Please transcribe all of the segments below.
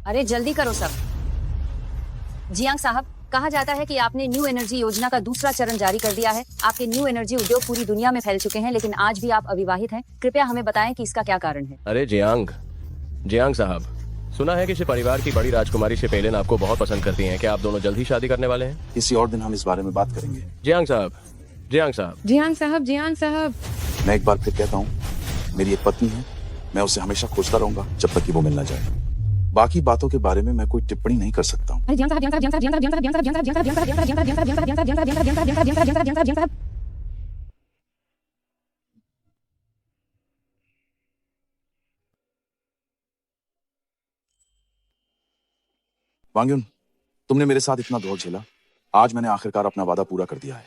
अरे जल्दी करो सब। जियांग साहब, कहा जाता है कि आपने न्यू एनर्जी योजना का दूसरा चरण जारी कर दिया है। आपके न्यू एनर्जी उद्योग पूरी दुनिया में फैल चुके हैं, लेकिन आज भी आप अविवाहित हैं। कृपया हमें बताएं कि इसका क्या कारण है। अरे जियांग जियांग साहब, सुना है कि इस परिवार की बड़ी राजकुमारी से पेलिन आपको बहुत पसंद करती हैं। क्या आप दोनों जल्द ही शादी करने वाले हैं? किसी और दिन हम इस बारे में बात करेंगे। जियांग साहब, जियांग साहब, जियांग साहब, जियांग साहब। मैं एक बार फिर कहता हूँ, मेरी एक पत्नी है, मैं उसे हमेशा खोजता रहूंगा जब तक कि वो मिल ना जाए। बाकी बातों के बारे में मैं कोई टिप्पणी नहीं कर सकता हूँ। वांग्युन, तुमने मेरे साथ इतना दौर झेला, आज मैंने आखिरकार अपना वादा पूरा कर दिया है।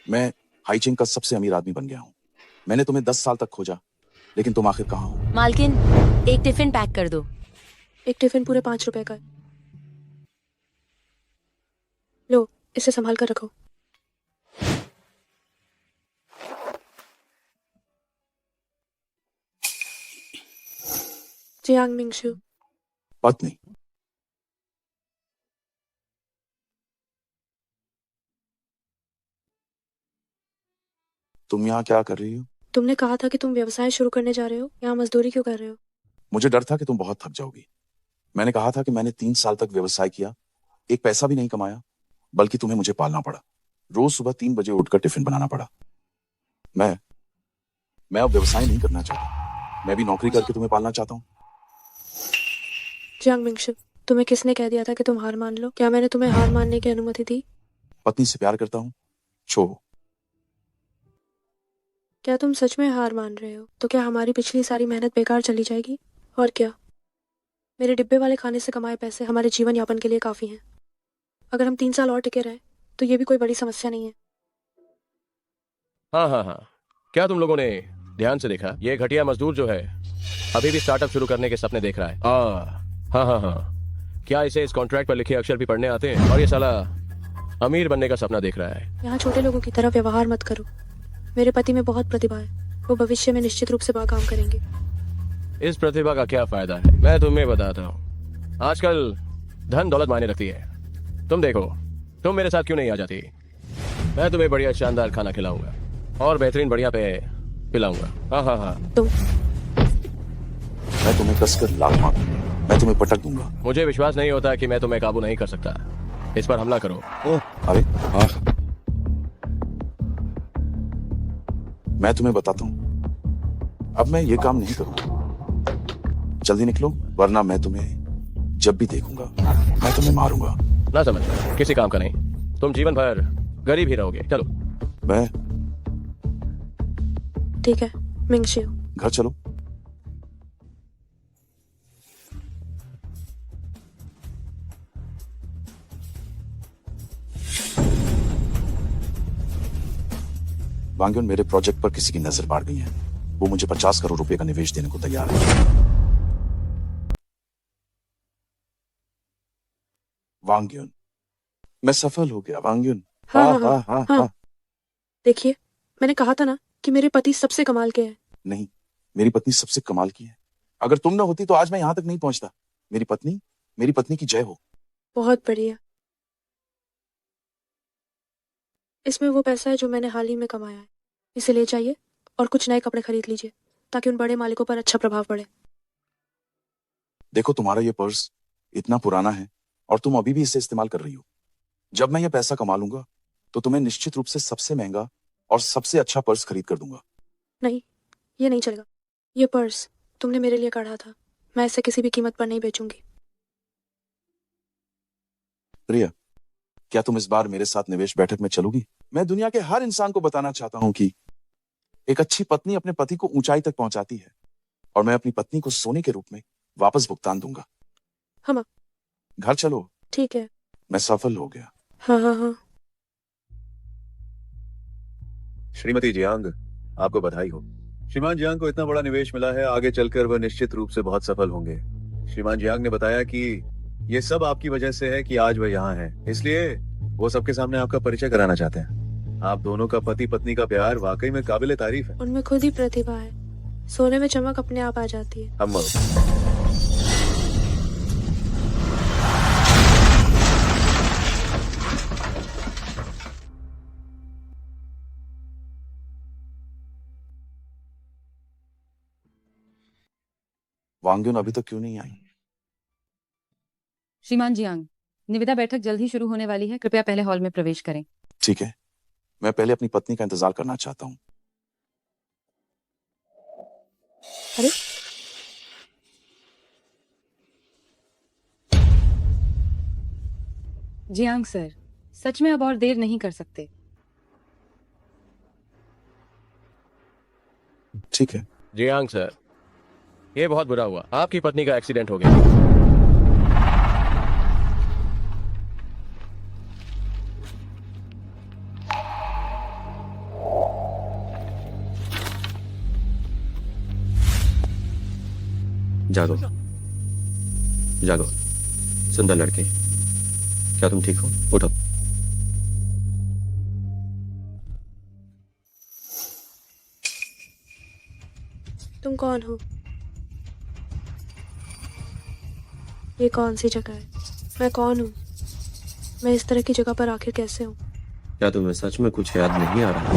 मैं हाईचिंग का सबसे अमीर आदमी बन गया हूँ। मैंने तुम्हें 10 साल तक खोजा, लेकिन तुम आखिर कहाँ हो? मालकिन, एक टिफिन पैक कर दो। एक टिफिन पूरे 5 रुपए का है। लो, इसे संभाल कर रखो। जियांग मिंगशु। पत्नी, तुम यहाँ क्या कर रही हो? तुमने कहा था कि तुम व्यवसाय शुरू करने जा रहे हो, यहाँ मजदूरी क्यों कर रहे हो? मुझे डर था कि तुम बहुत थक जाओगी। मैंने कहा था कि मैंने 3 साल तक व्यवसाय किया, एक पैसा भी नहीं कमाया, बल्कि तुम्हें मुझे पालना पड़ा। रोज सुबह 3 बजे उठकर टिफिन बनाना पड़ा। मैं अब व्यवसाय नहीं करना चाहता। मैं भी नौकरी करके तुम्हें पालना चाहता हूँ। जियांग मिंगशु, तुम्हें किसने कह दिया था कि तुम हार मान लो? क्या मैंने तुम्हें हार मानने की अनुमति दी? पत्नी से प्यार करता हूँ, छो। क्या तुम सच में हार मान रहे हो? तो क्या हमारी पिछली सारी मेहनत बेकार चली जाएगी? और क्या, मेरे डिब्बे वाले खाने से कमाए पैसे हमारे जीवन यापन के लिए काफी हैं। अगर हम 3 साल और टिके रहे तो ये भी कोई बड़ी समस्या नहीं है। हाँ हाँ हाँ, क्या तुम लोगों ने ध्यान से देखा? ये घटिया मजदूर जो है अभी भी स्टार्टअप शुरू करने के सपने देख रहा है। हाँ हाँ हाँ, क्या इसे इस कॉन्ट्रैक्ट पर लिखे अक्षर भी पढ़ने आते हैं? और ये साला अमीर बनने का सपना देख रहा है। यहाँ छोटे लोगों की तरह व्यवहार मत करो। मेरे पति में बहुत प्रतिभा है, वो भविष्य में निश्चित रूप से बड़ा काम करेंगे। इस प्रतिभा का क्या फायदा है? मैं तुम्हें बताता हूँ, आजकल धन दौलत मायने रखती है। तुम देखो, तुम मेरे साथ क्यों नहीं आ जाती? मैं तुम्हें बढ़िया शानदार खाना खिलाऊंगा और बेहतरीन बढ़िया पे पिलाऊंगा। हाँ हाँ हाँ। तुम मैं तुम्हें कसकर लात मारूंगा, मैं तुम्हें पटक दूंगा। मुझे विश्वास नहीं होता कि मैं तुम्हें काबू नहीं कर सकता। इस पर हमला करो। अरे हाँ, मैं तुम्हें बताता हूँ, अब मैं ये काम नहीं करूंगा। जल्दी निकलो, वरना मैं तुम्हें जब भी देखूंगा मैं तुम्हें मारूंगा। ना समझ, किसी काम का नहीं। तुम जीवन भर गरीब ही रहोगे। चलो। मैं ठीक है मिंगशु। घर चलो। वांग्युन, मेरे प्रोजेक्ट पर किसी की नजर पड़ गई है। वो मुझे 50 करोड़ रुपए का निवेश देने को तैयार है। वांग्युन, मैं सफल हो गया। वांग्युन, हाँ हाँ हाँ हाँ हाँ हाँ हाँ। हाँ। देखिए, मैंने कहा था ना कि मेरे पति सबसे कमाल के हैं। नहीं, मेरी पत्नी सबसे कमाल की है। अगर तुम ना होती तो आज मैं यहां तक नहीं पहुंचता। मेरी पत्नी की जय हो। बहुत बढ़िया। इसमें वो पैसा है जो मैंने हाल ही में कमाया है। इसे ले जाइए और कुछ नए कपड़े खरीद लीजिए ताकि उन बड़े मालिकों पर अच्छा प्रभाव पड़े। देखो, तुम्हारा ये पर्स इतना पुराना है और तुम अभी भी इसे इस्तेमाल कर रही हो। जब मैं ये पैसा कमा लूंगा तो तुम्हें निश्चित रूप से सबसे महंगा और सबसे अच्छा पर्स खरीद कर दूंगा। नहीं, ये नहीं चलेगा। ये पर्स तुमने मेरे लिए काढ़ा था, मैं इसे किसी भी कीमत पर नहीं बेचूंगी। प्रिया, क्या तुम इस बार मेरे साथ निवेश बैठक में चलोगी? मैं दुनिया के हर इंसान को बताना चाहता हूं कि एक अच्छी पत्नी अपने पति को ऊंचाई तक पहुंचाती है और मैं अपनी पत्नी को सोने के रूप में वापस भुगतान दूंगा। हम घर चलो। ठीक है। मैं सफल हो गया। हाँ हाँ हाँ। श्रीमती जियांग, आपको बधाई हो। श्रीमान जियांग को इतना बड़ा निवेश मिला है, आगे चलकर वह निश्चित रूप से बहुत सफल होंगे। श्रीमान जियांग ने बताया कि ये सब आपकी वजह से है कि आज वह यहाँ हैं, इसलिए वो सबके सामने आपका परिचय कराना चाहते हैं। आप दोनों का पति पत्नी का प्यार वाकई में काबिले तारीफ है। उनमें खुद ही प्रतिभा है, सोने में चमक अपने आप आ जाती है। हम वांग्युन अभी तक क्यों नहीं आई? श्रीमान जियांग, निविदा बैठक जल्द ही शुरू होने वाली है, कृपया पहले हॉल में प्रवेश करें। ठीक है, मैं पहले अपनी पत्नी का इंतजार करना चाहता हूँ। अरे जियांग सर, सच में अब और देर नहीं कर सकते। ठीक है। जियांग सर, ये बहुत बुरा हुआ, आपकी पत्नी का एक्सीडेंट हो गया। जागो जागो, सुंदर लड़के, क्या तुम ठीक हो? उठो। तुम कौन हो? ये कौन सी जगह है? मैं कौन हूँ? मैं इस तरह की जगह पर आखिर कैसे हूँ? क्या तुम्हें सच में कुछ याद नहीं आ रहा?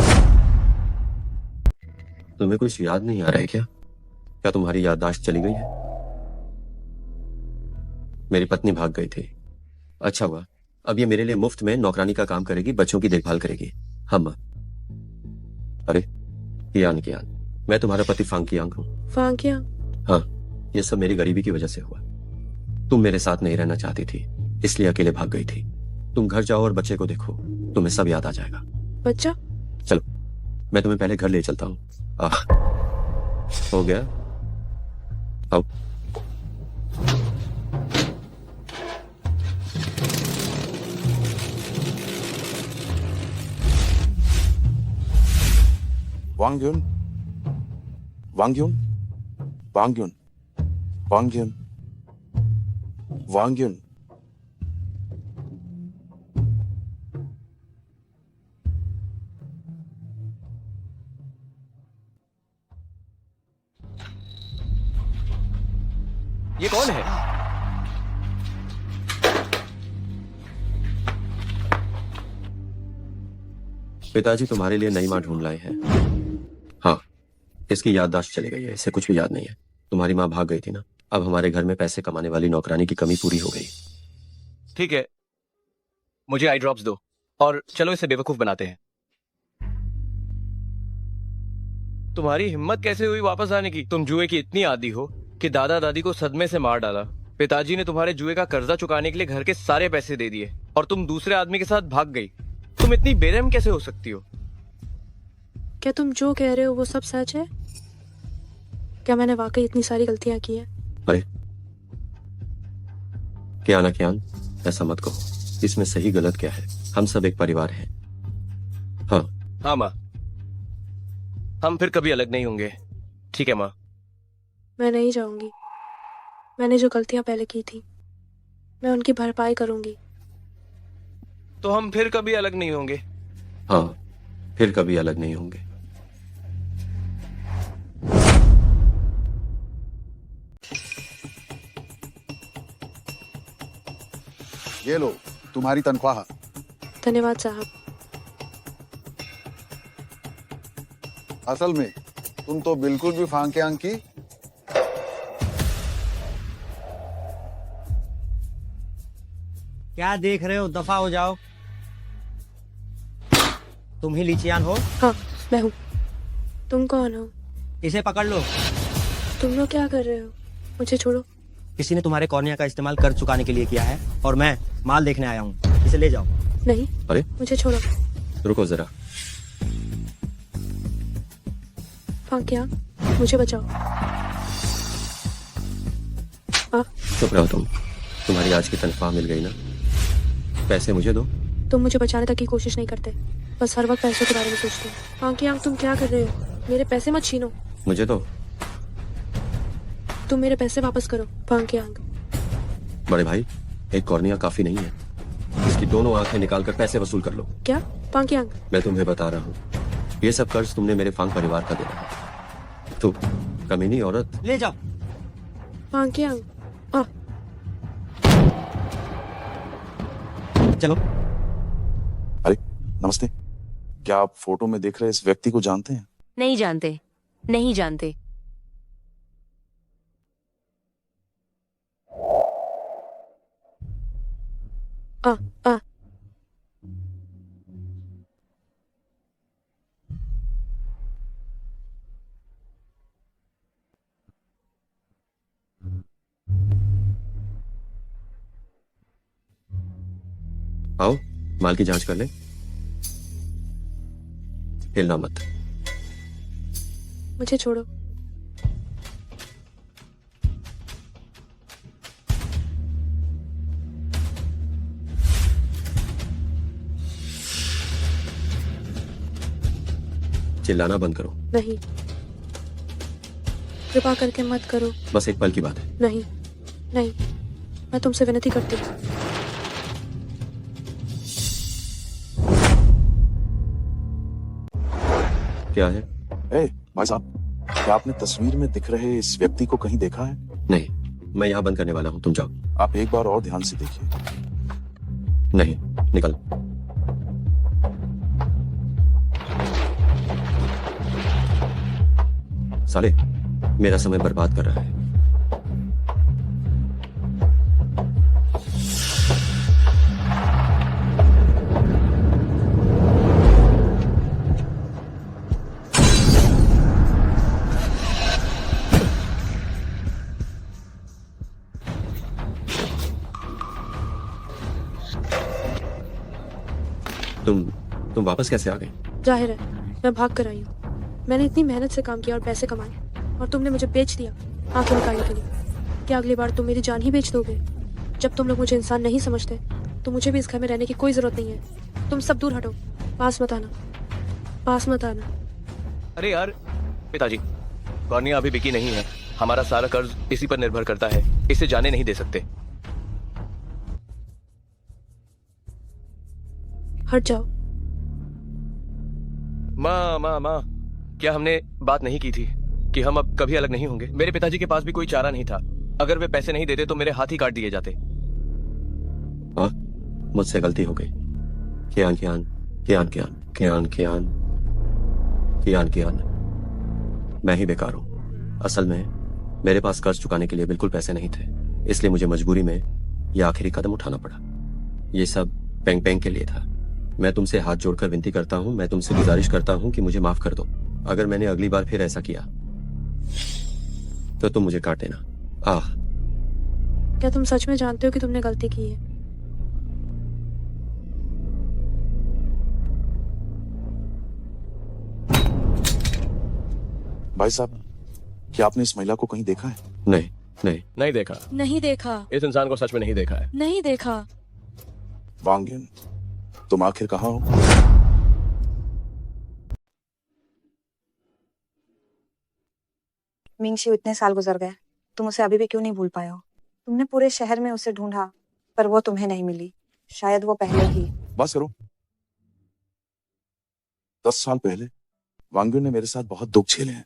तुम्हें कुछ याद नहीं आ रहा है क्या? क्या तुम्हारी याददाश्त चली गई है? मेरी पत्नी भाग गई थी। अच्छा हुआ, अब ये मेरे लिए मुफ्त में नौकरानी का काम करेगी, बच्चों की देखभाल करेगी। हम अरे कियान कियान, मैं तुम्हारा पति फांग कियांग हूँ। फांग किया? हाँ, ये सब मेरी गरीबी की वजह से हुआ। तुम मेरे साथ नहीं रहना चाहती थी, इसलिए अकेले भाग गई थी। तुम घर जाओ और बच्चे को देखो, तुम्हें सब याद आ जाएगा। बच्चा? चलो, मैं तुम्हें पहले घर ले चलता हूँ। हो गया, आओ। वांग्युन, वांग्युन, वांग्युन, वांग्युन, वांग्युन। ये कौन है? पिताजी तुम्हारे लिए नई माँ ढूंढ लाए हैं। हाँ, इसकी याददाश्त चली गई है, इसे कुछ भी याद नहीं है। तुम्हारी माँ भाग गई थी ना, अब हमारे घर में पैसे कमाने वाली नौकरानी की कमी पूरी हो गई। ठीक है, मुझे आई ड्रॉप्स दो और चलो इसे बेवकूफ बनाते हैं। तुम्हारी हिम्मत कैसे हुई वापस आने की? तुम जुए की इतनी आदी हो कि दादा दादी को सदमे से मार डाला। पिताजी ने तुम्हारे जुए का कर्जा चुकाने के लिए घर के सारे पैसे दे दिए और तुम दूसरे आदमी के साथ भाग गई। तुम इतनी बेरहम कैसे हो सकती हो? क्या तुम जो कह रहे हो वो सब सच है? क्या मैंने वाकई इतनी सारी गलतियां की हैं? अरे क्या ना कियान, ऐसा मत कहो। इसमें सही गलत क्या है? हम सब एक परिवार हैं। हाँ हाँ माँ, हम फिर कभी अलग नहीं होंगे। ठीक है माँ। मैं नहीं जाऊंगी। मैंने जो गलतियां पहले की थी, मैं उनकी भरपाई करूंगी। तो हम फिर कभी अलग नहीं होंगे। हाँ, फिर कभी अलग नहीं होंगे। ये लो तुम्हारी तनख्वाह। धन्यवाद साहब। असल में तुम तो बिल्कुल भी फांग के आंग की। क्या देख रहे हो? दफा हो जाओ। तुम ही लीचियान हो? हाँ, मैं हूँ। तुम कौन हो? इसे पकड़ लो। तुम लोग क्या कर रहे हो? मुझे छोड़ो। किसी ने तुम्हारे कॉर्निया का इस्तेमाल कर चुकाने के लिए किया है और मैं माल देखने आया हूँ। इसे ले जाओ। नहीं, अरे मुझे छोड़ो। रुको जरा। फांग किया, मुझे बचाओ। चुप रहो तुम। तुम्हारी आज की तनख्वाह मिल गई ना, पैसे मुझे दो। तुम मुझे बचाने तक की कोशिश नहीं करते, बस हर वक्त पैसों के बारे में सोचते हो। फांग किया, तुम क्या कर रहे हो? मेरे पैसे मत छीनो। मुझे दो। तुम मेरे पैसे वापस करो। फांग किया। बड़े भाई, एक कॉर्निया काफी नहीं है, इसकी दोनों आंखें निकालकर पैसे वसूल कर लो। क्या? फांग किया। मैं तुम्हें बता रहा हूँ, ये सब कर्ज तुमने मेरे फांग परिवार का देना है। तो कमीनी औरत। ले जाओ। फांग किया। चलो। अरे नमस्ते, क्या आप फोटो में देख रहे इस व्यक्ति को जानते हैं? नहीं जानते, नहीं जानते। आ आ आओ, माल की जांच कर ले। हिलना मत। मुझे छोड़ो। चिल्लाना बंद करो। नहीं, कृपा करके मत करो। बस एक पल की बात है। नहीं नहीं, मैं तुमसे विनती करती हूँ। क्या है? ए, भाई साहब, क्या आपने तस्वीर में दिख रहे इस व्यक्ति को कहीं देखा है? नहीं, मैं यहाँ बंद करने वाला हूँ, तुम जाओ। आप एक बार और ध्यान से देखिए। नहीं, निकल। साले, मेरा समय बर्बाद कर रहा है। तुम वापस कैसे आ गए? जाहिर है, मैं भाग कर आई हूँ। मैंने इतनी मेहनत से काम किया और पैसे कमाए, और तुमने मुझे बेच दिया आंखें निकालने के लिए। क्या अगली बार तुम मेरी जान ही बेच दोगे? जब तुम लोग मुझे इंसान नहीं समझते, तो मुझे भी इस घर में रहने की कोई जरूरत नहीं है। तुम सब दूर हटो, पास मत आना, पास मत आना। अरे यार पिताजी, कॉर्निया अभी बिकी नहीं है। हमारा सारा कर्ज इसी पर निर्भर करता है। इसे जाने नहीं दे सकते। हट जाओ। माँ, क्या हमने बात नहीं की थी कि हम अब कभी अलग नहीं होंगे? मेरे पिताजी के पास भी कोई चारा नहीं था। अगर वे पैसे नहीं देते तो मेरे हाथ ही काट दिए जाते। हाँ, मुझसे गलती हो गई। कियान कियान कियान कियान कियान कियान कियान कियान मैं ही बेकार हूँ। असल में मेरे पास कर्ज चुकाने के लिए बिल्कुल पैसे नहीं थे, इसलिए मुझे मजबूरी में यह आखिरी कदम उठाना पड़ा। ये सब पेंग पेंग के लिए था। मैं तुमसे हाथ जोड़कर विनती करता हूँ, मैं तुमसे गुजारिश करता हूँ कि मुझे माफ कर दो। अगर मैंने अगली बार फिर ऐसा किया तो तुम मुझे काट देना। क्या तुम सच में जानते हो कि तुमने गलती की है? भाई साहब, क्या आपने इस महिला को कहीं देखा है? नहीं नहीं नहीं देखा। नहीं देखा। इस इंसान को सच में नहीं देखा है। नहीं देखा। वांग्यन, तुम आखिर कहाँ हो? मिंगशिउ, इतने साल गुजर गए, तुम उसे अभी भी क्यों नहीं भूल पाए हो? तुमने पूरे शहर में उसे ढूंढा, पर वो तुम्हें नहीं मिली। शायद वो पहले ही। बस करो। 10 साल पहले वांग्यन ने मेरे साथ बहुत दुख झेले हैं।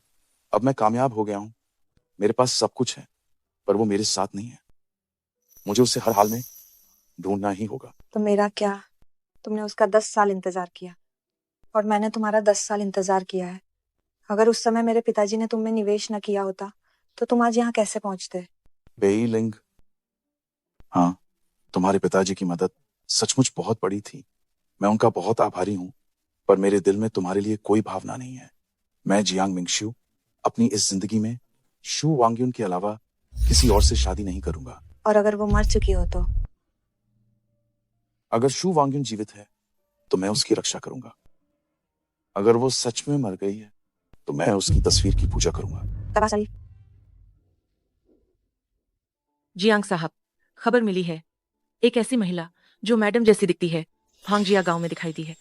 अब मैं कामयाब हो गया हूँ, मेरे पास सब कुछ है, पर वो मेरे साथ नहीं है। मुझे उसे हर हाल में ढूंढना ही होगा। तो मेरा क्या? तुमने उसका 10 साल इंतजार किया, और मैंने तुम्हारा 10 साल इंतजार किया है। अगर उस समय मेरे पिताजी ने तुम में निवेश न किया होता, तो तुम आज यहाँ कैसे पहुंचते? बेई लिंग, हाँ, तुम्हारे पिताजी की मदद सचमुच बहुत बड़ी थी। मैं उनका बहुत आभारी हूँ, पर मेरे दिल में तुम्हारे लिए कोई भावना नहीं है। मैं जियांग मिंगशिउ अपनी इस जिंदगी में शू वांग्युन के अलावा किसी और से शादी नहीं करूंगा। और अगर वो मर चुकी हो तो? अगर शू वांग्युन जीवित है तो मैं उसकी रक्षा करूंगा। अगर वो सच में मर गई है तो मैं उसकी तस्वीर की पूजा करूंगा। जियांग साहब, खबर मिली है, एक ऐसी महिला जो मैडम जैसी दिखती है फांगजिया गांव में दिखाई दी है।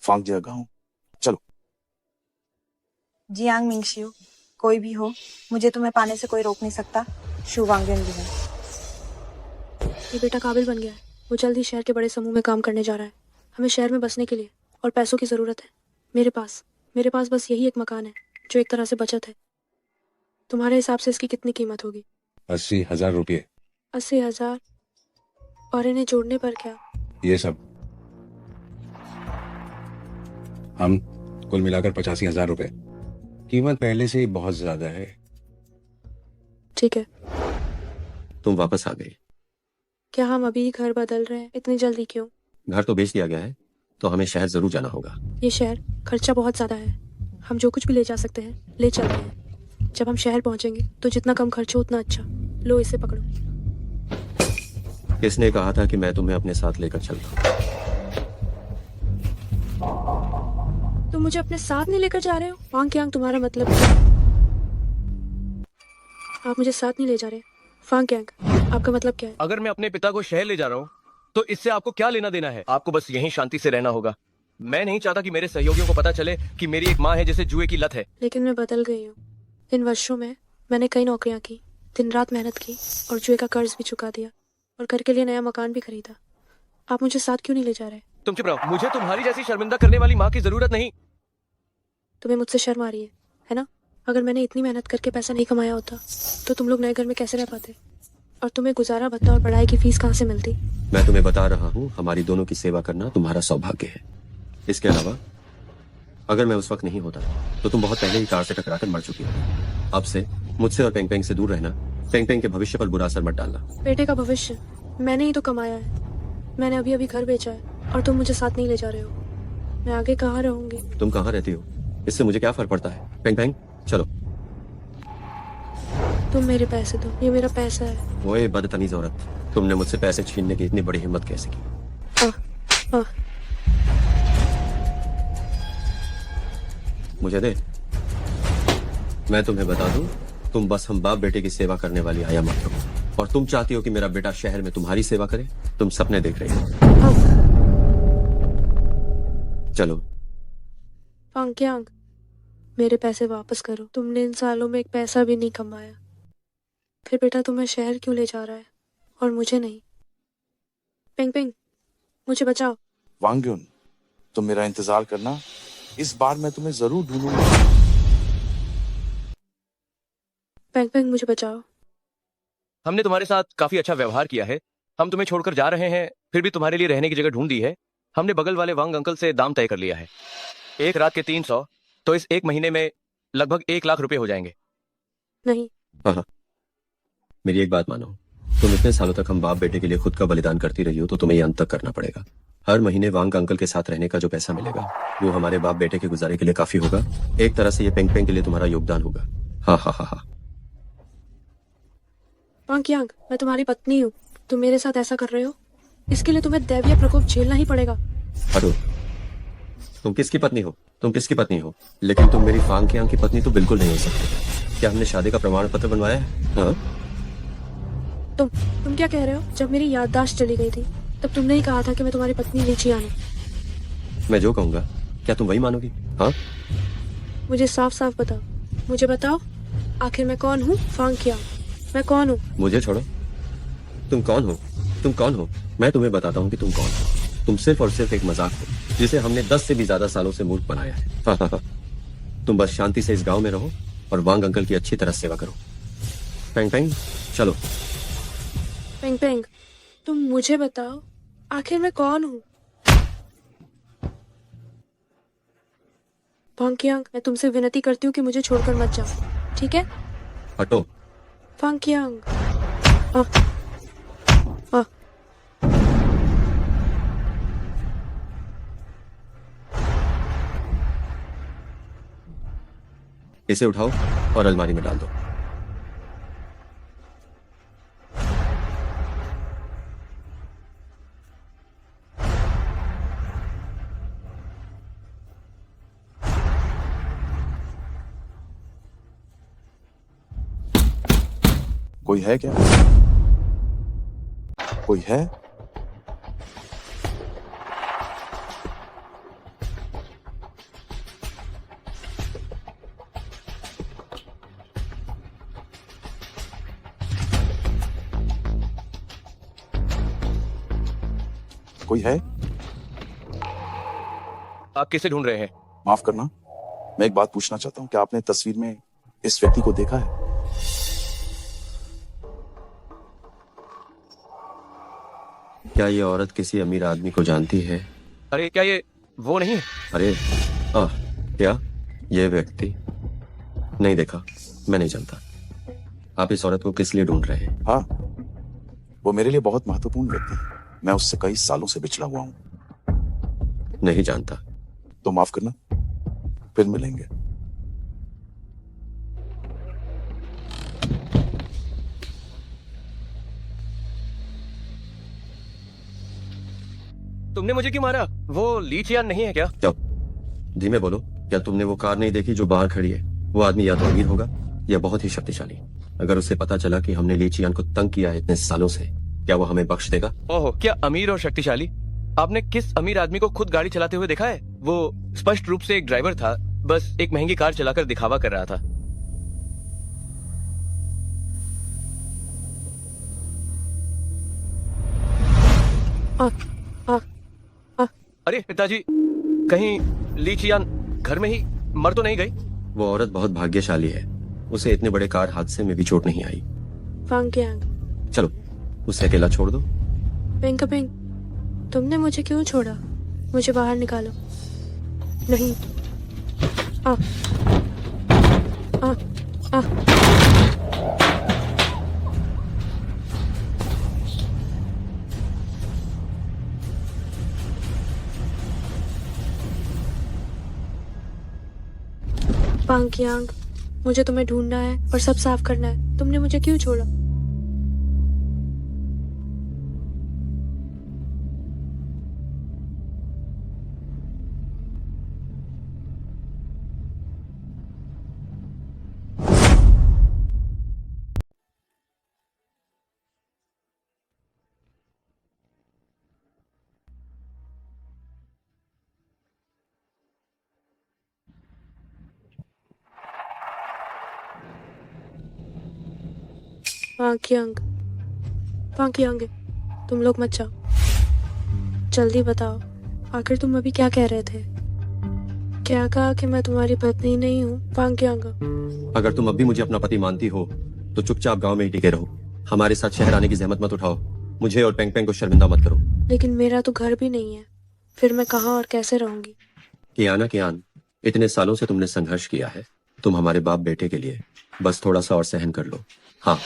फांगजिया गांव? चलो। जियांग मिंगशिउ, कोई भी हो, मुझे तुम्हें पाने से कोई रोक नहीं सकता। शू वांग्युन भी है। ये बेटा काबिल बन गया है। वो जल्द ही शहर के बड़े समूह में काम करने जा रहा है। हमें शहर में बसने के लिए और पैसों की जरूरत है। मेरे पास बस यही एक मकान है जो एक तरह से बचत है। तुम्हारे हिसाब से इसकी कितनी कीमत होगी? 80,000 रुपये। 80,000? और इन्हें जोड़ने पर क्या? ये सब हम कुल मिलाकर 85,000 रुपये। कीमत पहले से ही बहुत ज्यादा है। ठीक है। तुम वापस आ गई। क्या हम अभी ही घर बदल रहे हैं? इतनी जल्दी क्यों? घर तो बेच दिया गया है, तो हमें शहर जरूर जाना होगा। ये शहर खर्चा बहुत ज्यादा है। हम जो कुछ भी ले जा सकते हैं ले चलते हैं। जब हम शहर पहुंचेंगे तो जितना कम खर्च हो उतना अच्छा। लो इसे पकड़ो। किसने कहा था कि मैं तुम्हें अपने साथ लेकर चलता? तुम मुझे अपने साथ नहीं लेकर जा रहे हो? वांग यांग तुम्हारा मतलब क्या? आप मुझे साथ नहीं ले जा रहे। फांग यांग आपका मतलब क्या है? अगर मैं अपने पिता को शहर ले जा रहा हूँ तो इससे आपको क्या लेना देना है? आपको बस यहीं शांति से रहना होगा। मैं नहीं चाहता कि मेरे सहयोगियों को पता चले कि मेरी एक माँ है जिसे जुए की लत है। लेकिन मैं बदल गई हूँ। इन वर्षों में मैंने कई नौकरियां की, दिन रात मेहनत की और जुए का कर्ज भी चुका दिया और घर के लिए नया मकान भी खरीदा। आप मुझे साथ क्यों नहीं ले जा रहे? तुम चुप रहो। मुझे तुम्हारी जैसी शर्मिंदा करने वाली माँ की जरूरत नहीं। तुम्हें मुझसे शर्म आ रही है ना? अगर मैंने इतनी मेहनत करके पैसा नहीं कमाया होता तो तुम लोग नए घर में कैसे रह पाते? और तुम्हें गुजारा भत्ता और पढ़ाई की फीस कहाँ से मिलती? मैं तुम्हें बता रहा हूँ, हमारी दोनों की सेवा करना तुम्हारा सौभाग्य है। इसके अलावा अगर मैं उस वक्त नहीं होता तो तुम बहुत पहले ही कार से टकराकर मर चुकी हो। अब से मुझसे और पेंग पेंग से दूर रहना। पेंग पेंग के भविष्य पर बुरा असर मत डालना। बेटे का भविष्य मैंने ही तो कमाया है। मैंने अभी अभी घर बेचा है और तुम मुझे साथ नहीं ले जा रहे हो। मैं आगे कहाँ रहूंगी? तुम कहाँ रहती हो इससे मुझे क्या फर्क पड़ता है? पेंग पेंग चलो। तुम मेरे पैसे दो, ये मेरा पैसा है। ओए बदतमीज औरत, तुमने मुझसे पैसे छीनने की इतनी बड़ी हिम्मत कैसे की? आह, मुझे दे। मैं तुम्हें बता दूं, तुम बस हम बाप बेटे की सेवा करने वाली आया मत हो। और तुम चाहती हो कि मेरा बेटा शहर में तुम्हारी सेवा करे? तुम सपने देख रही हो। चलो। फांग यांग मेरे पैसे वापस करो। तुमने इन सालों में एक पैसा भी नहीं कमाया, फिर बेटा तुम्हें शहर क्यों ले जा रहा है और मुझे नहीं? पिंग पिंग मुझे बचाओ। वांग युन, तुम मेरा इंतजार करना, इस बार मैं तुम्हें जरूर ढूंढूंगा। पिंग पिंग मुझे बचाओ। हमने तुम्हारे साथ काफी अच्छा व्यवहार किया है। हम तुम्हें छोड़कर जा रहे हैं, फिर भी तुम्हारे लिए रहने की जगह ढूंढ दी है। हमने बगल वाले वांग अंकल से दाम तय कर लिया है। एक रात के 300, तो इस एक महीने में लगभग 1 लाख रुपए हो जाएंगे। नहीं। हाँ, मेरी एक बात मानो, तुम इतने सालों तक हम बाप बेटे के लिए खुद का बलिदान करती रही हो, तो तुम्हें ये अंत तक करना पड़ेगा। हर महीने वांग अंकल के साथ रहने का जो पैसा मिलेगा वो हमारे बाप बेटे के गुजारे के लिए काफी होगा। एक तरह से ये पेंग पेंग के लिए तुम्हारा योगदान होगा। हाँ हाँ हाँ हाँ। वांग यांग मैं तुम्हारी पत्नी हूँ। तुम मेरे साथ ऐसा कर रहे हो, इसके लिए तुम्हें दैवीय प्रकोप झेलना ही पड़ेगा। हटो। तुम किसकी पत्नी हो? तुम किसकी पत्नी हो? लेकिन तुम मेरी फांग यांग की पत्नी तो बिल्कुल नहीं हो सकती। क्या हमने शादी का प्रमाण पत्र बनवाया है? हाँ? तुम क्या कह रहे हो? जब मेरी याददाश्त चली गई थी तब तुमने ही कहा था कि मैं तुम्हारी पत्नी नहीं जियान। मैं जो कहूंगा क्या तुम वही मानोगी? हाँ? मुझे साफ साफ बताओ, मुझे बताओ आखिर मैं कौन हूँ? फांग यांग मैं कौन हूँ? मुझे छोड़ो। तुम कौन हो? तुम कौन हो? मैं तुम्हें बताता हूँ कि तुम कौन हो। तुम सिर्फ और सिर्फ एक मजाक हो जिसे हमने 10 से भी ज्यादा सालों से मूर्ख बनाया है। हाँ हाँ हाँ। तुम बस शांति से इस गांव में रहो और वांग अंकल की अच्छी तरह सेवा करो। पेंग पेंग चलो। पेंग पेंग तुम मुझे बताओ आखिर मैं कौन हूँ? फांग यांग मैं तुमसे विनती करती हूँ कि मुझे छोड़कर मत जाओ, ठीक है? हटो। फांग यांग इसे उठाओ और अलमारी में डाल दो। कोई है क्या? कोई है? कोई है? आप किसे ढूंढ रहे हैं? माफ करना, मैं एक बात पूछना चाहता हूँ। क्या आपने तस्वीर में इस व्यक्ति को देखा है? क्या ये औरत किसी अमीर आदमी को जानती है? अरे क्या ये वो नहीं है? अरे क्या ये व्यक्ति? नहीं देखा, मैं नहीं जानता। आप इस औरत को किस लिए ढूंढ रहे हैं? हाँ, वो मेरे लिए बहुत महत्वपूर्ण व्यक्ति है। मैं उससे कई सालों से बिछड़ा हुआ हूं। नहीं जानता। तो माफ करना, फिर मिलेंगे। तुमने मुझे क्यों मारा? वो ली चियान नहीं है क्या? जाओ, धीमे बोलो। क्या तुमने वो कार नहीं देखी जो बाहर खड़ी है? वो आदमी या तो अमीर होगा या बहुत ही शक्तिशाली। अगर उसे पता चला कि हमने ली चियान को तंग किया है इतने सालों से, क्या वो हमें बख्श देगा? ओहो, क्या अमीर और शक्तिशाली? आपने किस अमीर आदमी को खुद गाड़ी चलाते हुए देखा है? वो स्पष्ट रूप से एक ड्राइवर था, बस एक महंगी कार चलाकर दिखावा कर रहा था। अरे पिताजी, कहीं ली चियान घर में ही मर तो नहीं गई? वो औरत बहुत भाग्यशाली है, उसे इतने बड़े कार हादसे में भी चोट नहीं आई। वांग यांग, चलो उसे अकेला छोड़ दो। पिंक पिंक, तुमने मुझे क्यों छोड़ा? मुझे बाहर निकालो। नहीं। आ, आ, आ। वांग यांग, मुझे तुम्हें ढूंढना है और सब साफ करना है। तुमने मुझे क्यों छोड़ा? वांग यांग, तुम लोग मत जाओ। जल्दी बताओ, आखिर तुम अभी क्या कह रहे थे? क्या कहा कि मैं तुम्हारी पत्नी नहीं हूँ? वांग यांग, अगर तुम अब भी मुझे अपना पति मानती हो तो चुपचाप गांव में ही टिके रहो। हमारे साथ शहर आने की जहमत मत उठाओ। मुझे और पेंग पेंग को शर्मिंदा मत करो। लेकिन मेरा तो घर भी नहीं है, फिर मैं कहाँ और कैसे रहूंगी? कियान, इतने सालों से तुमने संघर्ष किया है, तुम हमारे बाप बेटे के लिए। बस थोड़ा सा और सहन कर लो। हाँ,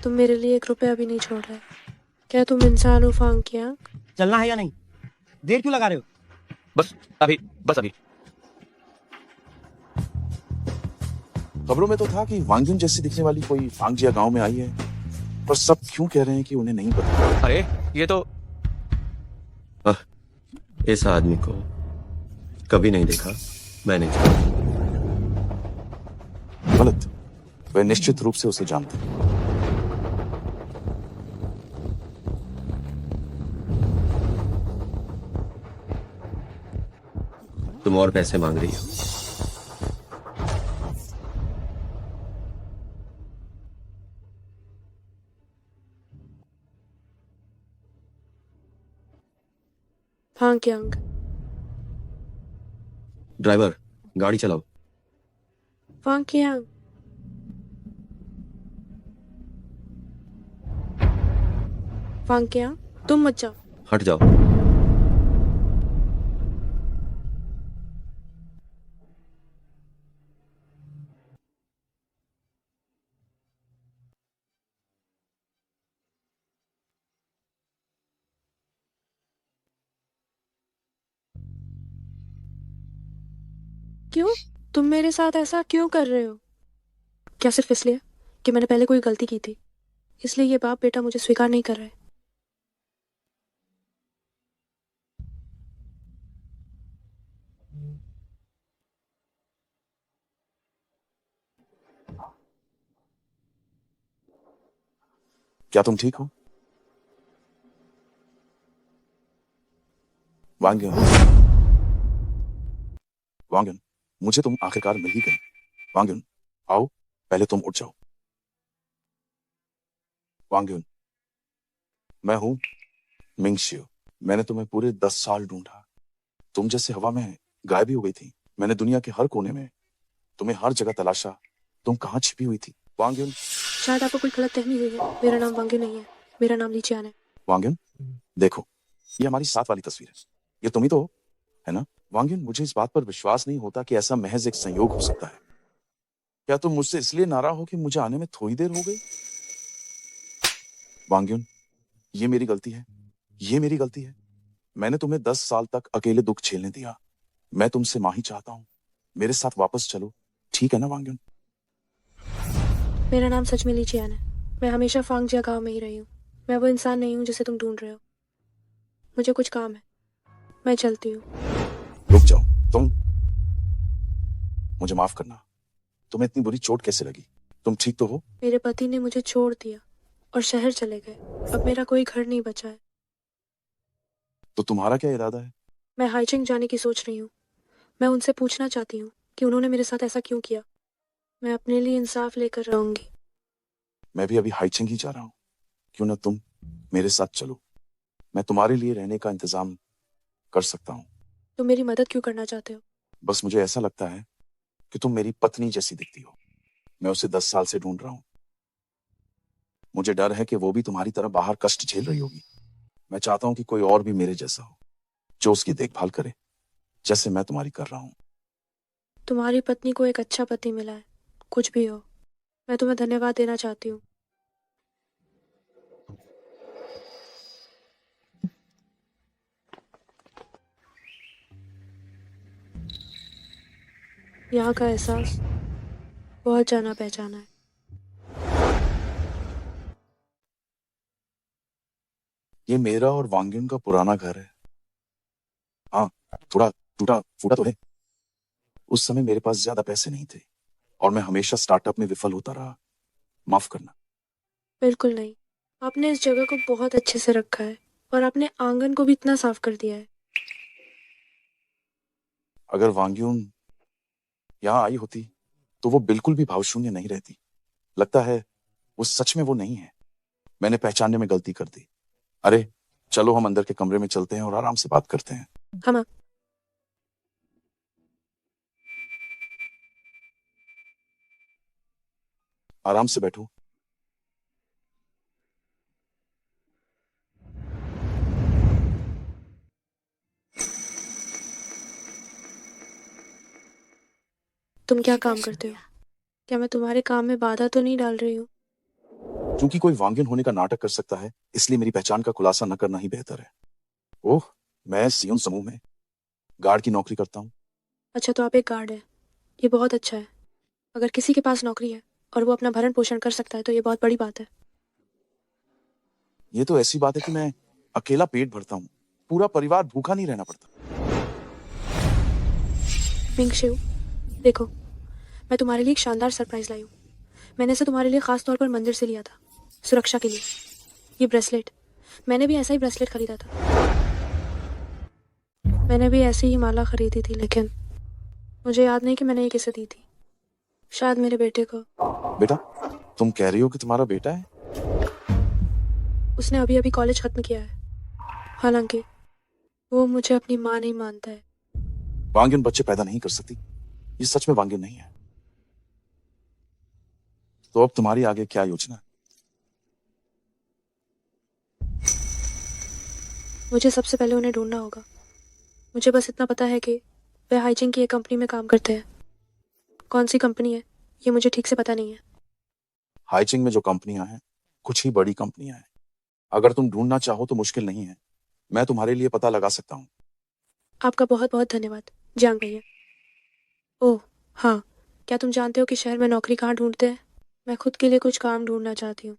तुम मेरे लिए 1 रुपया भी नहीं छोड़ रहे। क्या तुम इंसान हो फांग यांग? चलना है या नहीं? देर क्यों लगा रहे हो? बस अभी। खबरों में तो था कि वांगयुन जैसी दिखने वाली कोई फांगजिया गांव में आई है, पर सब क्यों कह रहे हैं कि उन्हें नहीं पता? अरे ये तो इस आदमी को कभी नहीं देखा, मैं नहीं जानता। गलत, वे निश्चित रूप से उसे जानते हैं। तुम और पैसे मांग रही हो? फांग यांग, ड्राइवर, गाड़ी चलाओ। फांग यांग, फांग यांग, तुम मत जाओ। हट जाओ। क्यों? तुम मेरे साथ ऐसा क्यों कर रहे हो? क्या सिर्फ इसलिए कि मैंने पहले कोई गलती की थी, इसलिए ये बाप बेटा मुझे स्वीकार नहीं कर रहे? क्या तुम ठीक हो? वांगयुन, वांगयुन, मुझे तुम आखिरकार मिल ही गई। वांगयुन, आओ, पहले तुम उठ जाओ। वांगयुन, मैं हूं मिंगशियो। मैंने तुम्हें पूरे 10 साल ढूंढा। तुम जैसे हवा में गायब ही हो गई थी। मैंने दुनिया के हर कोने में तुम्हें हर जगह तलाशा। तुम कहाँ छिपी हुई थी? वांगयुन, शायद आपको कोई गलतफहमी हुई है। मेरा नाम वांग्यू नहीं है, मेरा नाम ली चियान है। वांगयुन, देखो, ये हमारी साथ वाली तस्वीर है। ये तुम ही तो हो, है ना? वांगयुन, मुझे इस बात पर विश्वास नहीं होता कि ऐसा महज एक संयोग हो सकता है। क्या तुम मुझसे इसलिए नाराज हो कि मुझे आने में थोड़ी देर हो गई? वांग्युन, ये मेरी गलती है, ये मेरी गलती है। मैंने तुम्हें 10 साल तक अकेले दुख झेलने दिया। मैं तुमसे माफी चाहता हूँ। मेरे साथ वापस चलो, ठीक है ना वांग्युन? मेरा नाम सच में ली चियान है। मैं हमेशा फांगजिया गांव में ही रही हूँ। मैं वो इंसान नहीं हूँ जिसे तुम ढूंढ रहे हो। मुझे कुछ काम है, मैं चलती हूँ। रुक जाओ। तुम मुझे माफ करना। तुम्हें इतनी बुरी चोट कैसे लगी? तुम ठीक तो हो? मेरे पति ने मुझे छोड़ दिया और शहर चले गए। अब मेरा कोई घर नहीं बचा है। तो तुम्हारा क्या इरादा है? मैं हाइचिंग जाने की सोच रही हूँ। मैं उनसे पूछना चाहती हूँ कि उन्होंने मेरे साथ ऐसा क्यों किया। मैं अपने लिए इंसाफ लेकर रहूंगी। मैं भी अभी हाइचिंग ही जा रहा हूँ। क्यों ना तुम मेरे साथ चलो? मैं तुम्हारे लिए रहने का इंतजाम कर सकता हूँ। तुम मेरी मदद क्यों करना चाहते हो? बस मुझे ऐसा लगता है कि तुम मेरी पत्नी जैसी दिखती हो। मैं उसे 10 साल से ढूंढ रहा हूँ। मुझे डर है कि वो भी तुम्हारी तरह बाहर कष्ट झेल रही होगी। मैं चाहता हूँ कि कोई और भी मेरे जैसा हो, जो उसकी देखभाल करे, जैसे मैं तुम्हारी कर रहा हूँ। तुम्हारी पत्नी को एक अच्छा पति मिला है। कुछ भी हो, मैं तुम्हें धन्यवाद देना चाहती हूँ। यहाँ का एहसास बहुत जाना पहचाना है। ये मेरा और वांग्युन का पुराना घर है। हाँ, थोड़ा टूटा फूटा तो है। उस समय मेरे पास ज्यादा पैसे नहीं थे और मैं हमेशा स्टार्टअप में विफल होता रहा। माफ करना। बिल्कुल नहीं। आपने इस जगह को बहुत अच्छे से रखा है और आपने आंगन को भी इतना साफ कर दिया है। अगर वांग्युन यहाँ आई होती तो वो बिल्कुल भी भावशून्य नहीं रहती। लगता है वो सच में वो नहीं है। मैंने पहचानने में गलती कर दी। अरे चलो हम अंदर के कमरे में चलते हैं और आराम से बात करते हैं। हम आराम से बैठो। तुम क्या काम करते हो? क्या मैं तुम्हारे काम में बाधा तो नहीं डाल रही हूँ? क्योंकि कोई वांग्युन होने का नाटक कर सकता है, इसलिए मेरी पहचान का खुलासा न करना ही बेहतर है। ओह, मैं सियोन समूह में गार्ड की नौकरी करता हूँ। अच्छा, तो आप एक गार्ड है। ये बहुत अच्छा है। अगर किसी के पास नौकरी है और वो अपना भरण पोषण कर सकता है तो ये बहुत बड़ी बात है। ये तो ऐसी बात है कि मैं अकेला पेट भरता हूँ। पूरा परिवार भूखा नहीं रहना पड़ता। मिंग शिव, देखो, मैं तुम्हारे लिए एक शानदार सरप्राइज लाई हूँ। मैंने इसे तुम्हारे लिए खास तौर पर मंदिर से लिया था, सुरक्षा के लिए। ये ब्रेसलेट, मैंने भी ऐसा ही ब्रेसलेट खरीदा था। मैंने भी ऐसी ही माला खरीदी थी, लेकिन मुझे याद नहीं कि मैंने ये किसे दी थी। शायद मेरे बेटे को। बेटा, तुम कह रही हो कि तुम्हारा बेटा है? उसने अभी अभी कॉलेज खत्म किया है। हालांकि वो मुझे अपनी माँ नहीं मानता है। वांग्युन बच्चे पैदा नहीं कर सकती। ये सच में वांग्युन नहीं है। तो अब तुम्हारी आगे क्या योजना है? मुझे सबसे पहले उन्हें ढूंढना होगा। मुझे बस इतना पता है कि वे हाइजिंग की एक कंपनी में काम करते हैं। कौन सी कंपनी है ये मुझे ठीक से पता नहीं है। हाइचिंग में जो कंपनियां हैं, कुछ ही बड़ी कंपनियां हैं। अगर तुम ढूंढना चाहो तो मुश्किल नहीं है। मैं तुम्हारे लिए पता लगा सकता हूँ। आपका बहुत बहुत धन्यवाद जियांग भैया। ओह हाँ, क्या तुम जानते हो कि शहर में नौकरी कहाँ ढूंढते हैं? मैं खुद के लिए कुछ काम ढूंढना चाहती हूँ।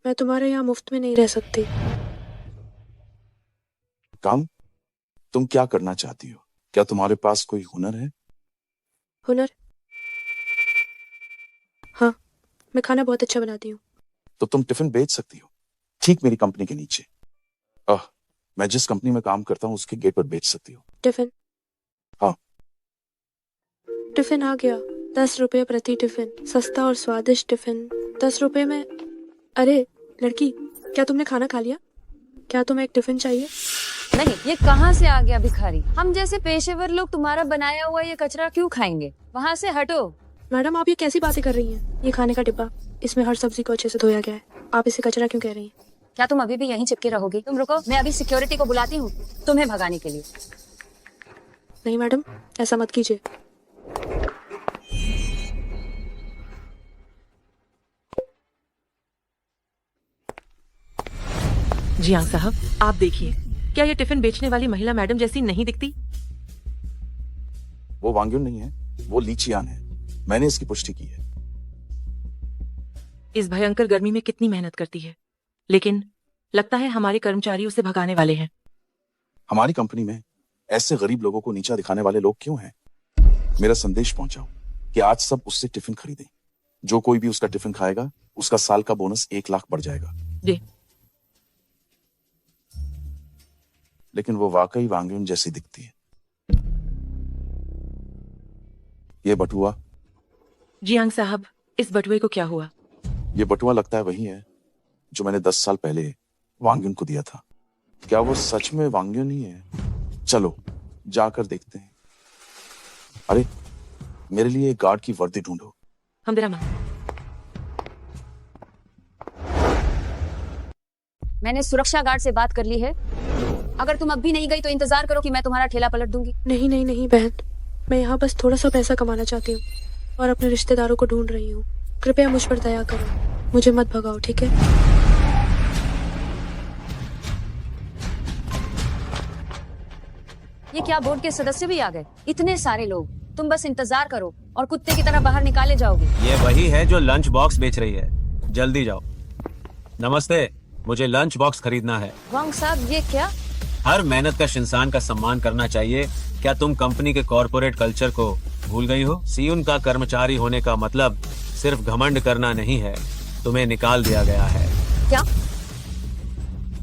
मैं तुम्हारे यहाँ मुफ्त में नहीं रह सकती। काम? तुम क्या करना चाहती हो? क्या तुम्हारे पास कोई हुनर है? हुनर? हाँ, मैं खाना बहुत अच्छा बनाती हूँ। तो तुम टिफिन बेच सकती हो, ठीक मेरी कंपनी के नीचे। मैं जिस कंपनी में काम करता हूँ उसके गेट पर बेच सकती हो। टिफिन? हाँ। टिफिन आ गया। 10 रुपये प्रति टिफिन, सस्ता और स्वादिष्ट टिफिन 10 रुपये में। अरे लड़की, क्या तुमने खाना खा लिया? क्या तुम्हें एक टिफिन चाहिए? नहीं, ये कहाँ से आ गया भिखारी? हम जैसे पेशेवर लोग तुम्हारा बनाया हुआ ये कचरा क्यों खाएंगे? वहाँ से हटो। मैडम, आप ये कैसी बातें कर रही हैं? ये खाने का डिब्बा, इसमें हर सब्जी को अच्छे से धोया गया है। आप इसे कचरा क्यों कह रही हैं? क्या तुम अभी भी यहीं चिपके रहोगी? तुम रुको, मैं अभी सिक्योरिटी को बुलाती हूँ तुम्हें भगाने के लिए। नहीं मैडम, ऐसा मत कीजिए। जियांग साहब, आप देखिए, क्या ये टिफिन बेचने वाली महिला मैडम जैसी नहीं दिखती? वो वांग्युन नहीं है, वो लीचियान है। मैंने इसकी पुष्टि की है। इस भयंकर गर्मी में कितनी मेहनत करती है, लेकिन लगता है हमारे कर्मचारी उसे भगाने वाले हैं। हमारी कंपनी में ऐसे गरीब लोगों को नीचा दिखाने वाले लोग क्यों हैं? मेरा संदेश पहुंचाओ कि आज सब उससे टिफिन खरीदें। जो कोई भी उसका टिफिन खाएगा, उसका साल का बोनस 1 लाख बढ़ जाएगा। जी। लेकिन वो वाकई वांग्युन जैसी दिखती है। ये बटुआ, जियांग साहब, इस बटुए को क्या हुआ? ये बटुआ लगता है वही है जो मैंने 10 साल पहले वांग्युन को दिया था। क्या वो सच में वांग्युन ही है? चलो जाकर देखते हैं। अरे, मेरे लिए एक गार्ड की वर्दी ढूंढो। हम देना मां। मैंने सुरक्षा गार्ड से बात कर ली है। अगर तुम अब भी नहीं गई तो इंतजार करो कि मैं तुम्हारा ठेला पलट दूंगी। नहीं नहीं नहीं बहन, मैं यहाँ बस थोड़ा सा पैसा कमाना चाहती हूँ और अपने रिश्तेदारों को ढूंढ रही हूँ। कृपया मुझ पर दया करो, मुझे मत भगाओ, ठीक है? ये क्या बोर्ड के सदस्य भी आ गए? इतने सारे लोग। तुम बस इंतजार करो और कुत्ते की तरह बाहर निकाले जाओगे। ये वही है जो लंच बॉक्स बेच रही है। जल्दी जाओ। नमस्ते, मुझे लंच बॉक्स खरीदना है। वांग साहब, ये क्या? हर मेहनतकश इंसान का सम्मान करना चाहिए। क्या तुम कंपनी के कॉर्पोरेट कल्चर को भूल गई हो? सीयून का कर्मचारी होने का मतलब सिर्फ घमंड करना नहीं है। तुम्हें निकाल दिया गया है। क्या?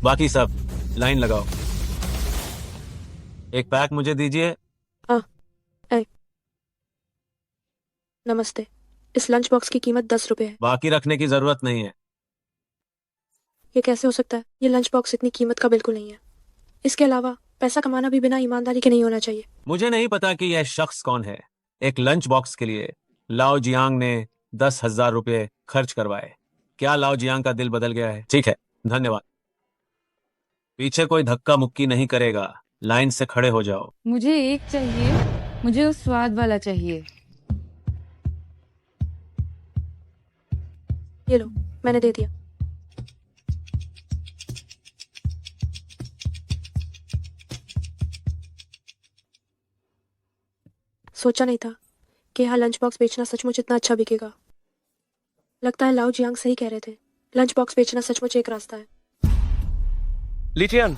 बाकी सब लाइन लगाओ। एक पैक मुझे दीजिए। हाँ, नमस्ते। इस लंच बॉक्स की कीमत 10 रुपए है। बाकी रखने की जरूरत नहीं है। ये कैसे हो सकता है? ये लंच बॉक्स इतनी कीमत का बिल्कुल नहीं है। इसके अलावा पैसा कमाना भी बिना ईमानदारी के नहीं होना चाहिए। मुझे नहीं पता कि यह शख्स कौन है। एक लंच बॉक्स के लिए लाओ जियांग ने 10,000 रुपए खर्च करवाए। क्या लाओ जियांग का दिल बदल गया है? ठीक है, धन्यवाद। पीछे कोई धक्का मुक्की नहीं करेगा। लाइन से खड़े हो जाओ। मुझे एक चाहिए, मुझे उस स्वाद वाला चाहिए। ये लो, मैंने दे दिया। सोचा नहीं था कि यहाँ लंच बॉक्स बेचना सचमुच इतना अच्छा बिकेगा। लगता है लाओ जियांग सही कह रहे थे। लंच बॉक्स बेचना सचमुच एक रास्ता है। लिटियन,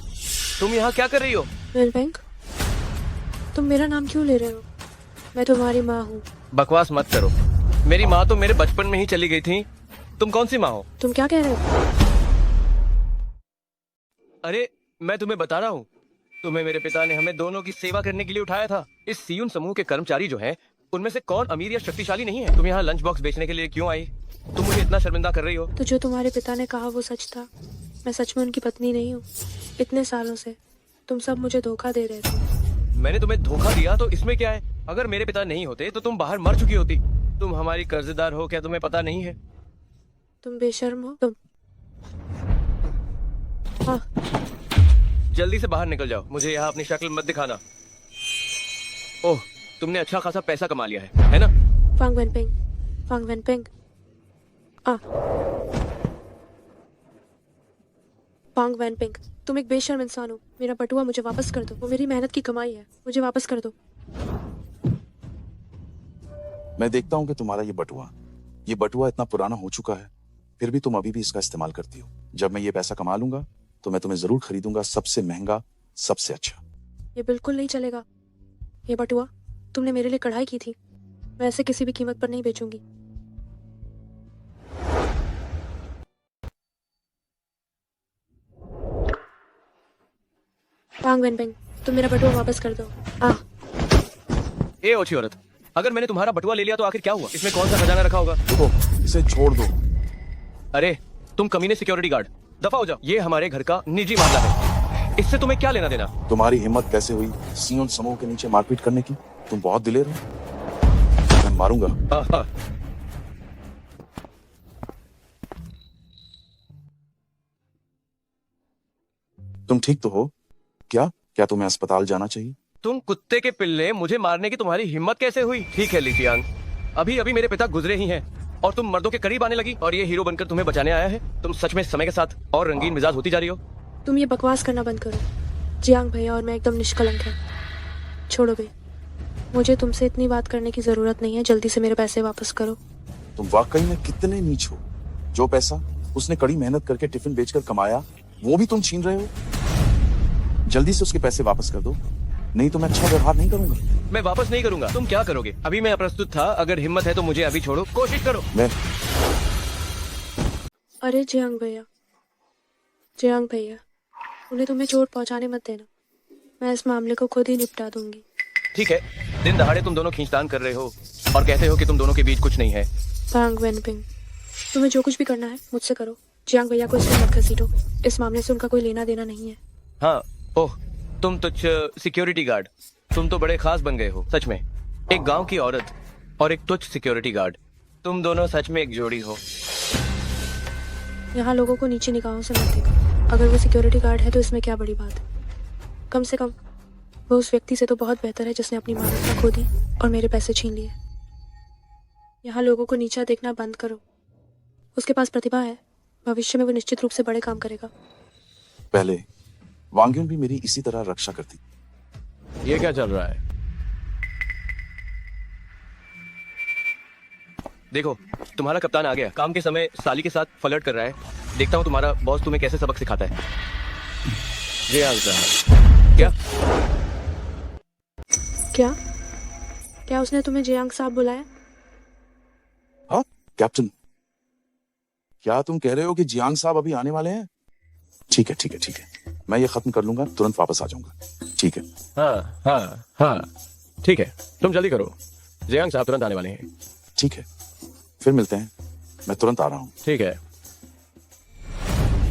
तुम यहाँ क्या कर रही हो? बैंक, तुम मेरा नाम क्यों ले रहे हो? मैं तुम्हारी माँ हूँ। बकवास मत करो। मेरी माँ तो मेरे बचपन में ही चली गई थी। तुम कौन सी माँ हो? तुम क्या कह रहे हो? अरे, मैं तुम्हें बता रहा हूँ। तुम्हें मेरे पिता ने हमें दोनों की सेवा करने के लिए उठाया था। इस सीयून समूह के कर्मचारी जो हैं, उनमें से कौन अमीर या शक्तिशाली नहीं है? तुम यहाँ लंच बॉक्स बेचने के लिए क्यों आई? तुम मुझे इतना शर्मिंदा कर रही हो। तो जो तुम्हारे पिता ने कहा वो सच था। मैं सच में उनकी पत्नी नहीं हूँ। इतने सालों से तुम सब मुझे धोखा दे रहे थे। मैंने तुम्हें धोखा दिया तो इसमें क्या है? अगर मेरे पिता नहीं होते तो तुम बाहर मर चुकी होती। तुम हमारी कर्जदार हो, क्या तुम्हें पता नहीं है? तुम बेशर्म हो तुम। हाँ, जल्दी से बाहर निकल जाओ। मुझे यहाँ अपनी शक्ल मत दिखाना। ओह, तुमने अच्छा खासा पैसा कमा लिया है ना? फांग वेनपिंग, फांग वेनपिंग। फांग वेनपिंग, तुम एक बेशर्म इंसान हो। मेरा बटुआ मुझे वापस कर दो। वो मेरी मेहनत की कमाई है, मुझे वापस कर दो। मैं देखता हूँ कि तुम्हारा ये बटुआ इतना पुराना हो चुका है, फिर भी तुम अभी भी इसका इस्तेमाल करती हो। जब मैं ये पैसा कमा लूंगा तो मैं तुम्हें जरूर खरीदूंगा, सबसे महंगा, सबसे अच्छा। ये बिल्कुल नहीं चलेगा। ये बटुआ तुमने मेरे लिए कढ़ाई की थी। मैं ऐसे किसी भी कीमत पर नहीं बेचूंगी। फांग वेनपिंग, तुम मेरा बटुआ वापस कर दो। ए ओछी औरत, अगर मैंने तुम्हारा बटुआ ले लिया तो आखिर क्या हुआ? इसमें कौन सा खजाना रखा होगा? रुको, इसे छोड़ दो। अरे, तुम कमीने सिक्योरिटी गार्ड, दफा हो जाओ। ये हमारे घर का निजी मामला है। इससे तुम्हें क्या लेना देना? तुम्हारी हिम्मत कैसे हुई सीयून समूह के नीचे मारपीट करने की? तुम बहुत दिलेर हो। मैं मारूंगा। तुम ठीक तो हो? क्या तुम्हें अस्पताल जाना चाहिए? तुम कुत्ते के पिल्ले, मुझे मारने की तुम्हारी हिम्मत कैसे हुई? ठीक है लिचियांग, अभी अभी मेरे पिता गुजरे ही हैं और तुम मर्दों के करीब आने लगी और ये हीरो बनकर तुम्हें बचाने आया है। तुम सच में समय के साथ और रंगीन मिजाज होती जा रही हो। तुम ये बकवास करना बंद करो। जियांग भैया और मैं एकदम निष्कलंक है। छोड़ो बे, मुझे तुमसे इतनी बात करने की जरूरत नहीं है। जल्दी से मेरे पैसे वापस करो। तुम वाकई में कितने नीच हो। जो पैसा उसने कड़ी मेहनत करके टिफिन बेचकर कमाया वो भी तुम छीन रहे हो। जल्दी से उसके पैसे वापस कर दो, नहीं तो मैं अच्छा व्यवहार नहीं करूंगा। मैं वापस नहीं करूंगा। तुम क्या करोगे? अभी मैं अप्रस्तुत था। अगर हिम्मत है तो मुझे अभी छोड़ो, कोशिश करो। मैं अरे जियांग भैया, उन्हें तुम्हें चोट पहुंचाने मत देना। मैं इस मामले को खुद ही निपटा दूंगी। ठीक है, दिन दहाड़े तुम दोनों खींचतान कर रहे हो और कहते हो कि तुम दोनों के बीच कुछ नहीं है। भांग वेनपिंग, तुम्हें जो कुछ भी करना है मुझसे करो। जियांग भैया को इसमें मत घसीटो। इस मामले से उनका कोई लेना देना नहीं है। हाँ, ओह, तुम तुच्छ सिक्योरिटी गार्ड। तुम तो बड़े खास बन गए हो, सच में। एक गांव की औरत और एक तुच्छ सिक्योरिटी गार्ड, तुम दोनों सच में एक जोड़ी हो। यहाँ लोगों को नीचे निगाहों से मत देखो। अगर वो सिक्योरिटी गार्ड है तो इसमें क्या बड़ी बात है। कम से कम वो उस व्यक्ति से तो बहुत बेहतर है जिसने अपनी मानवता खो दी और मेरे पैसे छीन लिए। यहाँ लोगों को नीचा देखना बंद करो। उसके पास प्रतिभा है, भविष्य में वो निश्चित रूप से बड़े काम करेगा। पहले वांग्युन भी मेरी इसी तरह रक्षा करती। ये क्या चल रहा है? देखो, तुम्हारा कप्तान आ गया। काम के समय साली के साथ फ्लर्ट कर रहा है। देखता हूँ तुम्हारा बॉस तुम्हें कैसे सबक सिखाता है। जियांग साहब, क्या उसने तुम्हें जियांग साहब बुलाया? हाँ कैप्टन, क्या तुम कह रहे हो कि जियांग साहब अभी आने वाले हैं? ठीक है, मैं ये खत्म कर लूंगा, तुरंत वापस आ जाऊंगा। ठीक है। हाँ, ठीक है, तुम जल्दी करो। जियांग साहब तुरंत आने वाले हैं। ठीक है, फिर मिलते हैं। मैं तुरंत आ रहा हूँ। ठीक है।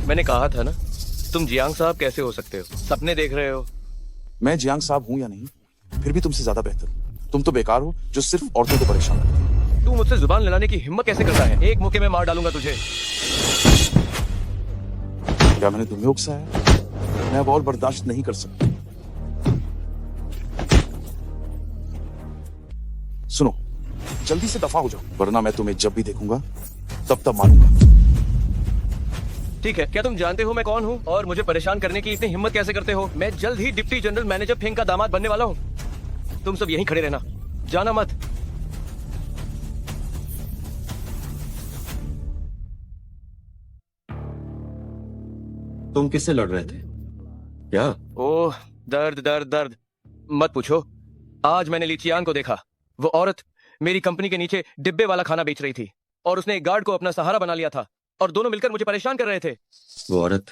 मैंने कहा था ना, तुम जियांग साहब कैसे हो सकते हो? सपने देख रहे हो। मैं जियांग साहब हूँ या नहीं, फिर भी तुमसे ज्यादा बेहतर। तुम तो बेकार हो जो सिर्फ औरतों को परेशान करती है। तू मुझसे जुबान लड़ाने की हिम्मत कैसे करता है? एक मौके में मार डालूंगा तुझे। क्या मैंने तुम्हें उकसाया? मैं अब और बर्दाश्त नहीं कर सकता। सुनो, जल्दी से दफा हो जाओ, वरना मैं तुम्हें जब भी देखूंगा तब मारूंगा। ठीक है, क्या तुम जानते हो मैं कौन हूँ और मुझे परेशान करने की इतनी हिम्मत कैसे करते हो? मैं जल्द ही डिप्टी जनरल मैनेजर फेंग का दामाद बनने वाला हूँ। तुम सब यहीं खड़े रहना, जाना मत। तुम किससे लड़ रहे थे? क्या? ओह, दर्द। मत पूछो। आज मैंने ली चियांग को देखा। वो औरत मेरी कंपनी के नीचे डिब्बे वाला खाना बेच रही थी और उसने एक गार्ड को अपना सहारा बना लिया था और दोनों मिलकर मुझे परेशान कर रहे थे। वो औरत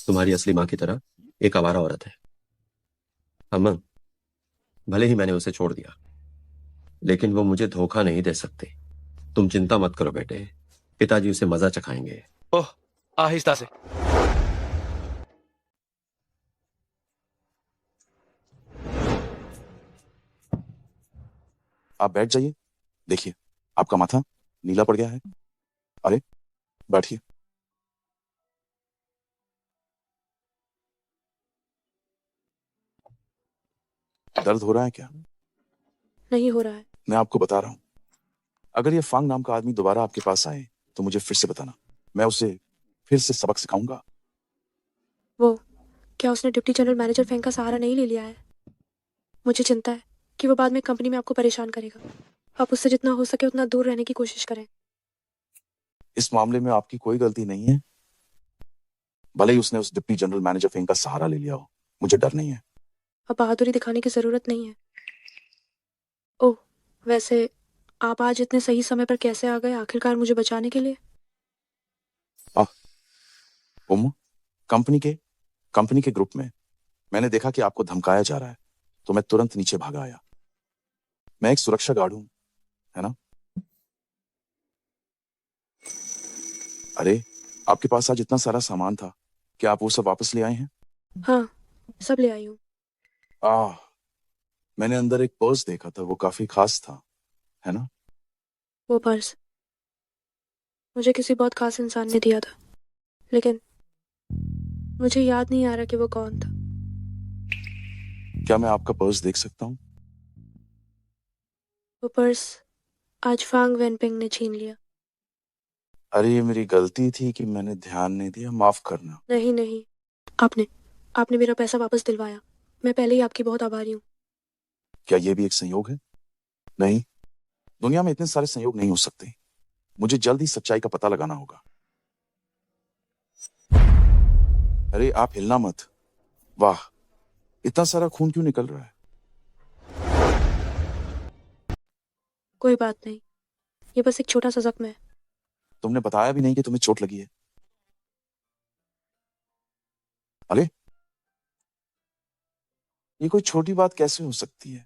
तुम्हारी असली माँ की तरह एक आवारा औरत है। अमन, भले ही मैंने उसे छोड़ दिया, लेकिन वो मुझे धोखा नहीं दे सकती। तुम चिंता मत करो बेटे, पिताजी उसे मजा चखाएंगे। ओह, आहिस्ता से। आप बैठ जाइए। देखिए, आपका माथा नीला पड़ गया है। अरे बैठिए। दर्द हो रहा है क्या? नहीं हो रहा है। मैं आपको बता रहा हूं, अगर ये फांग नाम का आदमी दोबारा आपके पास आए तो मुझे फिर से बताना। मैं उसे फिर से सबक सिखाऊंगा। वो क्या उसने डिप्टी जनरल मैनेजर फेंग का सहारा नहीं ले लिया है? मुझे चिंता है कि वो बाद में कंपनी में आपको परेशान करेगा। आप उससे जितना हो सके उतना दूर रहने की कोशिश करें। इस मामले में आपकी कोई गलती नहीं है। भले ही उसने उस डिप्टी जनरल मैनेजर फेंग का सहारा ले लिया हो, मुझे डर नहीं है। अब बहादुरी दिखाने की जरूरत नहीं है। ओह, वैसे आप आज इतने सही समय पर कैसे आ गए आखिरकार मुझे बचाने के लिए? कंपनी के ग्रुप में मैंने देखा कि आपको धमकाया जा रहा है, तो मैं तुरंत नीचे भागा आया। मैं एक सुरक्षा गार्ड हूं, है ना? अरे, आपके पास आज इतना सारा सामान था, क्या आप वो सब वापस ले आए हैं? हाँ, सब ले आई हूँ। मैंने अंदर एक पर्स देखा था, वो काफी खास था, है ना? वो पर्स मुझे किसी बहुत खास इंसान ने दिया था, लेकिन मुझे याद नहीं आ रहा कि वो कौन था। क्या मैं आपका पर्स देख सकता हूँ? वो पर्स आज फांग वेनपिंग ने छीन लिया। अरे ये मेरी गलती थी कि मैंने ध्यान नहीं दिया, माफ करना। नहीं नहीं, आपने मेरा पैसा वापस दिलवाया। मैं पहले ही आपकी बहुत आभारी हूँ। क्या ये भी एक संयोग है? नहीं, दुनिया में इतने सारे संयोग नहीं हो सकते। मुझे जल्द ही सच्चाई का पता लगाना होगा। अरे आप हिलना मत। वाह, इतना सारा खून क्यों निकल रहा है? कोई बात नहीं, ये बस एक छोटा सा जख्म है। तुमने बताया भी नहीं कि तुम्हें चोट लगी है। अरे ये कोई छोटी बात कैसे हो सकती है?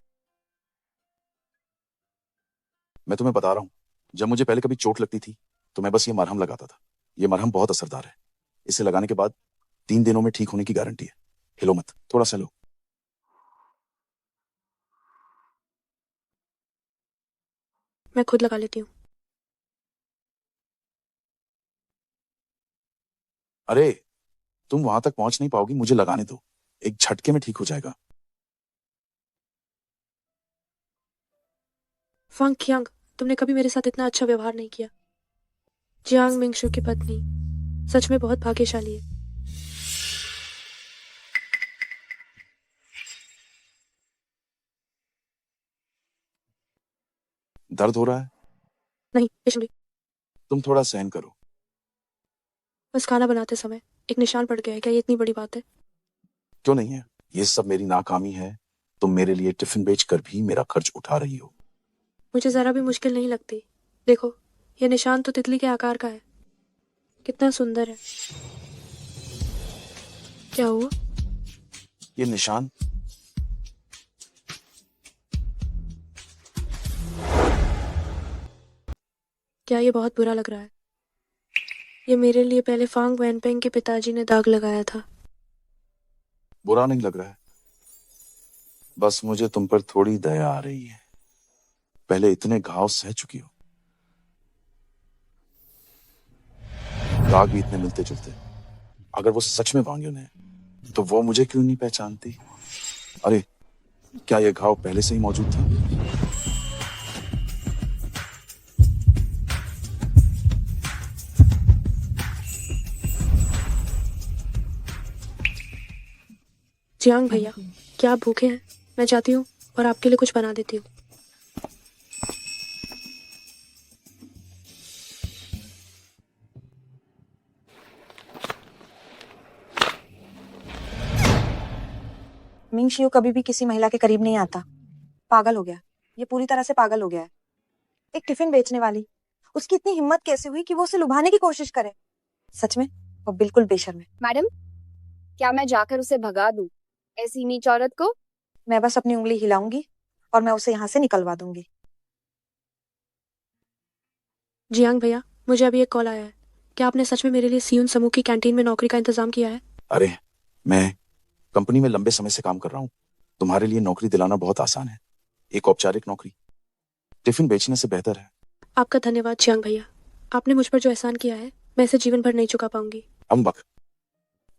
मैं तुम्हें बता रहा हूं, जब मुझे पहले कभी चोट लगती थी तो मैं बस ये मरहम लगाता था। ये मरहम बहुत असरदार है। इसे लगाने के बाद 3 दिनों में ठीक होने की गारंटी है। हिलो मत, थोड़ा सा लो। मैं खुद लगा लेती हूँ। अरे तुम वहां तक पहुंच नहीं पाओगी, मुझे लगाने दो। एक झटके में ठीक हो जाएगा। फंग कियांग, तुमने कभी मेरे साथ इतना अच्छा व्यवहार नहीं किया। जियांग मिंगशु की पत्नी सच में बहुत भाग्यशाली है। दर्द हो रहा है? नहीं पेशेंट, तुम थोड़ा सहन करो। बस खाना बनाते समय एक निशान पड़ गया है। क्या ये इतनी बड़ी बात है? क्यों नहीं है, ये सब मेरी नाकामी है। तुम मेरे लिए टिफिन बेचकर भी मेरा खर्च उठा रही हो। मुझे जरा भी मुश्किल नहीं लगती। देखो, ये निशान तो तितली के आकार का है। कितना सुंदर है। क्या हुआ? ये निशान क्या ये बहुत बुरा लग रहा है? ये मेरे लिए पहले फांग वैनपेंग के पिताजी ने दाग लगाया था। बुरा नहीं लग रहा है, बस मुझे तुम पर थोड़ी दया आ रही है। पहले इतने घाव सह चुकी हो, दाग भी इतने मिलते जुलते। अगर वो सच में वांग्युन है तो वो मुझे क्यों नहीं पहचानती? अरे क्या ये घाव पहले से ही मौजूद था? जियांग भैया, क्या आप भूखे हैं? मैं जाती हूँ और आपके लिए कुछ बना देती हूँ। मिंग शियो कभी भी किसी महिला के करीब नहीं आता। पागल हो गया, ये पूरी तरह से पागल हो गया है। एक टिफिन बेचने वाली, उसकी इतनी हिम्मत कैसे हुई कि वो उसे लुभाने की कोशिश करे? सच में वो बिल्कुल बेशर्म है। मैडम, क्या मैं जाकर उसे भगा दूं, ऐसी नीच औरत को? मैं बस अपनी उंगली हिलाऊंगी और मैं उसे यहाँ से निकलवा दूंगी। जियांग भैया, मुझे अभी एक कॉल आया है। क्या आपने सच में मेरे लिए सियुन समूह की कैंटीन में नौकरी का इंतजाम किया है? अरे मैं कंपनी में लंबे समय से काम कर रहा हूँ। तुम्हारे लिए नौकरी दिलाना बहुत आसान है। एक औपचारिक नौकरी टिफिन बेचने से बेहतर है। आपका धन्यवाद जियांग भैया। आपने मुझ पर जो एहसान किया है मैं इसे जीवन भर नहीं चुका पाऊंगी। अम्बक,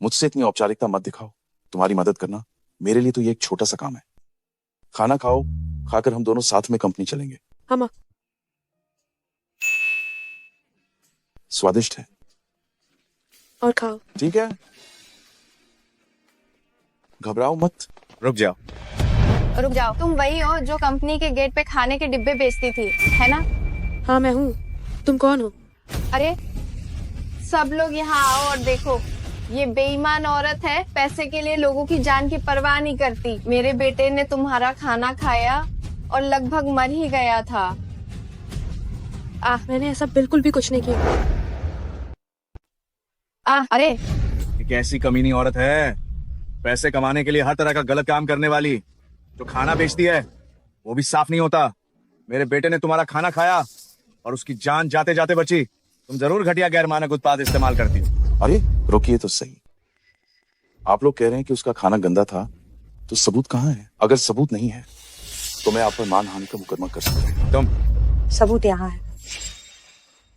मुझसे इतनी औपचारिकता मत दिखाओ। तुम्हारी मदद करना मेरे लिए तो ये एक छोटा सा काम है। खाना खाओ, खाकर हम दोनों साथ में कंपनी चलेंगे। हम स्वादिष्ट है। और खाओ। ठीक है, घबराओ मत। रुक जाओ। रुक जाओ, तुम वही हो जो कंपनी के गेट पे खाने के डिब्बे बेचती थी, है ना? हाँ मैं हूँ। तुम कौन हो? अरे सब लोग यहाँ आओ और देखो, ये बेईमान औरत है, पैसे के लिए लोगों की जान की परवाह नहीं करती। मेरे बेटे ने तुम्हारा खाना खाया और लगभग मर ही गया था। मैंने ऐसा बिल्कुल भी कुछ नहीं किया। अरे ये कैसी कमीनी औरत है, पैसे कमाने के लिए हर तरह का गलत काम करने वाली, जो खाना बेचती है वो भी साफ नहीं होता। मेरे बेटे ने तुम्हारा खाना खाया और उसकी जान जाते जाते बची। तुम जरूर घटिया गैर मानक उत्पाद इस्तेमाल करती हो। अरे रुकिए तो सही, आप लोग कह रहे हैं कि उसका खाना गंदा था, तो सबूत कहाँ है? अगर सबूत नहीं है तो मैं आप पर मानहानि का मुकदमा कर सकता हूँ। तुम सबूत यहाँ है।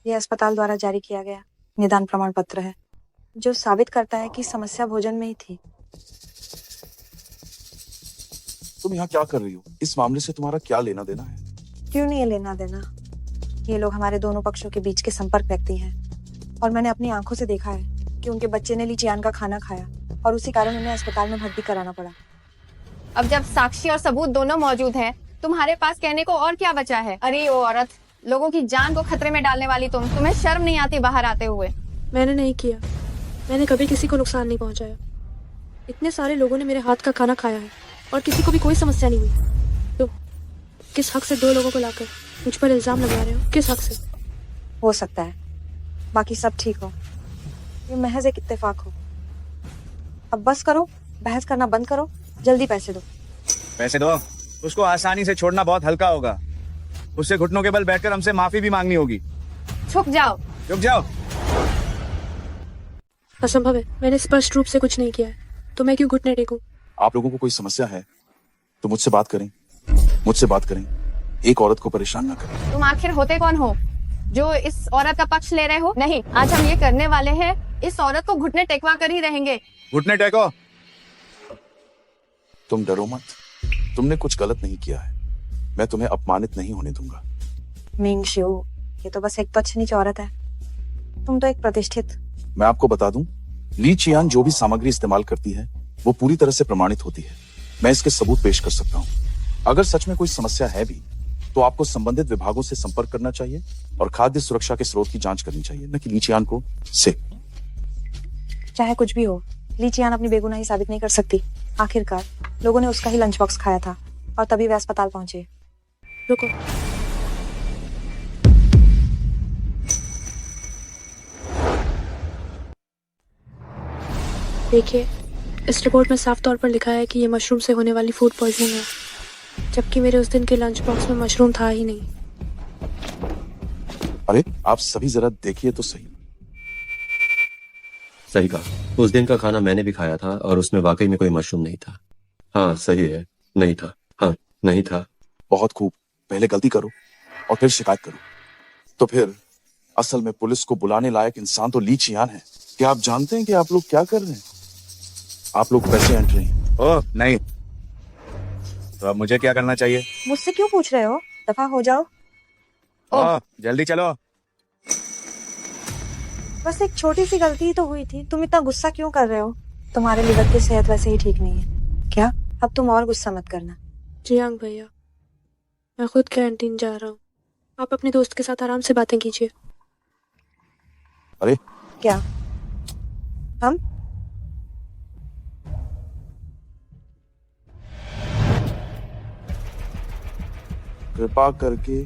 यह अस्पताल द्वारा जारी किया गया निदान प्रमाण पत्र है, जो साबित करता है कि समस्या भोजन में ही थी। तुम यहाँ क्या कर रही हो? इस मामले से तुम्हारा क्या लेना देना है? क्यों नहीं है लेना देना? ये लोग हमारे दोनों पक्षों के बीच के संपर्क व्यक्ति हैं। और मैंने अपनी आंखों से देखा है कि उनके बच्चे ने ली चियान का खाना खाया और उसी कारण उन्हें अस्पताल में भर्ती कराना पड़ा। अब जब साक्षी और सबूत दोनों मौजूद हैं, तुम्हारे पास कहने को और क्या बचा है? अरे वो औरत, लोगों की जान को खतरे में डालने वाली तुम्हें शर्म नहीं आती बाहर आते हुए? मैंने नहीं किया, मैंने कभी किसी को नुकसान नहीं पहुंचाया। इतने सारे लोगों ने मेरे हाथ का खाना खाया है और किसी को भी कोई समस्या नहीं हुई। तो किस हक से दो लोगों को लाकर मुझ पर इल्जाम लगा रहे हो? किस हक से? हो सकता है बाकी सब ठीक हो, ये महज एक इत्तेफाक हो। अब बस करो, बहस करना बंद करो, जल्दी पैसे दो। पैसे दो। उसको आसानी से छोड़ना बहुत हल्का होगा, उससे घुटनों के बल बैठकर हमसे माफी भी मांगनी होगी। छुप जाओ। रुक जाओ। असंभव है, मैंने स्पष्ट रूप से कुछ नहीं किया है, तो मैं क्यों घुटने टेकूं? आप लोगों को कोई समस्या है तो मुझसे बात करें, मुझसे बात करें। एक औरत को परेशान ना करें। तुम आखिर होते कौन हो जो इस औरत का पक्ष ले रहे हो? नहीं, आज हम ये करने वाले हैं, इस औरत को घुटने टेकवा कर ही रहेंगे। घुटने टेको। तुम डरो मत, तुमने कुछ गलत नहीं किया है, मैं तुम्हें अपमानित नहीं होने दूंगा। मिंग शिउ, ये तो बस एक तो अच्छी नीच औरत है, तुम तो एक प्रतिष्ठित। मैं आपको बता दूं, ली चियान जो भी सामग्री इस्तेमाल करती है वो पूरी तरह से प्रमाणित होती है। मैं इसके सबूत पेश कर सकता हूँ। अगर सच में कोई समस्या है भी तो आपको संबंधित विभागों से संपर्क करना चाहिए और खाद्य सुरक्षा के स्रोत की जांच करनी चाहिए, न कि ली चियान को से। चाहे कुछ भी हो, ली चियान अपनी बेगुनाही साबित नहीं कर सकती। आखिरकार लोगों ने उसका ही लंच बॉक्स खाया था और तभी वे अस्पताल पहुंचे। रुको, देखिए, इस रिपोर्ट में साफ तौर पर लिखा है कि ये मशरूम से होने वाली फूड पॉइजनिंग है, जबकि मेरे उस दिन के लंच बॉक्स में मशरूम था ही नहीं। अरे आप सभी जरा देखिए तो सही। सही कहा, उस दिन का खाना मैंने भी खाया था और उसमें वाकई में कोई मशरूम नहीं था। हाँ सही है, नहीं था। हाँ नहीं था। बहुत खूब, पहले गलती करो और फिर शिकायत करो। तो फिर असल में पुलिस को बुलाने लायक इंसान तो ली चियान है। क्या आप जानते हैं कि आप लोग क्या कर रहे हैं? आप लोग पैसे ऐंठ रहे हैं। ओह नहीं, तो अब मुझे क्या करना चाहिए? मुझसे क्यों पूछ रहे हो? दफा हो जाओ। ओह जल्दी चलो। बस एक छोटी सी गलती ही तो हुई थी, तुम इतना गुस्सा क्यों कर रहे हो? तुम्हारे लिवर की सेहत वैसे ही ठीक नहीं है। क्या? अब तुम और गुस्सा मत करना। जियांग भैया, मैं खुद कैंटीन जा रहा हूँ, आप अपने दोस्त के साथ आराम से बातें कीजिए। अरे क्या? हम? कृपा करके,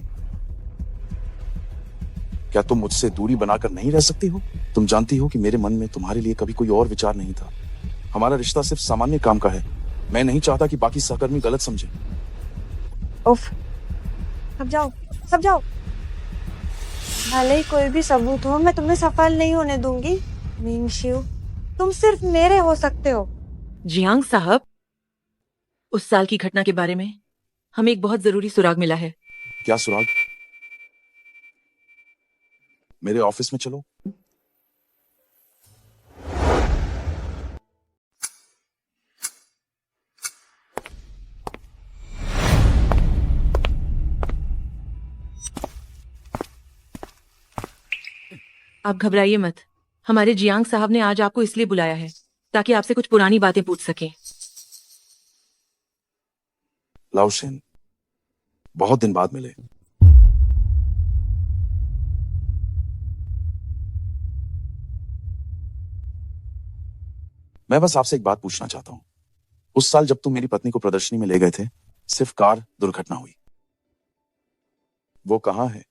क्या तुम मुझसे दूरी बनाकर नहीं रह सकती हो? तुम जानती हो कि मेरे मन में तुम्हारे लिए कभी कोई और विचार नहीं था। हमारा रिश्ता सिर्फ सामान्य काम का है। मैं नहीं चाहता कि बाकी सहकर्मी गलत समझे। उफ, सब जाओ, सब जाओ। भले ही कोई भी सबूत हो, मैं तुम्हें सफल नहीं होने दूंगी। मिंग शिउ, तुम सिर्फ मेरे हो सकते हो। जियांग साहब, उस साल की घटना के बारे में हमें एक बहुत जरूरी सुराग मिला है। क्या सुराग? मेरे ऑफिस में चलो। आप घबराइए मत, हमारे जियांग साहब ने आज आपको इसलिए बुलाया है ताकि आपसे कुछ पुरानी बातें पूछ सकें। लाओशेन, बहुत दिन बाद मिले। मैं बस आपसे एक बात पूछना चाहता हूं। उस साल जब तुम मेरी पत्नी को प्रदर्शनी में ले गए थे, सिर्फ कार दुर्घटना हुई, वो कहाँ है?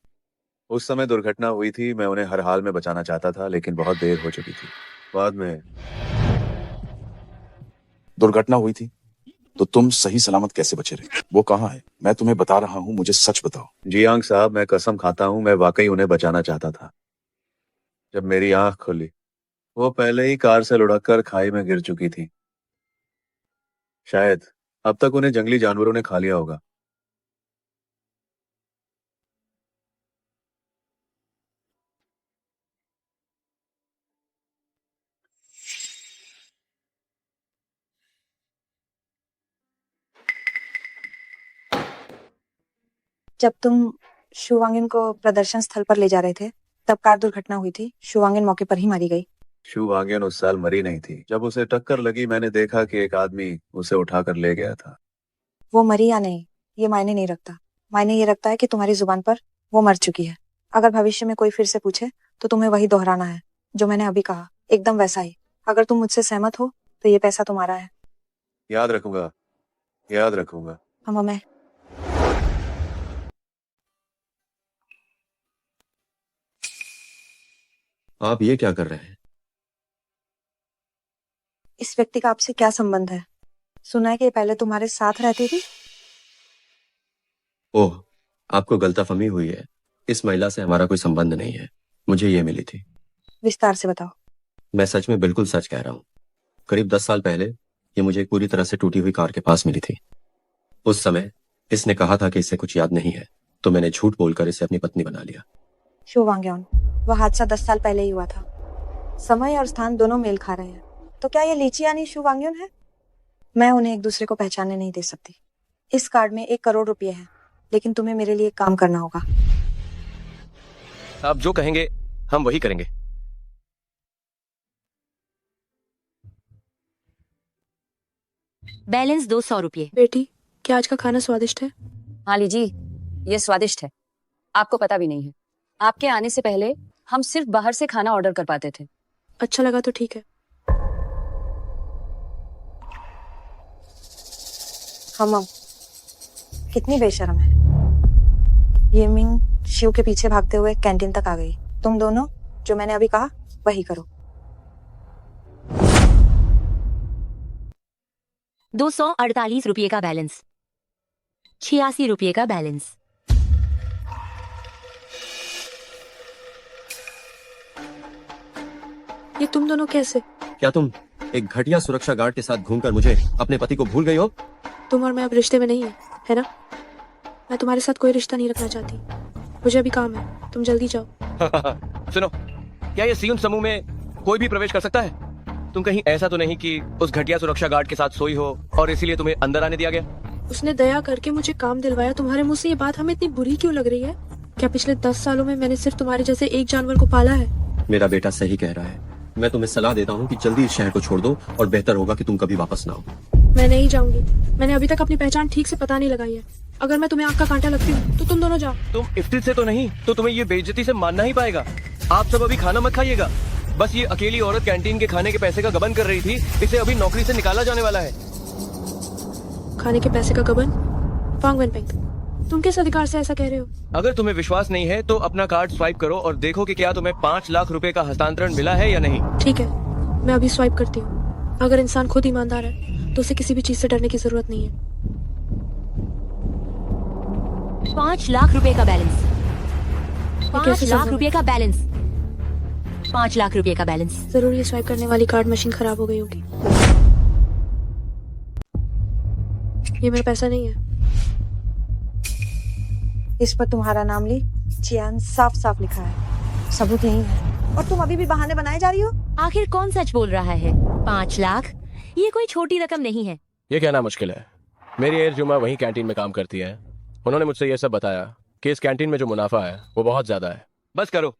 उस समय दुर्घटना हुई थी, मैं उन्हें हर हाल में बचाना चाहता था, लेकिन बहुत देर हो चुकी थी। बाद में दुर्घटना हुई थी तो तुम सही सलामत कैसे बचे रहे? वो कहाँ है? मैं तुम्हें बता रहा हूं, मुझे सच बताओ। जियांग साहब, मैं कसम खाता हूं, मैं वाकई उन्हें बचाना चाहता था। जब मेरी आंख खुली, वो पहले ही कार से लुढ़ककर खाई में गिर चुकी थी। शायद अब तक उन्हें जंगली जानवरों ने खा लिया होगा। जब तुम शुवांगिन को प्रदर्शन स्थल पर ले जा रहे थे, तब कार दुर्घटना हुई थी, शुभांगन मौके पर ही मारी गई। शुभांगन उस साल मरी नहीं थी। जब उसे टक्कर लगी मैंने देखा कि एक आदमी उसे उठाकर ले गया था। वो मरी या नहीं ये मायने नहीं रखता, मायने ये रखता है कि तुम्हारी जुबान पर वो मर चुकी है। अगर भविष्य में कोई फिर से पूछे तो तुम्हें वही दोहराना है जो मैंने अभी कहा, एकदम वैसा ही। अगर तुम मुझसे सहमत हो तो ये पैसा तुम्हारा है। याद रखूंगा, याद रखूंगा। हम मैं आप ये क्या कर रहे हैं? इस व्यक्ति का आपसे क्या संबंध है? सुना है कि ये पहले तुम्हारे साथ रहती थी। ओह, आपको गलतफहमी हुई है। इस महिला से हमारा कोई संबंध नहीं है, मुझे ये मिली थी। विस्तार से बताओ। मैं सच में बिल्कुल सच कह रहा हूँ। करीब 10 साल पहले ये मुझे एक पूरी तरह से टूटी हुई कार के पास मिली थी। उस समय इसने कहा था कि इसे कुछ याद नहीं है, तो मैंने झूठ बोलकर इसे अपनी पत्नी बना लिया। शुभांगन, वह हादसा 10 साल पहले ही हुआ था। समय और स्थान दोनों मेल खा रहे हैं। तो क्या ये लीची यानी शुभांगन है? मैं उन्हें एक दूसरे को पहचानने नहीं दे सकती। इस कार्ड में 1 करोड़ रुपए हैं, लेकिन तुम्हें मेरे लिए एक काम करना होगा। आप जो कहेंगे हम वही करेंगे। बैलेंस 200 रुपये। बेटी, क्या आज का खाना स्वादिष्ट है? हाँ लीजिए, ये स्वादिष्ट है। आपको पता भी नहीं है, आपके आने से पहले हम सिर्फ बाहर से खाना ऑर्डर कर पाते थे। अच्छा लगा तो ठीक है। हम कितनी बेशर्म है। ये मिंग शिव के पीछे भागते हुए कैंटीन तक आ गई। तुम दोनों जो मैंने अभी कहा वही करो। 248 रुपये का बैलेंस, 86 रुपये का बैलेंस। ये तुम दोनों कैसे? क्या तुम एक घटिया सुरक्षा गार्ड के साथ घूमकर मुझे अपने पति को भूल गई हो? तुम और मैं अब रिश्ते में नहीं है ना? मैं तुम्हारे साथ कोई रिश्ता नहीं रखना चाहती। मुझे अभी काम है, तुम जल्दी जाओ। सुनो, क्या ये सीएम समूह में कोई भी प्रवेश कर सकता है? तुम कहीं ऐसा तो नहीं कि उस घटिया सुरक्षा गार्ड के साथ सोई हो और इसीलिए तुम्हें अंदर आने दिया गया? उसने दया करके मुझे काम दिलवाया। तुम्हारे मुंह से ये बात हमें इतनी बुरी क्यों लग रही है? क्या पिछले 10 सालों में मैंने सिर्फ तुम्हारे जैसे एक जानवर को पाला है? मेरा बेटा सही कह रहा है। मैं तुम्हें सलाह देता हूँ कि जल्दी इस शहर को छोड़ दो और बेहतर होगा कि तुम कभी वापस ना आओ। मैं नहीं जाऊंगी। मैंने अभी तक अपनी पहचान ठीक से पता नहीं लगाई है। अगर मैं तुम्हें आंख का कांटा लगती हूँ तो तुम दोनों जाओ। तुम इफ्तित से तो नहीं, तो तुम्हें ये बेइज्जती से मानना ही पाएगा। आप सब अभी खाना मत खाइएगा। बस ये अकेली औरत कैंटीन के खाने के पैसे का गबन कर रही थी, इसे अभी नौकरी से निकाला जाने वाला है। खाने के पैसे का गबन? फांग वेनपेंग, तुम किस अधिकार से ऐसा कह रहे हो? अगर तुम्हें विश्वास नहीं है तो अपना कार्ड स्वाइप करो और देखो कि क्या तुम्हें 5 लाख रुपए का हस्तांतरण मिला है या नहीं। ठीक है, मैं अभी स्वाइप करती हूँ। अगर इंसान खुद ईमानदार है तो उसे किसी भी चीज से डरने की जरूरत नहीं है। 5 लाख रुपए का बैलेंस, 5 कैसे लाख संभव रुपए का बैलेंस, 5 लाख रुपए का बैलेंस। जरूर ये स्वाइप करने वाली कार्ड मशीन खराब हो गई होगी। ये मेरा पैसा नहीं है। इस पर तुम्हारा नाम ली चियान साफ साफ लिखा है। सबूत यही है और तुम अभी भी बहाने बनाए जा रही हो। आखिर कौन सच बोल रहा है? 5 लाख ये कोई छोटी रकम नहीं है। ये कहना मुश्किल है। मेरी एयर जुमा वही कैंटीन में काम करती है। उन्होंने मुझसे ये सब बताया कि इस कैंटीन में जो मुनाफा है वो बहुत ज्यादा है। बस करो।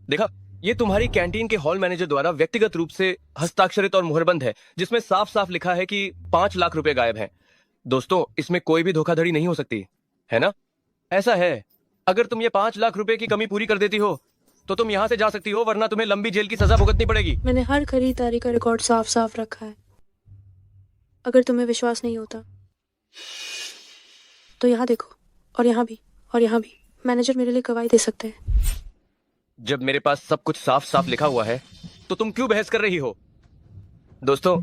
देखा, ये तुम्हारी कैंटीन के हॉल मैनेजर द्वारा व्यक्तिगत रूप से हस्ताक्षरित और मुहरबंद है, जिसमें साफ साफ लिखा है कि 5 लाख रुपए गायब हैं। दोस्तों, इसमें कोई भी धोखाधड़ी नहीं हो सकती है ना? ऐसा है, अगर तुम ये 5 लाख रुपए की कमी पूरी कर देती हो तो तुम यहाँ से जा सकती हो, वरना तुम्हें लंबी जेल की सजा भुगतनी पड़ेगी। मैंने हर खरीदारी का रिकॉर्ड साफ साफ रखा है। अगर तुम्हें विश्वास नहीं होता तो यहाँ देखो, और यहाँ भी, और यहाँ भी। मैनेजर मेरे लिए गवाही दे सकते हैं। जब मेरे पास सब कुछ साफ साफ लिखा हुआ है तो तुम क्यों बहस कर रही हो? दोस्तों,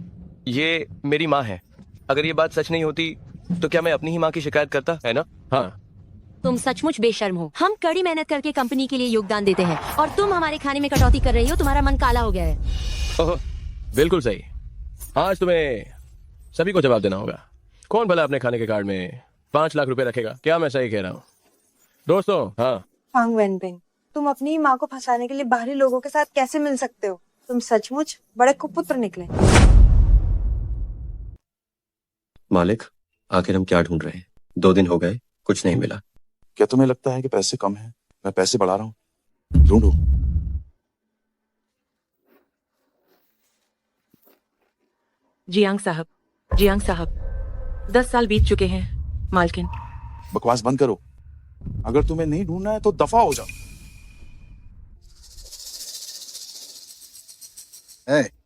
ये मेरी माँ है। अगर ये बात सच नहीं होती तो क्या मैं अपनी ही माँ की शिकायत करता, है ना? हाँ। तुम सचमुच बेशर्म हो। हम कड़ी मेहनत करके कंपनी के लिए योगदान देते हैं और तुम हमारे खाने में कटौती कर रही हो। तुम्हारा मन काला हो गया है। ओह, बिल्कुल सही। आज तुम्हें सभी को जवाब देना होगा। कौन भला अपने खाने के कार्ड में 5 लाख रुपए रखेगा? क्या मैं सही कह रहा हूँ दोस्तों? हाँ। फांग वेनपिंग, तुम अपनी ही माँ को फंसाने के लिए बाहरी लोगों के साथ कैसे मिल सकते हो? तुम सचमुच बड़े कुपुत्र निकले। मालिक, आखिर हम क्या ढूंढ रहे हैं? 2 दिन हो गए, कुछ नहीं मिला। क्या तुम्हें लगता है कि पैसे कम हैं? मैं पैसे बढ़ा रहा हूँ। ढूंढो। जियांग साहब 10 साल बीत चुके हैं मालकिन। बकवास बंद करो। अगर तुम्हें नहीं ढूंढना है तो दफा हो जाओ।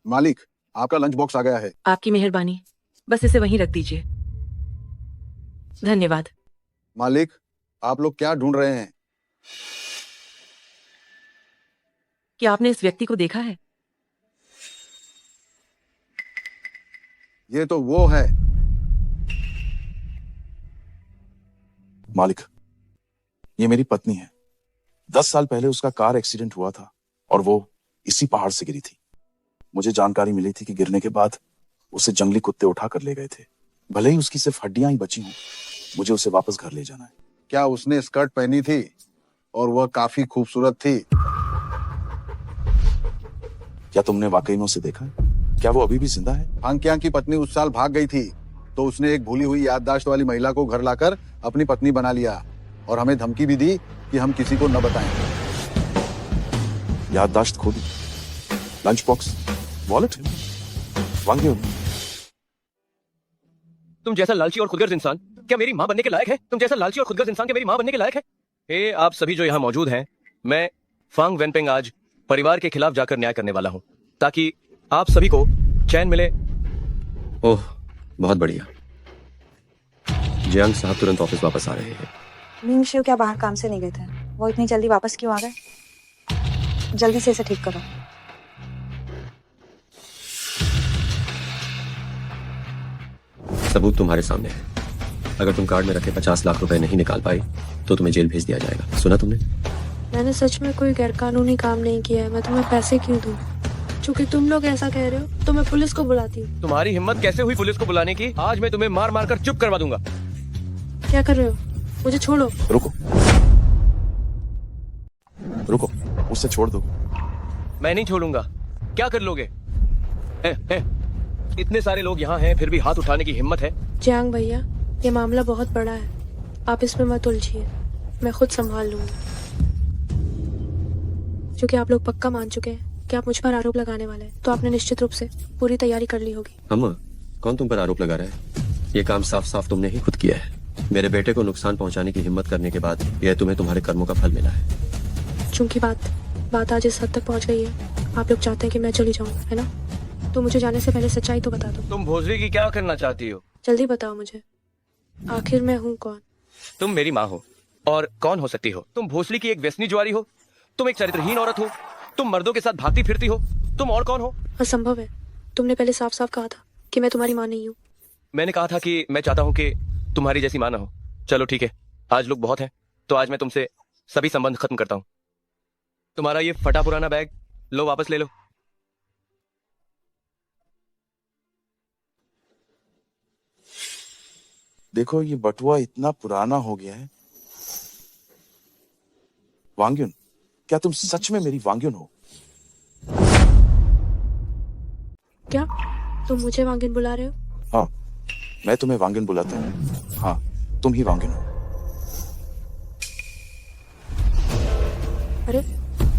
मालिक, आपका लंच बॉक्स आ गया है। आपकी मेहरबानी, बस इसे वहीं रख दीजिए। धन्यवाद। मालिक, आप लोग क्या ढूंढ रहे हैं? क्या आपने इस व्यक्ति को देखा है? ये तो वो है। मालिक, ये मेरी पत्नी है। 10 साल पहले उसका कार एक्सीडेंट हुआ था और वो इसी पहाड़ से गिरी थी। मुझे जानकारी मिली थी कि गिरने के बाद उसे जंगली कुत्ते उठा कर ले गए थे। भले ही उसकी सिर्फ हड्डियां ही बची हों, मुझे उसे वापस घर ले जाना है। क्या उसने स्कर्ट पहनी थी और वह काफी खूबसूरत थी? क्या तुमने वाकई में उसे देखा है? क्या वो अभी भी जिंदा है? फांग की पत्नी उस साल भाग गई थी, तो उसने एक भूली हुई याददाश्त वाली महिला को घर लाकर अपनी पत्नी बना लिया और हमें धमकी भी दी कि हम किसी को न बताएं। याददाश्त खो दी, लंच बॉक्स, वॉलेट है, वांग्यून। तुम जैसा लालची और खुदगर्ज इंसान क्या मेरी मां बनने के लायक है? तुम जैसा लालची और खुदगर्ज इंसान क्या मेरी मां बनने के लायक है? हे आप सभी जो यहाँ मौजूद हैं, मैं फांग वेनपेंग आज परिवार के खिलाफ जाकर न्याय करने वाला हूँ, ताकि आप सभी को चैन मिले। ओह, बहुत बढ़िया। जियांग साहब तुरंत ऑफिस वापस आ रहे हैं। मिंग शिव क्या बाहर काम से नहीं गए थे? वो इतनी जल्दी वापस क्यों आ गए? जल्दी से इसे ठीक करो। सबूत तुम्हारे सामने है। अगर तुम कार्ड में रखे 50 लाख रुपए नहीं निकाल पाई तो तुम्हें जेल भेज दिया जाएगा। सुना तुमने? मैंने सच में कोई गैरकानूनी काम नहीं किया है। मैं तुम्हें पैसे क्यों दूं? चूंकि तुम लोग ऐसा कह रहे हो तो मैं पुलिस को बुलाती हूँ। तुम्हारी हिम्मत कैसे हुई पुलिस को बुलाने की? आज मैं तुम्हें मार मार कर चुप करवा दूंगा। क्या कर रहे हो? मुझे छोड़ो। रुको रुको, उसे छोड़ दो। मैं नहीं छोड़ूंगा। क्या कर लोगे? इतने सारे लोग यहाँ हैं, फिर भी हाथ उठाने की हिम्मत है? जियांग भैया, ये मामला बहुत बड़ा है, आप इसमें मत उलझिए, मैं खुद संभाल लूंगी। क्योंकि आप लोग पक्का मान चुके हैं कि आप मुझ पर आरोप लगाने वाले हैं, तो आपने निश्चित रूप से पूरी तैयारी कर ली होगी। अम्मा, कौन तुम पर आरोप लगा रहा है? ये काम साफ साफ तुमने ही खुद किया है। मेरे बेटे को नुकसान पहुंचाने की हिम्मत करने के बाद यह तुम्हें तुम्हारे कर्मों का फल मिला है। चूंकि बात आज इस हद तक पहुंच गई है, आप लोग चाहते हैं कि मैं चली जाऊं, है ना? तो मुझे जाने से पहले सच्चाई तो बता दो। तुम भोसड़ी की क्या करना चाहती हो? जल्दी बताओ मुझे, आखिर मैं हूँ कौन? तुम मेरी माँ हो, और कौन हो सकती हो? तुम भोसड़ी की एक व्यसनी जुआरी हो, तुम एक चरित्रहीन औरत हो, तुम मर्दों के साथ भागती फिरती हो, तुम और कौन हो? असंभव है, तुमने पहले साफ साफ कहा था कि मैं तुम्हारी माँ नहीं हूँ। मैंने कहा था कि मैं चाहता हूँ कि तुम्हारी जैसी माँ ना हो। चलो ठीक है, आज लोग बहुत हैं, तो आज मैं तुमसे सभी संबंध खत्म करता हूँ। तुम्हारा ये फटा पुराना बैग लो, वापस ले लो। देखो, ये बटुआ इतना पुराना हो गया है। वांग्युन, क्या तुम सच में मेरी वांग्युन हो? क्या तुम मुझे वांगिन बुला रहे हो? हाँ, मैं तुम्हें वांग्युन बुलाता हूँ। हाँ, तुम ही वांग्युन हो। अरे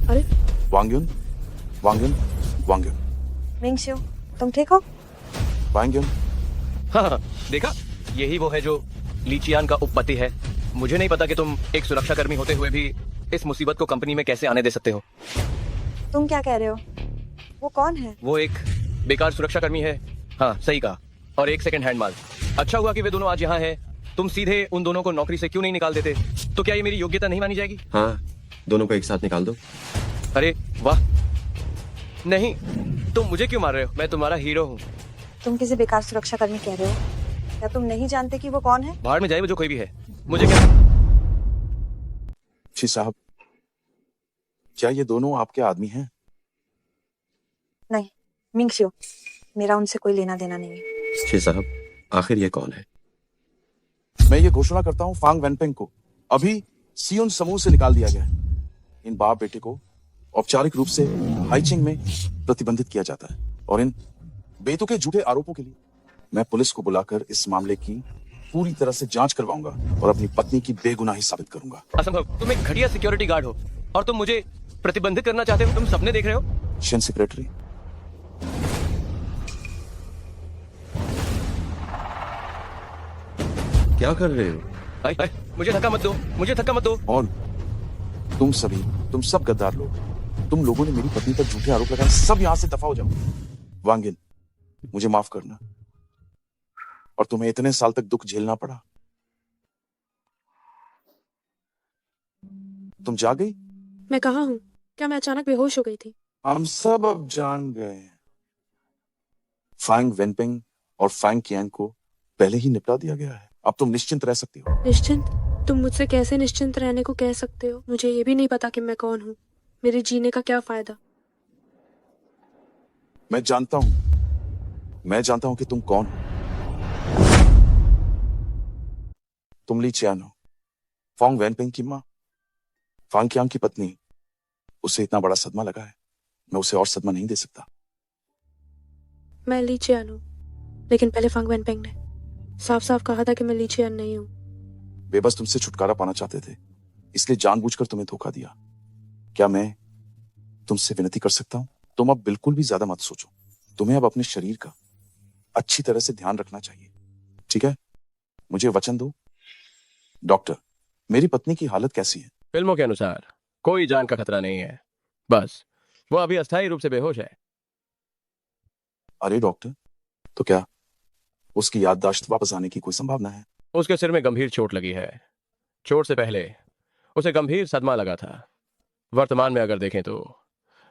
अरे, वांग्युन, वांग्युन, वांग्युन। मिंग शिव, तुम ठीक हो? वांग्युन। हाँ, देखा, यही वो है जो लीचियान का उपपति है। मुझे नहीं पता कि तुम एक सुरक्षा कर्मी होते हुए भी इस मुसीबत को कंपनी में कैसे आने दे सकते हो। तुम क्या कह रहे हो? वो कौन है? वो एक बेकार सुरक्षा कर्मी है। हाँ, सही कहा। और एक सेकंड हैंड माल। अच्छा हुआ कि वे दोनों आज यहाँ हैं। तुम सीधे उन दोनों को नौकरी से क्यों नहीं निकाल देते? तो क्या ये मेरी योग्यता नहीं मानी जाएगी? हाँ, दोनों को एक साथ निकाल दो। अरे वाह, नहीं, तुम मुझे क्यों मार रहे हो? मैं तुम्हारा हीरो हूँ। तुम किसी बेकार सुरक्षा कर्मी कह रहे हो? क्या तुम नहीं जानते कि वो कौन है? बाहर में जाए वो जो कोई भी है, मुझे क्या? जी साहब, क्या ये दोनों आपके आदमी हैं? नहीं, मिंग शिव, मेरा उनसे कोई लेना देना नहीं है। छे साहब, आखिर ये कौन है? मैं ये घोषणा करता हूँ, फांग वेनपेंग को अभी सियोन समूह से निकाल दिया गया है। इन बाप बेटे को औपचारिक रूप से हाइचिंग में प्रतिबंधित किया जाता है और इन बेतुके झूठे आरोपों के लिए मैं पुलिस को बुलाकर इस मामले की पूरी तरह से जांच करवाऊंगा और अपनी पत्नी की बेगुनाही साबित करूंगा। असंभव। तुम एक घटिया सिक्योरिटी गार्ड हो और तुम मुझे प्रतिबंधित करना चाहते हो। तुम सपने देख रहे हो। शिन सेक्रेटरी, क्या कर रहे हो? मुझे धक्का मत दो, मुझे धक्का मत दो। और तुम सब गद्दार लोग, तुम लोगों ने मेरी पत्नी पर झूठे आरोप लगाए। सब यहां से दफा हो जाओ। वांगिन, मुझे माफ करना और तुम्हें इतने साल तक दुख झेलना पड़ा। तुम जा गई? मैं कहाँ हूँ? क्या मैं अचानक बेहोश हो गई थी? हम सब अब जान गए। फैंग वेनपिंग और फैंग कियांग को पहले ही निपटा दिया गया है। अब तुम निश्चिंत रह सकती हो। निश्चिंत? तुम मुझसे कैसे निश्चिंत रहने को कह सकते हो? मुझे ये भी नहीं पता कि मैं कौन हूँ। मेरे जीने का क्या फायदा? मैं जानता हूं कि तुम कौन हो। तुम ली चियान हो, फॉन्ग वेनपिंग की माँ, फैंग कियांग की पत्नी। उसे इतना बड़ा सदमा लगा है, मैं उसे और सदमा नहीं दे सकता। मैं ली चियान हूँ, लेकिन पहले फैंग वेनपिंग ने साफ साफ कहा था कि मैं ली चियान नहीं हूँ। बेबस तुमसे छुटकारा पाना चाहते थे, इसलिए जानबूझकर तुम्हें धोखा दिया। क्या मैं तुमसे विनती कर सकता हूं? तुम अब बिल्कुल भी ज्यादा मत सोचो। तुम्हें अब अपने शरीर का अच्छी तरह से ध्यान रखना चाहिए, ठीक है? मुझे वचन दो। डॉक्टर, मेरी पत्नी की हालत कैसी है? फिल्मों के अनुसार कोई जान का खतरा नहीं है, बस वो अभी अस्थायी रूप से बेहोश है। अरे डॉक्टर, तो क्या उसकी याददाश्त वापस आने की कोई संभावना है? उसके सिर में गंभीर चोट लगी है। चोट से पहले उसे गंभीर सदमा लगा था। वर्तमान में अगर देखें तो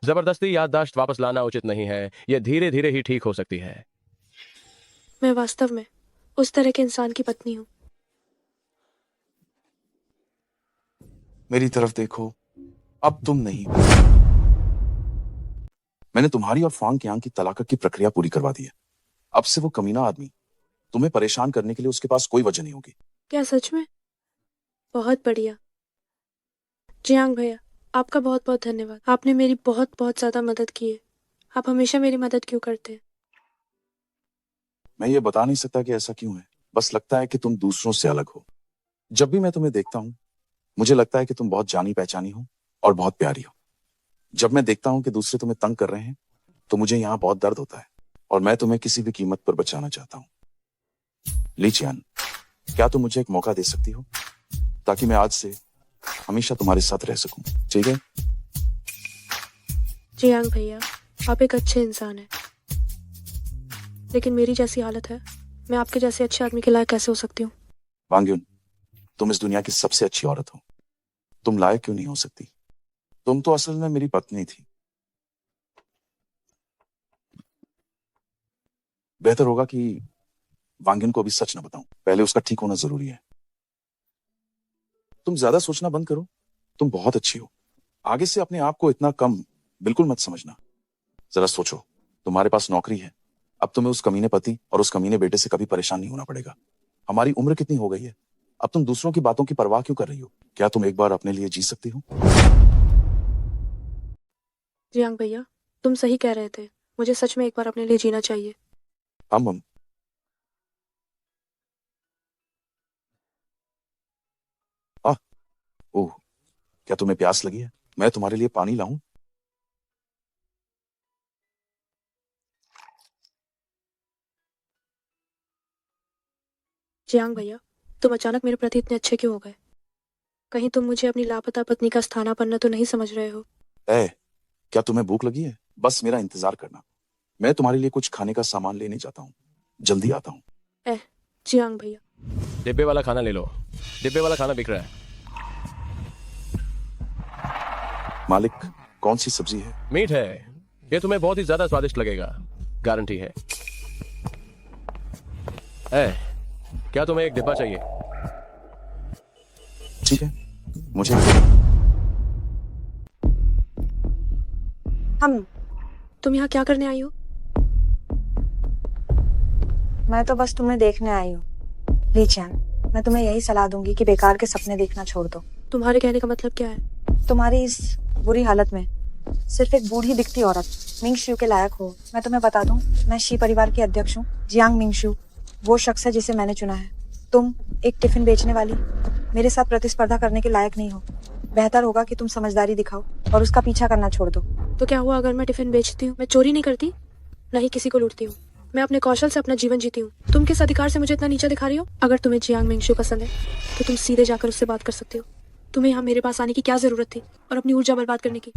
जबरदस्ती याददाश्त वापस लाना उचित नहीं है। यह धीरे धीरे ही ठीक हो सकती है। मैं वास्तव में उस तरह के इंसान की पत्नी हूँ। मेरी तरफ देखो, अब तुम नहीं। मैंने तुम्हारी और फैंग कियांग की तलाक की प्रक्रिया पूरी करवा दी है। अब से वो कमीना आदमी तुम्हें परेशान करने के लिए उसके पास कोई वजह नहीं होगी। क्या सच में? बहुत बढ़िया। जियांग भैया, आपका बहुत बहुत धन्यवाद। आपने मेरी बहुत बहुत ज्यादा मदद की है। आप हमेशा मेरी मदद क्यों करते हैं? मैं ये बता नहीं सकता कि ऐसा क्यों है, बस लगता है कि तुम दूसरों से अलग हो। जब भी मैं तुम्हें देखता हूँ, मुझे लगता है कि तुम बहुत जानी पहचानी हो और बहुत प्यारी हो। जब मैं देखता हूँ कि दूसरे तुम्हें तंग कर रहे हैं, तो मुझे यहाँ बहुत दर्द होता है और मैं तुम्हें किसी भी कीमत पर बचाना चाहता हूँ। ली चियान, क्या तुम मुझे एक मौका दे सकती हो ताकि मैं आज से हमेशा तुम्हारे साथ रह सकूं, ठीक है? जियांग भैया, आप एक अच्छे इंसान हैं, लेकिन मेरी जैसी हालत है, मैं आपके जैसे अच्छे आदमी के लायक कैसे हो सकती हूँ? वांग्युन, तुम इस दुनिया की सबसे अच्छी औरत हो। तुम लायक क्यों नहीं हो सकती? तुम तो असल में मेरी पत्नी थी। बेहतर होगा कि वांगिन को अभी सच न बताऊं, पहले उसका ठीक होना जरूरी है। तुम ज्यादा सोचना बंद करो। तुम बहुत अच्छी हो। आगे से अपने आप को इतना कम बिल्कुल मत समझना। जरा सोचो, तुम्हारे पास नौकरी है। अब तुम्हें उस कमीने पति और उस कमीने बेटे से कभी परेशान नहीं होना पड़ेगा। हमारी उम्र कितनी हो गई है, अब तुम दूसरों की बातों की परवाह क्यों कर रही हो? क्या तुम एक बार अपने लिए जी सकती हो? जियांग भैया, तुम सही कह रहे थे। मुझे सच में एक बार अपने लिए जीना चाहिए। हम ओह, क्या तुम्हें प्यास लगी है? मैं तुम्हारे लिए पानी लाऊं? जियांग भैया, तुम अचानक मेरे प्रति इतने अच्छे क्यों हो गए? कहीं तुम मुझे अपनी लापता पत्नी का स्थानापन्न तो नहीं समझ रहे हो? क्या तुम्हें भूख लगी है? बस मेरा इंतजार करना, मैं तुम्हारे लिए कुछ खाने का सामान लेने जाता हूँ। जल्दी आता हूँ। जियांग भैया, डिब्बे वाला खाना ले लो। डिब्बे वाला खाना बिक रहा है। मालिक, कौन सी सब्जी है? मीट है। ये तुम्हें बहुत ही ज्यादा स्वादिष्ट लगेगा, गारंटी है। क्या तुम्हें एक डिब्बा चाहिए? ठीक है, मुझे तुम यहाँ क्या करने आई हो? मैं तो बस तुम्हें देखने आई हूँ। ली चियान, मैं तुम्हें यही सलाह दूंगी कि बेकार के सपने देखना छोड़ दो। तुम्हारे कहने का मतलब क्या है? तुम्हारी इस बुरी हालत में सिर्फ एक बूढ़ी दिखती औरत मिंग शियू के लायक हो। मैं तुम्हें बता दूं, मैं शी परिवार की अध्यक्ष हूँ। जियांग मिंग शियू वो शख्स है जिसे मैंने चुना है। तुम एक टिफिन बेचने वाली मेरे साथ प्रतिस्पर्धा करने के लायक नहीं हो। बेहतर होगा कि तुम समझदारी दिखाओ और उसका पीछा करना छोड़ दो। तो क्या हुआ अगर मैं टिफिन बेचती हूँ? मैं चोरी नहीं करती, न ही किसी को लूटती हूँ। मैं अपने कौशल से अपना जीवन जीती हूँ। तुम किस अधिकार से मुझे इतना नीचा दिखा रही हो? अगर तुम्हें जियांग मिंगशू पसंद है तो तुम सीधे जाकर उससे बात कर सकते हो। तुम्हें यहाँ मेरे पास आने की क्या जरूरत थी और अपनी ऊर्जा बर्बाद करने की?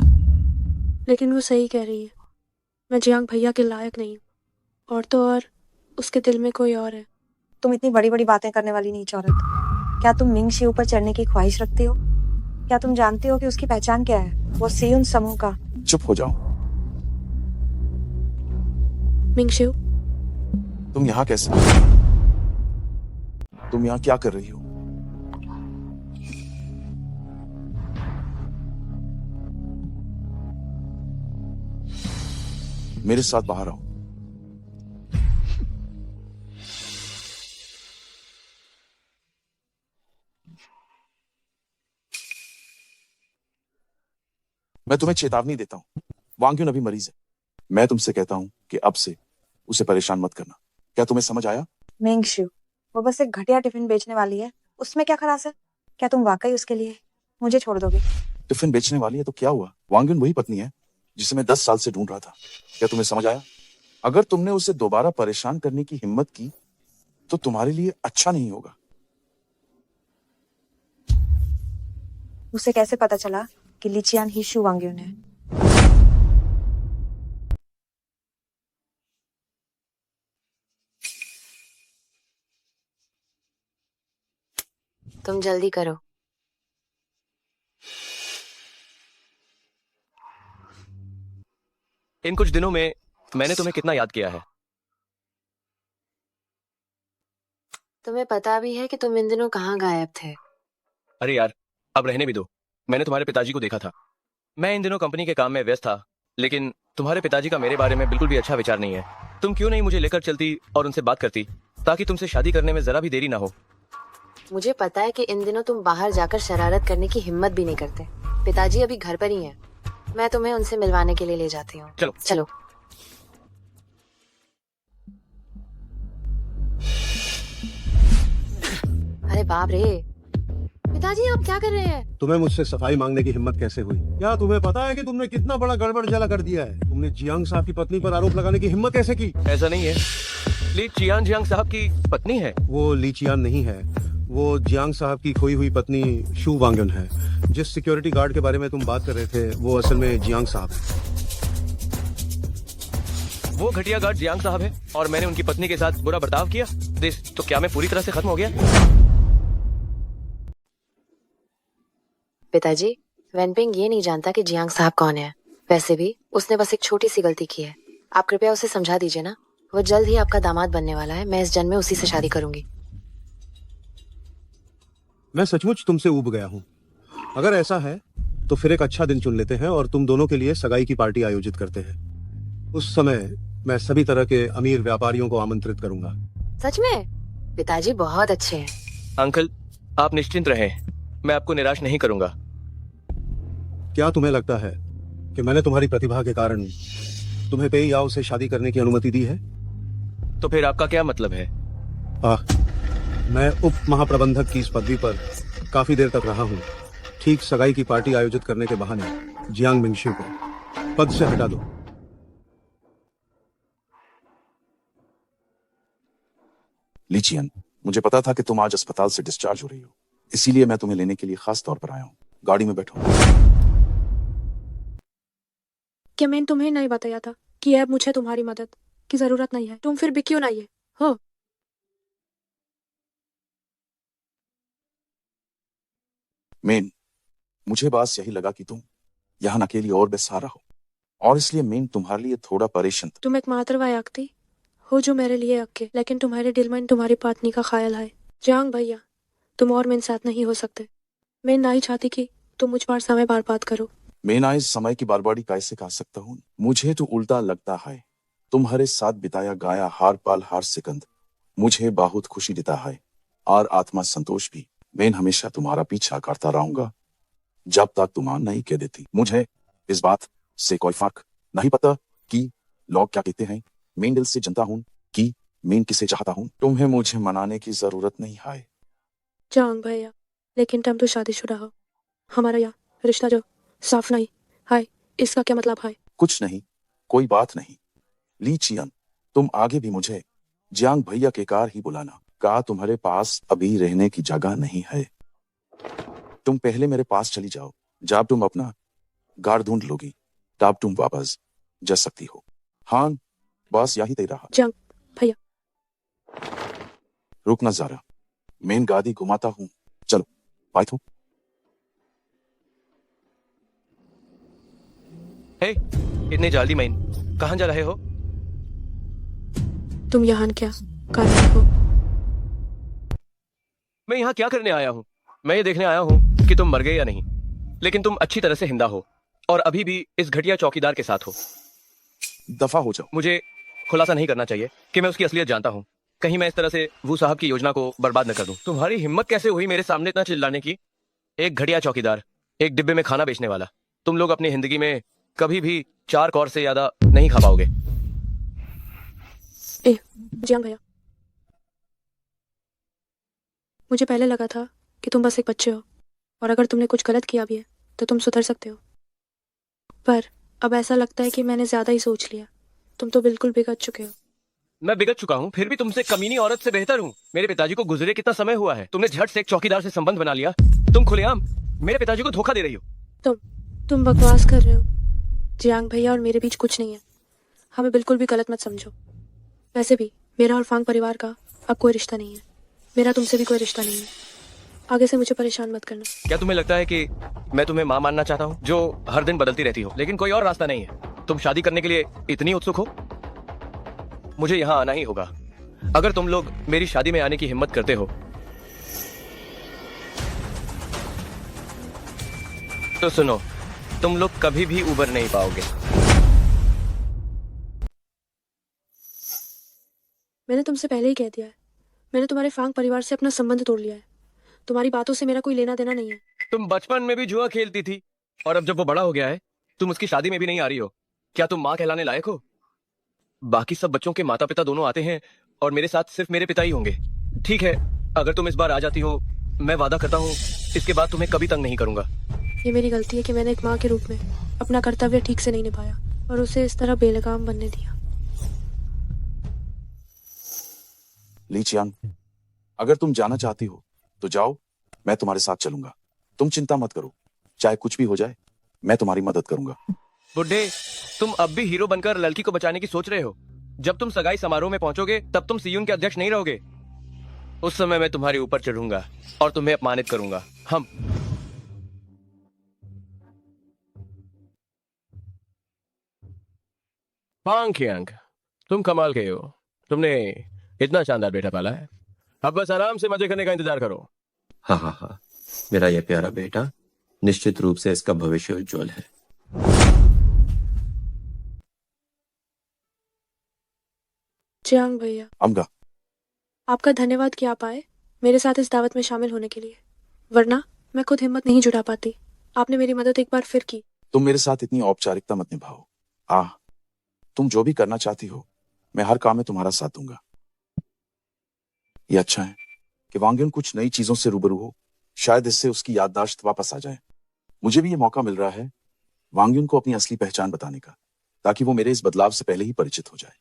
लेकिन वो सही कह रही है, मैं जियांग भैया के लायक नहीं हूँ। और तो और उसके दिल में कोई और है। तुम इतनी बड़ी बड़ी बातें करने वाली नीच औरत, क्या तुम मिंग शिव पर चढ़ने की ख्वाहिश रखती हो? क्या तुम जानती हो कि उसकी पहचान क्या है? वो सियुन समूह का। चुप हो जाओ। मिंग शिव, तुम यहाँ कैसे? तुम यहाँ क्या कर रही हो? मेरे साथ बाहर आओ। मैं तुम्हें चेतावनी देता हूं, वांग युन अभी मरीज है। मैं तुमसे कहता हूं कि अब से उसे परेशान मत करना। क्या तुम्हें समझ आया? मिंग शिव, वो बस एक घटिया टिफिन बेचने वाली है, उसमें क्या खरास है? क्या तुम वाकई उसके लिए मुझे छोड़ दोगे? टिफिन बेचने वाली है तो क्या हुआ? वांग युन वही पत्नी है जिसे मैं 10 साल से ढूंढ रहा था। क्या तुम्हें समझ आया? अगर तुमने उसे दोबारा परेशान करने की हिम्मत की तो तुम्हारे लिए अच्छा नहीं होगा। उसे कैसे पता चला कि लिचियान ही शू वांग युन है? तुम जल्दी करो। इन कुछ दिनों में मैंने तुम्हें कितना याद किया है। तुम्हें पता भी है कि तुम इन दिनों कहाँ गायब थे? अरे यार, अब रहने भी दो। मैंने तुम्हारे पिताजी को देखा था। मैं इन दिनों कंपनी के काम में व्यस्त था, लेकिन तुम्हारे पिताजी का मेरे बारे में बिल्कुल भी अच्छा विचार नहीं है। तुम क्यों नहीं मुझे लेकर चलती और उनसे बात करती, ताकि तुमसे शादी करने में जरा भी देरी ना हो। मुझे पता है कि इन दिनों तुम बाहर जाकर शरारत करने की हिम्मत भी नहीं करते। पिताजी अभी घर पर ही हैं। मैं तुम्हें उनसे मिलवाने के लिए ले जाती हूँ। चलो चलो। अरे बाप रे, पिताजी आप क्या कर रहे हैं? तुम्हें मुझसे सफाई मांगने की हिम्मत कैसे हुई? क्या तुम्हें पता है कि तुमने कितना बड़ा गड़बड़ जला कर दिया है? तुमने जियांग साहब की पत्नी पर आरोप लगाने की हिम्मत कैसे की? ऐसा नहीं है, ली चियान जियांग साहब की पत्नी है। वो ली चियान नहीं है, वो जियांग साहब की खोई हुई पत्नी शू वांगन है। जिस सिक्योरिटी गार्ड के बारे में तुम बात कर रहे थे वो असल में जियांग साहब है। वो घटिया गार्ड जियांग साहब है और मैंने उनकी पत्नी के साथ बुरा बर्ताव किया। तो क्या मैं पूरी तरह से खत्म हो गया? पिताजी, वेनपिंग ये नहीं जानता कि जियांग साहब कौन है। वैसे भी उसने बस एक छोटी सी गलती की है। आप कृपया उसे समझा दीजिए ना। वो जल्द ही आपका दामाद बनने वाला है। मैं इस जन्म में उसी से शादी करूंगी। मैं सचमुच तुमसे ऊब गया हूँ। अगर ऐसा है तो फिर एक अच्छा दिन चुन लेते हैं और तुम दोनों के लिए सगाई की पार्टी आयोजित करते हैं। उस समय मैं सभी तरह के अमीर व्यापारियों को आमंत्रित करूंगा। सच में? पिताजी बहुत अच्छे हैं। अंकल, आप निश्चिंत रहें, मैं आपको निराश नहीं करूंगा। क्या तुम्हें लगता है कि मैंने तुम्हारी प्रतिभा के कारण तुम्हें पेई याओ से शादी करने की अनुमति दी है? तो फिर आपका क्या मतलब है? मैं उप महाप्रबंधक की इस पदवी पर काफी देर तक रहा हूँ। ठीक सगाई की पार्टी आयोजित करने के बहाने जियांग मिंगशू को पद से हटा दो। लीचियन, मुझे पता था कि तुम आज अस्पताल से डिस्चार्ज हो रही हो, इसीलिए मैं तुम्हें लेने के लिए खास तौर पर आया हूँ। गाड़ी में बैठो। क्या मैंने तुम्हें नहीं बताया था कि अब मुझे तुम्हारी मदद की जरूरत नहीं है? तुम फिर भी क्यों नहीं है? हो मेन, मुझे बात यही लगा कि तुम यहाँ अकेली और बेसहारा हो, और इसलिए मेन तुम्हारे लिए थोड़ा परेशान था। तुम एक मातृवायाक्ति हो जो मेरे लिए अक्के, लेकिन तुम्हारे दिल में तुम्हारी पत्नी का ख्याल है। जियांग भैया, तुम और मेरे साथ नहीं हो सकते। मैं नहीं चाहती कि तुम मुझ पर समय बर्बाद करो। मैं ना इस समय की बर्बादी कैसे कह सकता हूँ? मुझे तो उल्टा लगता है। तुम्हारे साथ बिताया गाया हर पल हर सेकंड मुझे बहुत खुशी देता है और आत्मा संतोष भी। मैं हमेशा तुम्हारा पीछा करता रहूंगा जब तक तुम नहीं कह देती। मुझे इस बात से कोई फर्क नहीं पता कि लोग क्या कहते हैं। मैं दिल से जानता हूँ कि मीन किसे चाहता हूँ। तुम्हें मुझे मनाने की जरूरत नहीं है। जांग भैया, लेकिन तुम तो शादीशुदा हो। हमारा यहाँ रिश्ता जो साफ नहीं है, इसका क्या मतलब है? कुछ नहीं, कोई बात नहीं। ली चियन, तुम आगे भी मुझे जियांग भैया के कार ही बुलाना। का तुम्हारे पास अभी रहने की जगह नहीं है। तुम पहले मेरे पास चली जाओ। जब तुम अपना घर ढूंढ लोगी तब तुम वापस जा सकती हो। हाँ, बस यही तय रहा। जांग भैया, रुकना जरा, मेन गाड़ी घुमाता हूँ। चलो बाय। तो हे, इतनी जल्दी मैन कहाँ जा रहे हो? तुम यहाँ क्या कर रहे हो? मैं यहाँ क्या करने आया हूँ? मैं ये देखने आया हूँ कि तुम मर गए या नहीं। लेकिन तुम अच्छी तरह से हिंदा हो और अभी भी इस घटिया चौकीदार के साथ हो। दफा हो जाओ। मुझे खुलासा नहीं करना चाहिए कि मैं उसकी असलियत जानता हूँ। कहीं मैं इस तरह से वो साहब की योजना को बर्बाद न कर दूं। तुम्हारी हिम्मत कैसे हुई मेरे सामने इतना चिल्लाने की? एक घटिया चौकीदार, एक डिब्बे में खाना बेचने वाला। तुम लोग अपनी जिंदगी में कभी भी 4 कौर से ज्यादा नहीं खा पाओगे। जियांग भैया, मुझे पहले लगा था कि तुम बस एक बच्चे हो और अगर तुमने कुछ गलत किया भी है तो तुम सुधर सकते हो, पर अब ऐसा लगता है कि मैंने ज्यादा ही सोच लिया। तुम तो बिल्कुल बिगड़ चुके हो। मैं बिगड़ चुका हूँ, फिर भी तुमसे कमीनी औरत से बेहतर हूँ। मेरे पिताजी को गुजरे कितना समय हुआ है, तुमने झट से एक चौकीदार से संबंध बना लिया। तुम खुलेआम मेरे पिताजी को धोखा दे रही हो। तुम बकवास कर रहे हो। जियांग भैया और मेरे बीच कुछ नहीं है, हमें बिल्कुल भी गलत मत समझो। वैसे भी मेरा और फांग परिवार का अब कोई रिश्ता नहीं है। मेरा तुमसे भी कोई रिश्ता नहीं है। आगे से मुझे परेशान मत करना। क्या तुम्हें लगता है कि मैं तुम्हें माँ मानना चाहता हूँ जो हर दिन बदलती रहती हो? लेकिन कोई और रास्ता नहीं है। तुम शादी करने के लिए इतनी उत्सुक हो, मुझे यहाँ आना ही होगा। अगर तुम लोग मेरी शादी में आने की हिम्मत करते हो तो सुनो, तुम लोग कभी भी उबर नहीं पाओगे। मैंने तुमसे पहले ही कह दिया है, मैंने तुम्हारे फांग परिवार से अपना संबंध तोड़ लिया है। तुम्हारी बातों से मेरा कोई लेना देना नहीं है। तुम बचपन में भी जुआ खेलती थी और अब जब वो बड़ा हो गया है तुम उसकी शादी में भी नहीं आ रही हो। क्या तुम माँ कहलाने लायक हो? बाकी सब बच्चों के माता पिता दोनों आते हैं और मेरे साथ सिर्फ मेरे पिता ही होंगे। ठीक है, अगर तुम इस बार आ जाती हो, मैं वादा करता हूँ इसके बाद तुम्हें कभी तंग नहीं करूंगा। ये मेरी गलती है कि मैंने एक माँ के रूप में अपना कर्तव्य ठीक से नहीं निभाया और उसे इस तरह बेलगाम बनने दिया। ली चियांग, अगर तुम जाना चाहती हो तो जाओ, मैं तुम्हारे साथ चलूंगा। तुम चिंता मत करो, चाहे कुछ भी हो जाए मैं तुम्हारी मदद करूंगा। बुड्ढे, तुम अब भी हीरो बनकर लड़की को बचाने की सोच रहे हो। जब तुम सगाई समारोह में पहुंचोगे तब तुम सीयून के अध्यक्ष नहीं रहोगे। उस समय मैं तुम्हारे ऊपर चढ़ूंगा और तुम्हें अपमानित करूंगा। हम फांग कियांग, तुम कमाल के हो। तुमने इतना शानदार बेटा पाला है, अब बस आराम से मजे करने का इंतजार करो। हाँ हाँ हाँ, मेरा यह प्यारा बेटा निश्चित रूप से इसका भविष्य उज्जवल है। जियांग भैया, अमगा, आपका धन्यवाद कि आप आए मेरे साथ इस दावत में शामिल होने के लिए, वरना मैं खुद हिम्मत नहीं जुटा पाती। आपने मेरी मदद एक बार फिर की। तुम मेरे साथ इतनी औपचारिकता मत निभाओ। तुम जो भी करना चाहती हो मैं हर काम में तुम्हारा साथ दूंगा। ये अच्छा है कि वांग्यन कुछ नई चीजों से रूबरू हो, शायद इससे उसकी याददाश्त वापस आ जाए। मुझे भी ये मौका मिल रहा है वांग्यन को अपनी असली पहचान बताने का, ताकि वो मेरे इस बदलाव से पहले ही परिचित हो जाए।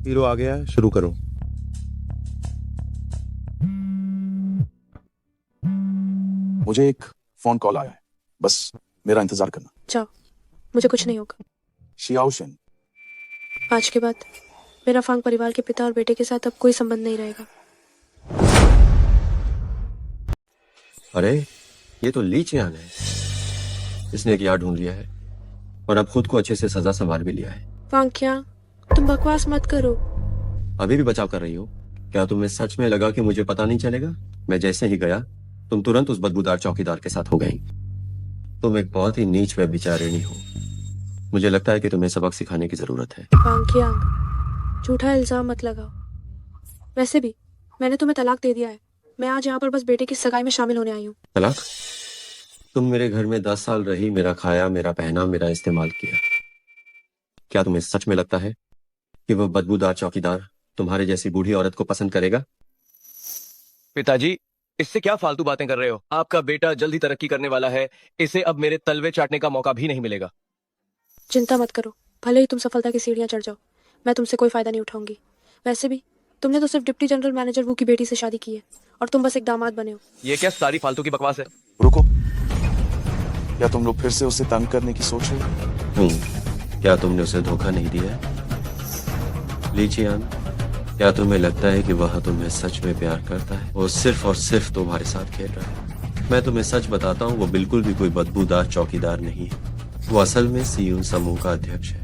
हीरो आ गया है, शुरू करो। मुझे एक फोन कॉल आया है, बस मेरा इंतजार करना। जाओ, मुझे कुछ नहीं होगा। शियाओशन, आज के बाद मेरा फांग परिवार के पिता और बेटे के साथ अब कोई संबंध नहीं रहेगा। अरे ये तो ली चियांग है। इसने क्या ढूंढ लिया है और अब खुद को अच्छे से सजा संभाल भी लिया है। फांग क्या, तुम बकवास मत करो। अभी भी बचाव कर रही हो क्या? तुम्हें सच में लगा कि मुझे पता नहीं चलेगा? मैं जैसे ही गया तुम तुरंत उस बदबूदार चौकीदार के साथ हो गई। तुम एक बहुत ही नीच व्यभिचारिणी हो। मुझे लगता है कि तुम्हें सबक सिखाने की जरूरत है। फांग क्या, झूठा इल्जाम मत लगाओ। वैसे भी मैंने तुम्हें तलाक दे दिया है। मैं आज यहाँ पर बस बेटे की सगाई में शामिल होने आई हूँ। तलाक? तुम मेरे घर में 10 साल रही, मेरा खाया, मेरा पहना, मेरा इस्तेमाल किया। क्या तुम्हें सच में लगता है कि वह बदबूदार चौकीदार तुम्हारे जैसी बूढ़ी औरत को पसंद करेगा? पिताजी, इससे क्या फालतू बातें कर रहे हो? आपका बेटा जल्द ही तरक्की करने वाला है, इसे अब मेरे तलवे चाटने का मौका भी नहीं मिलेगा। चिंता मत करो, भले ही तुम सफलता की सीढ़ियां चढ़ जाओ, मैं तुमसे कोई फायदा नहीं उठाऊंगी। वैसे भी तुमने तो सिर्फ डिप्टी जनरल मैनेजर वू की बेटी से शादी की है और तुम बस एक दामाद बने हो। ये क्या सारी फालतू की बकवास है? रुको, क्या तुम लोग फिर से उसे तंग करने की सोच रहे हो? क्या तुमने उसे धोखा नहीं दिया? ली चियांग, क्या तुम्हें लगता है कि वह तुम्हें सच में प्यार करता है? वो सिर्फ और सिर्फ तुम्हारे साथ खेल रहा है। मैं तुम्हें सच बताता हूँ, वो बिल्कुल भी कोई बदबूदार चौकीदार नहीं है। वो असल में सीयून समूह का अध्यक्ष है।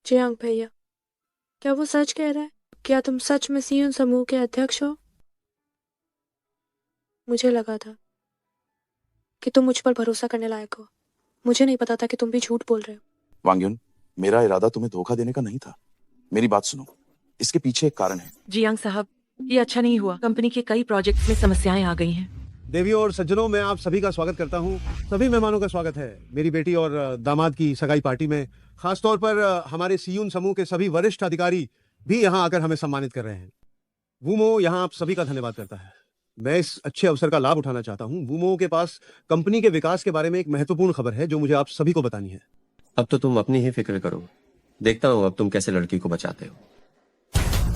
जियांग भैया, क्या वो सच कह रहा है? क्या तुम सच में सीयून समूह के अध्यक्ष हो? मुझे लगा था कि तुम मुझ पर भरोसा करने लायक हो। मुझे नहीं पता था कि तुम भी झूठ बोल रहे हो। वांग्युन, मेरा इरादा तुम्हें धोखा देने का नहीं था। मेरी बात सुनो, इसके पीछे एक कारण है। जियांग साहब, ये अच्छा नहीं हुआ। कंपनी के कई प्रोजेक्ट्स में समस्याएं आ गई हैं। देवियों और सज्जनों, मैं आप सभी का स्वागत करता हूं। सभी मेहमानों का स्वागत है मेरी बेटी और दामाद की सगाई पार्टी में। खासतौर पर हमारे सीयून समूह के सभी वरिष्ठ अधिकारी भी यहां आकर हमें सम्मानित कर रहे हैं। वूमो यहां आप सभी का धन्यवाद करता है। मैं इस अच्छे अवसर का लाभ उठाना चाहता हूं। वूमो के पास कंपनी के विकास के बारे में एक महत्वपूर्ण खबर है जो मुझे आप सभी को बतानी है। अब तो तुम अपनी ही फिक्र करो, देखता हूँ अब तुम कैसे लड़की को बचाते हो।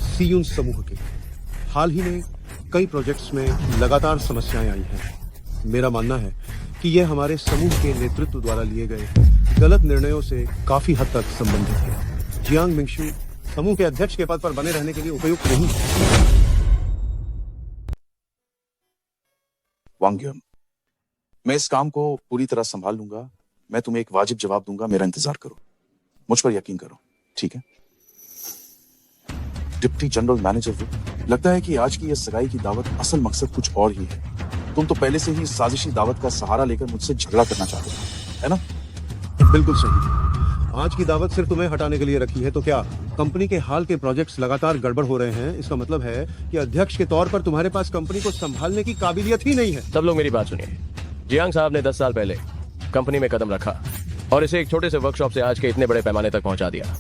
सीयून समूह के हाल ही में कई प्रोजेक्ट्स में लगातार समस्याएं आई हैं। मेरा मानना है कि यह हमारे समूह के नेतृत्व द्वारा लिए गए गलत निर्णयों से काफी हद तक संबंधित है। जियांग मिंगशू समूह के अध्यक्ष के पद पर बने रहने के लिए उपयुक्त नहीं है। वांग्युन, मैं इस काम को पूरी तरह संभाल लूंगा। मैं तुम्हें एक वाजिब जवाब दूंगा, मेरा इंतजार करो, मुझ पर यकीन करो, ठीक है? डिप्टी जनरल मैनेजर वो, लगता है कि आज की यह सगाई की दावत असल मकसद कुछ और ही है। तुम तो पहले से ही साजिशी दावत का सहारा लेकर मुझसे झगड़ा करना चाहते हो, है ना? बिल्कुल सही। आज की दावत सिर्फ तुम्हें हटाने के लिए रखी है तो क्या कंपनी के हाल के प्रोजेक्ट्स लगातार गड़बड़ हो रहे हैं? इसका मतलब है कि अध्यक्ष के तौर पर तुम्हारे पास कंपनी को संभालने की काबिलियत ही नहीं है। सब लोग मेरी बात सुनिए। जियांग साहब ने 10 साल पहले कंपनी में कदम रखा और इसे एक छोटे से वर्कशॉप से आज के इतने बड़े पैमाने तक पहुंचा दिया।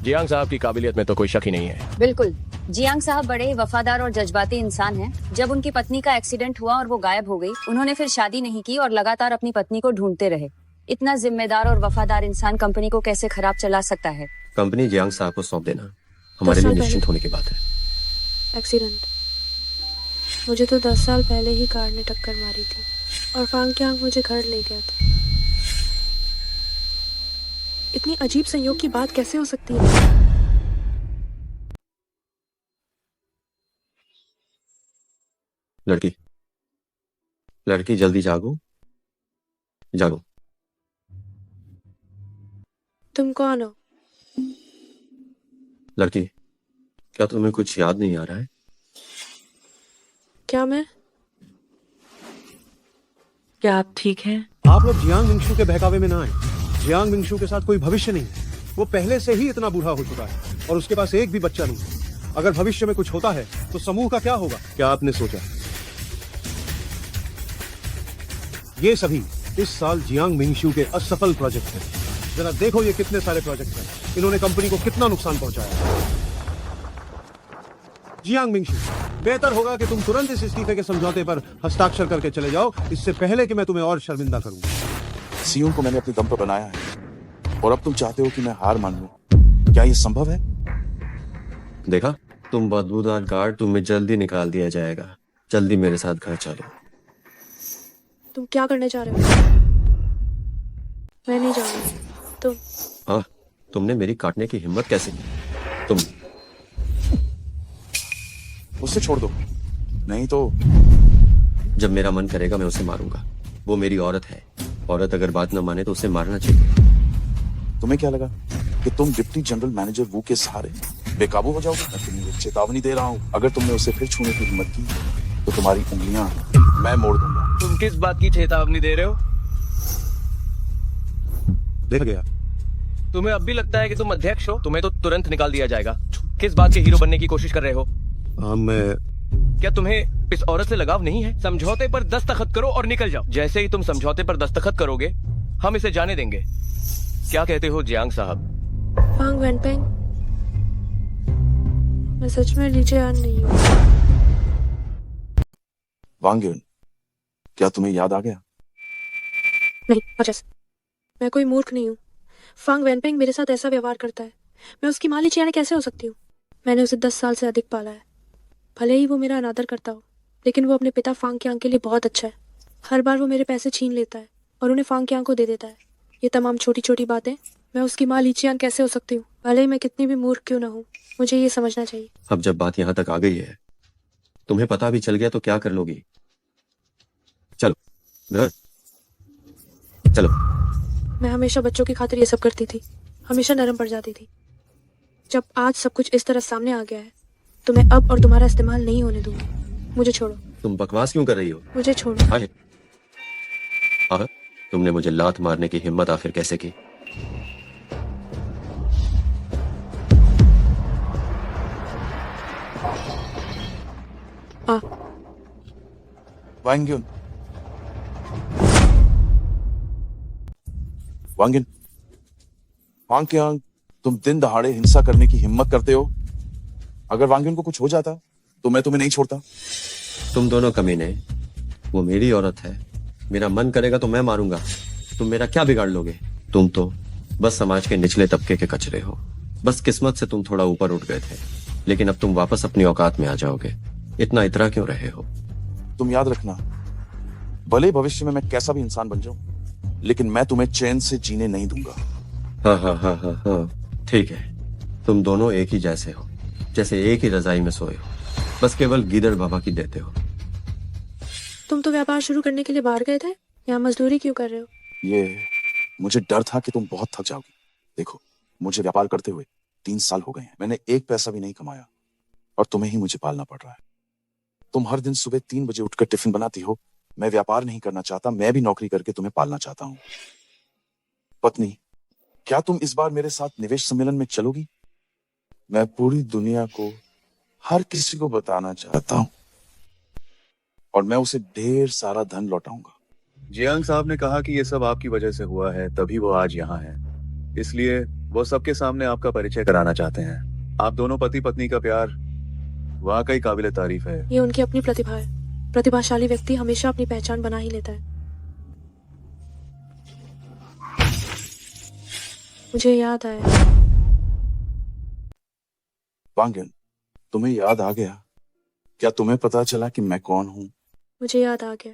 जियांग साहब की काबिलियत में तो कोई शक ही नहीं है। बिल्कुल, जियांग साहब बड़े ही वफादार और जज्बाती इंसान हैं। जब उनकी पत्नी का एक्सीडेंट हुआ और वो गायब हो गई, उन्होंने फिर शादी नहीं की और लगातार अपनी पत्नी को ढूंढते रहे। इतना जिम्मेदार और वफादार इंसान कंपनी को कैसे खराब चला सकता है? कंपनी जियांग साहब को सौंप देना हमारे लिए निश्चिंत होने की बात है। एक्सीडेंट? मुझे तो 10 साल पहले ही कार ने टक्कर मारी थी और फांग क्यांग मुझे घर ले गया था। इतनी अजीब संयोग की बात कैसे हो सकती है? लड़की जल्दी जागो, जागो। तुम कौन हो? लड़की, क्या तुम्हें कुछ याद नहीं आ रहा है? क्या मैं? क्या आप ठीक हैं? आप लोग जियांग मिंगशू के बहकावे में ना आए। जियांग मिंगशू के साथ कोई भविष्य नहीं है। वो पहले से ही इतना बूढ़ा हो चुका है और उसके पास एक भी बच्चा नहीं। अगर भविष्य में कुछ होता है तो समूह का क्या होगा? क्या आपने सोचा? ये सभी इस साल जियांग मिंगशू के असफल प्रोजेक्ट हैं। जरा देखो ये कितने सारे प्रोजेक्ट हैं। इन्होंने कंपनी को कितना नुकसान पहुंचाया। जियांग मिंगशू, बेहतर होगा कि तुम तुरंत इस इस्तीफे के समझौते पर हस्ताक्षर करके चले जाओ, इससे पहले कि मैं तुम्हें और शर्मिंदा करूं। सीयून को मैंने अपने दम पर बनाया है और अब तुम चाहते हो कि मैं हार मान लूं। क्या ये संभव है? देखा, तुम बदबूदार गार्ड, तुम्हें जल्दी निकाल दिया जाएगा। जल्दी मेरे साथ घर चलो। तुम क्या करने जा रहे हो? मैं नहीं जाऊंगी। तुम? हाँ, तुमने मेरी काटने की हिम्मत कैसे की? तुम उसे छोड़ दो, नहीं तो जब मेरा मन करेगा मैं उसे मारूंगा। वो मेरी औरत है। औरत अगर बात न माने तो उसे मारना चाहिए। तुम्हें क्या लगा कि तुम डिप्टी जनरल मैनेजर वू के सहारे बेकाबू हो जाओगे? मैं तुम्हें चेतावनी दे रहा हूँ, अगर तुमने उसे फिर छूने की हिम्मत की तो तुम्हारी उंगलियां मैं मोड़ दूंगा। तुम किस बात की चेतावनी दे रहे हो? देख गया। तुम्हें अब भी लगता है कि तुम अध्यक्ष हो? तुम्हें तो तुरंत निकाल दिया जाएगा। किस बात के हीरो बनने की कोशिश कर रहे हो? क्या तुम्हें इस औरत से लगाव नहीं है? समझौते पर दस्तखत करो और निकल जाओ। जैसे ही तुम समझौते पर दस्तखत करोगे, हम इसे जाने देंगे। क्या कहते हो जियांग साहब? फांग वैनपेंग, मैं सच में लीजियान नहीं हूँ। वांग युन, क्या तुम्हें याद आ गया? नहीं, अजस, मैं कोई मूर्ख नहीं हूँ। फांग वैनपेंग मेरे साथ ऐसा व्यवहार करता है, मैं उसकी माँ लीजियान कैसे हो सकती हूँ? मैंने उसे 10 साल से अधिक पाला है। भले ही वो मेरा अनादर करता हो, लेकिन वो अपने पिता फांग क्यांग के लिए बहुत अच्छा है। हर बार वो मेरे पैसे छीन लेता है और उन्हें फांग क्यांग को दे देता है। ये तमाम छोटी छोटी बातें, मैं उसकी माँ लीजियान कैसे हो सकती हूँ? भले ही मैं कितनी भी मूर्ख क्यों ना हूँ, मुझे ये समझना चाहिए। अब जब बात यहाँ तक आ गई है, तुम्हें पता भी चल गया तो क्या कर लोगी? चलो घर चलो। मैं हमेशा बच्चों की खातिर ये सब करती थी, हमेशा नरम पड़ जाती थी। जब आज सब कुछ इस तरह सामने आ गया है, तो मैं अब और तुम्हारा इस्तेमाल नहीं होने दूंगी। मुझे छोड़ो। तुम बकवास क्यों कर रही हो? मुझे छोड़ो। आए। तुमने मुझे लात मारने की हिम्मत आखिर कैसे की? वांग युन, वांग युन, वांग क्यांग, तुम दिन दहाड़े हिंसा करने की हिम्मत करते हो। अगर वांग युन को कुछ हो जाता तो मैं तुम्हें नहीं छोड़ता। तुम दोनों कमीने, वो मेरी औरत है, मेरा मन करेगा तो मैं मारूंगा। तुम मेरा क्या बिगाड़ लोगे? तुम तो बस समाज के निचले तबके के कचरे हो। बस किस्मत से तुम थोड़ा ऊपर उठ गए थे, लेकिन अब तुम वापस अपनी औकात में आ जाओगे। इतना इतरा क्यों रहे हो? तुम याद रखना, भले भविष्य में मैं कैसा भी इंसान बन जाऊं, लेकिन मैं तुम्हें चैन से जीने नहीं दूंगा। हाँ हाँ हाँ हाँ हाँ, ठीक है। तुम दोनों एक ही जैसे हो, जैसे एक ही रजाई में सोए हो, बस केवल गीदड़ बाबा की देते हो। तुम तो व्यापार शुरू करने के लिए बाहर गए थे, यहाँ मजदूरी क्यों कर रहे हो? ये मुझे डर था कि तुम बहुत थक जाओगी। देखो, मुझे व्यापार करते हुए 3 साल हो गए हैं, मैंने एक पैसा भी नहीं कमाया और तुम्हें ही मुझे पालना पड़ रहा है। तुम हर दिन सुबह 3 बजे उठकर टिफिन बनाती हो। मैं व्यापार नहीं करना चाहता, मैं भी नौकरी करके तुम्हें पालना चाहता हूँ। पत्नी, क्या तुम इस बार मेरे साथ निवेश सम्मेलन में चलोगी? मैं पूरी दुनिया को, हर किसी को बताना चाहता हूँ और मैं उसे ढेर सारा धन लौटाऊंगा। जियांग साहब ने कहा कि ये सब आपकी वजह से हुआ है, तभी वो आज यहाँ है। इसलिए वो सबके सामने आपका परिचय कराना चाहते हैं। आप दोनों पति पत्नी का प्यार वाकई काबिले तारीफ है। ये उनकी अपनी प्रतिभा है। प्रतिभाशाली व्यक्ति हमेशा अपनी पहचान बना ही लेता है। मुझे याद आया। वांग युन, तुम्हें याद आ गया? क्या तुम्हें पता चला कि मैं कौन हूँ? मुझे याद आ गया,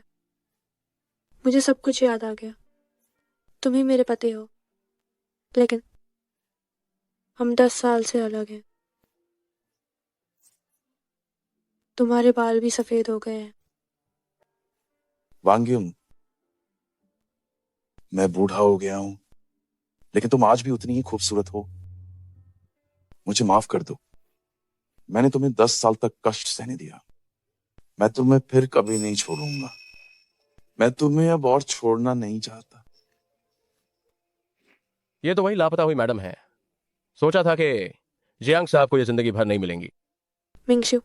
मुझे सब कुछ याद आ गया। तुम ही मेरे पति हो, लेकिन हम 10 साल से अलग हैं। तुम्हारे बाल भी सफेद हो गए हैं। वांग युन, मैं बूढ़ा हो गया हूं, लेकिन तुम आज भी उतनी ही खूबसूरत हो। मुझे माफ कर दो, मैंने तुम्हें 10 साल तक कष्ट सहने दिया। मैं तुम्हें फिर कभी नहीं छोड़ूंगा। मैं तुम्हें अब और छोड़ना नहीं चाहता। ये तो वही लापता हुई मैडम है। सोचा था कि जियांग साहब को ये जिंदगी भर नहीं मिलेंगी। मिंगशु,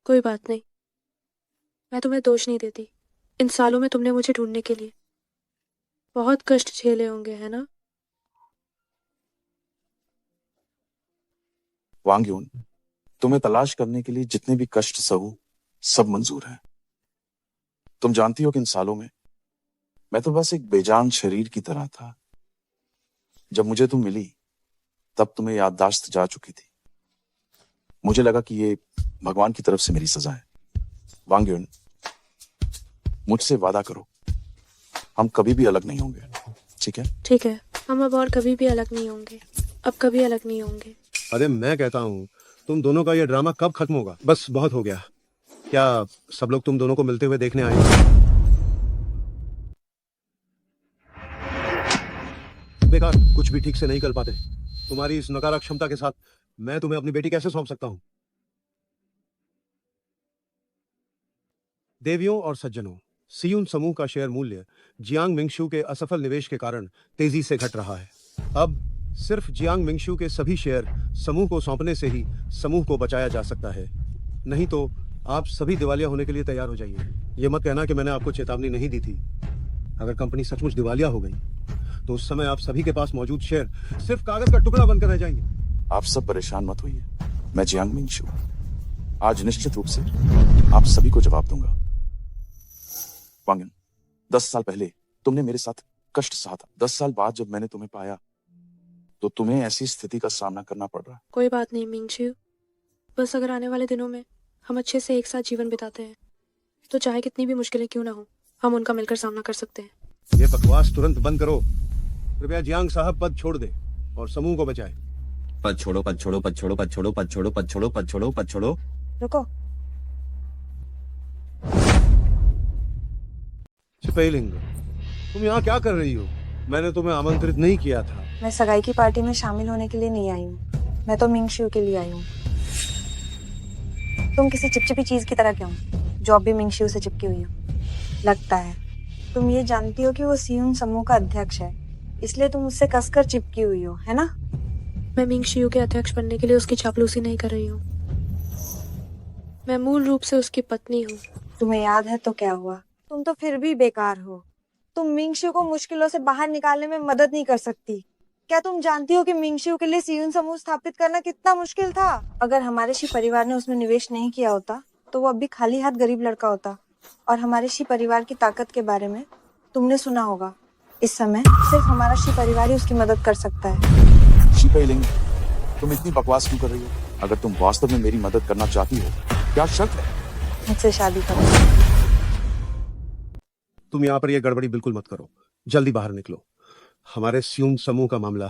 कोई बात नहीं, मैं तुम्हें दोष नहीं देती। इन सालों में तुमने मुझे ढूंढने के लिए बहुत कष्ट झेले होंगे, है ना? वांग युन, तुम्हें तलाश करने के लिए जितने भी कष्ट सहूं, सब मंजूर है। तुम जानती हो कि इन सालों में मैं तो बस एक बेजान शरीर की तरह था। जब मुझे तुम मिली, तब तुम्हें याददाश्त जा चुकी थी। मुझे लगा कि ये भगवान की तरफ से मेरी सजा है। वांग युन, मुझसे वादा करो, हम कभी भी अलग नहीं होंगे, ठीक है? ठीक है, हम अब और कभी भी अलग नहीं होंगे। अब कभी अलग नहीं होंगे। अरे मैं कहता हूँ, तुम दोनों का ये ड्रामा कब खत्म होगा? बस बहुत हो गया। क्या सब लोग तुम दोनों को मिलते हुए देखने आए? बेकार, कुछ भी ठीक से नहीं कर पाते। तुम्हारी इस नकारा क्षमता के साथ मैं तुम्हें अपनी बेटी कैसे सौंप सकता हूं? देवियों और सज्जनों, सियुन समूह का शेयर मूल्य जियांग मिंगशू के असफल निवेश के कारण तेजी से घट रहा है। अब सिर्फ जियांग मिंगशू के सभी शेयर समूह को सौंपने से ही समूह को बचाया जा सकता है, नहीं तो आप सभी दिवालिया होने के लिए तैयार हो जाइए। यह मत कहना कि मैंने आपको चेतावनी नहीं दी थी। अगर कंपनी सचमुच दिवालिया हो गई तो उस समय आप सभी के पास मौजूद शेयर सिर्फ कागज का टुकड़ा बनकर रह जाएंगे। आप सब परेशान मत होइए, मैं जियांग मिंगशू आज निश्चित रूप से आप सभी को जवाब दूंगा। वांगन, 10 साल पहले तुमने मेरे साथ कष्ट सहा था। 10 साल बाद जब मैंने तुम्हें पाया तो तुम्हें ऐसी स्थिति का सामना करना पड़ रहा है। कोई बात नहीं मिंगशियो, बस अगर आने वाले दिनों में हम अच्छे से एक साथ जीवन बिताते हैं तो चाहे कितनी भी मुश्किलें क्यों ना हो, हम उनका मिलकर सामना कर सकते हैं। ये बकवास तुरंत बंद करो। कृपया जियांग साहब पद छोड़ दे और समूह को बचाए। पद छोड़ो, पद छोड़ो, पद छोड़ो, पद छोड़ो, पद छोड़ो, पद छोड़ो, पद छोड़ो, पद छोड़ो। रुको, चिपेलिंग, तुम यहाँ क्या कर रही हो? मैंने तुम्हें आमंत्रित नहीं किया था। मैं सगाई की पार्टी में शामिल होने के लिए नहीं आई हूँ, मैं तो मिंगशियो के लिए आई हूँ। तुम किसी चिपचिपी चीज की तरह क्यों, जो अब भी मिंगशियो से चिपकी हुई हो। लगता है तुम ये जानती हो कि वो सियुन समूह का अध्यक्ष है, इसलिए तुम उससे कसकर चिपकी हुई हो, है ना? मैं मिंगशियो के अध्यक्ष बनने के लिए उसकी चापलूसी नहीं कर रही हूँ। मैं मूल रूप से उसकी पत्नी हूँ। तुम्हें याद है तो क्या हुआ? तुम तो फिर भी बेकार हो। तुम मिंगशियो को मुश्किलों से बाहर निकालने में मदद नहीं कर सकती। क्या तुम जानती हो कि मिंगशियो के लिए सियुन समूह स्थापित करना कितना मुश्किल था? अगर हमारे शी परिवार ने उसमें निवेश नहीं किया होता तो वो अभी खाली हाथ गरीब लड़का होता। और हमारे शी परिवार की ताकत के बारे में तुमने सुना होगा। इस समय सिर्फ हमारा शी परिवार ही उसकी मदद कर सकता है। शी पेइलिंग, तुम इतनी बकवास क्यों कर रही हो? अगर तुम वास्तव में मेरी मदद करना चाहती हो, क्या शर्त है? मुझसे शादी करो। तुम यहाँ पर ये गड़बड़ी बिल्कुल मत करो, जल्दी बाहर निकलो। हमारे सियुन समूह का मामला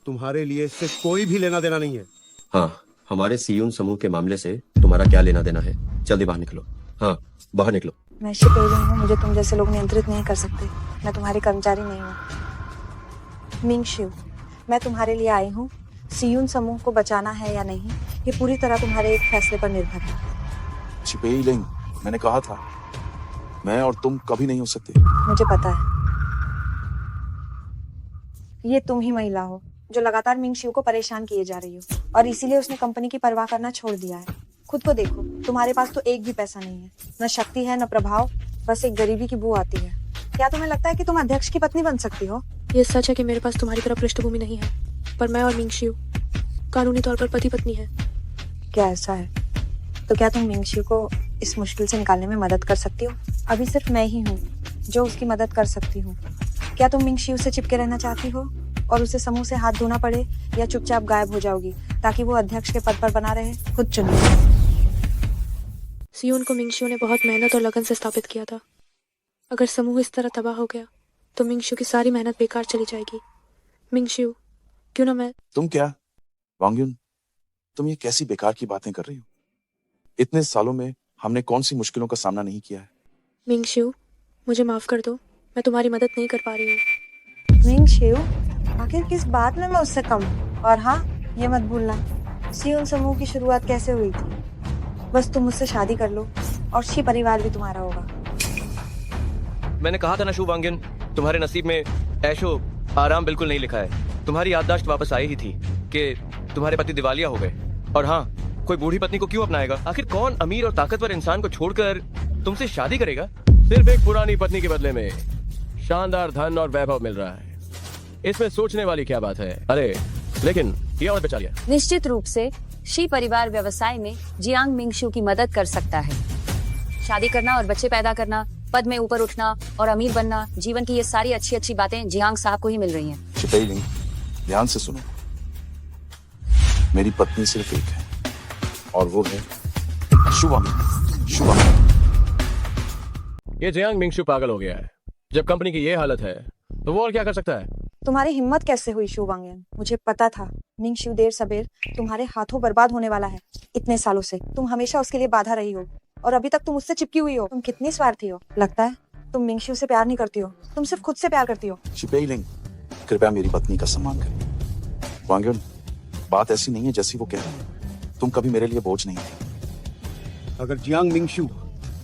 तुम्हारे लिए इससे कोई भी लेना देना नहीं है। हाँ, हमारे सियुन समूह के मामले से तुम्हारा क्या लेना देना है? जल्दी बाहर निकलो। हाँ, बाहर निकलो। मैं शी पेइलिंग हूँ, मुझे तुम जैसे लोग नियंत्रित नहीं कर सकते। मैं तुम्हारी कर्मचारी नहीं हूँ। मिंगशियो, मैं तुम्हारे लिए आई हूँ। सियुन समूह को बचाना है या नहीं, ये पूरी तरह तुम्हारे एक फैसले पर निर्भर है। शी पेइलिंग, मैंने कहा था मैं और तुम कभी नहीं हो सकते। मुझे पता है ये तुम ही महिला हो जो लगातार मिंगशियो को परेशान किए जा रही हो, और इसीलिए उसने कंपनी की परवाह करना छोड़ दिया है। खुद को देखो, तुम्हारे पास तो एक भी पैसा नहीं है, न शक्ति है न प्रभाव, बस एक गरीबी की बू आती है। क्या तुम्हें लगता है कि तुम अध्यक्ष की पत्नी बन सकती हो? ये सच है कि मेरे पास तुम्हारी तरह पृष्ठभूमि नहीं है, पर मैं और मिंगशियो कानूनी तौर पर पति पत्नी है। क्या ऐसा है? तो क्या तुम मिंगशियो को इस मुश्किल से निकालने में मदद कर सकती हो? अभी सिर्फ मैं ही हूँ जो उसकी मदद कर सकती हूँ। क्या तुम मिंगशियो से चिपके रहना चाहती हो और उसे समूह से हाथ धोना पड़े, या चुपचाप गायब हो जाओगी ताकि वो अध्यक्ष के पद पर बना रहे? खुद चुनो। सियुन को मिंगशियो ने बहुत मेहनत और लगन से स्थापित किया था। अगर समूह इस तरह तबाह हो गया तो मिंगशियो की सारी मेहनत बेकार चली जाएगी। मिंगशियो, क्यों ना मैं... तुम क्या वांग्युन, तुम ये कैसी बेकार की बातें कर रही हो? इतने सालों में हमने कौन सी मुश्किलों का सामना नहीं किया है? मिंगशियो, मुझे माफ कर दो, मैं तुम्हारी मदद नहीं कर पा रही हूँ। मिंगशियो, आखिर किस बात में मैं उससे कम हूँ? और हाँ, ये मत भूलना सियुन समूह की शुरुआत कैसे हुई थी। बस तुम मुझसे शादी कर लो और शी परिवार भी तुम्हारा होगा। मैंने कहा था ना शु वांग्युन, तुम्हारे नसीब में ऐशो आराम बिल्कुल नहीं लिखा है। तुम्हारी याददाश्त वापस आई ही थी कि तुम्हारे पति दिवालिया हो गए। और हाँ, कोई बूढ़ी पत्नी को क्यों अपनाएगा? आखिर कौन अमीर और ताकतवर इंसान को छोड़कर तुमसे शादी करेगा? सिर्फ एक पुरानी पत्नी के बदले में शानदार धन और वैभव मिल रहा है। इसमें सोचने वाली क्या बात है? अरे लेकिन ये और बचा लिया। निश्चित रूप से शी परिवार व्यवसाय में जियांग मिंगशियो की मदद कर सकता है। शादी करना और बच्चे पैदा करना, पद में ऊपर उठना और अमीर बनना, जीवन की ये सारी अच्छी अच्छी बातें जियांग साहब को ही मिल रही हैं। शी पेइलिंग, ध्यान से सुनो। मेरी पत्नी सिर्फ एक है और वो है शु वांग्युन। शु वांग्युन, ये जियांग मिंगशियो पागल हो गया है। जब कंपनी की ये हालत है तो वो और क्या कर सकता है? तुम्हारी हिम्मत कैसे हुई शु वांग्युन? मुझे पता था मिंगशियो देर सबेर तुम्हारे हाथों बर्बाद होने वाला है। इतने सालों से तुम हमेशा उसके लिए बाधा रही हो और अभी तक तुम उससे चिपकी हुई हो। तुम कितनी स्वार्थी हो। लगता है तुम मिंगशियो से प्यार नहीं करती हो, तुम सिर्फ खुद से प्यार करती हो। शी पेइलिंग, कृपया मेरी पत्नी का सम्मान करें। वांग्युन, बात ऐसी नहीं है जैसी वो कह रही है। तुम कभी मेरे लिए बोझ नहीं थी। अगर जियांग मिंगशियो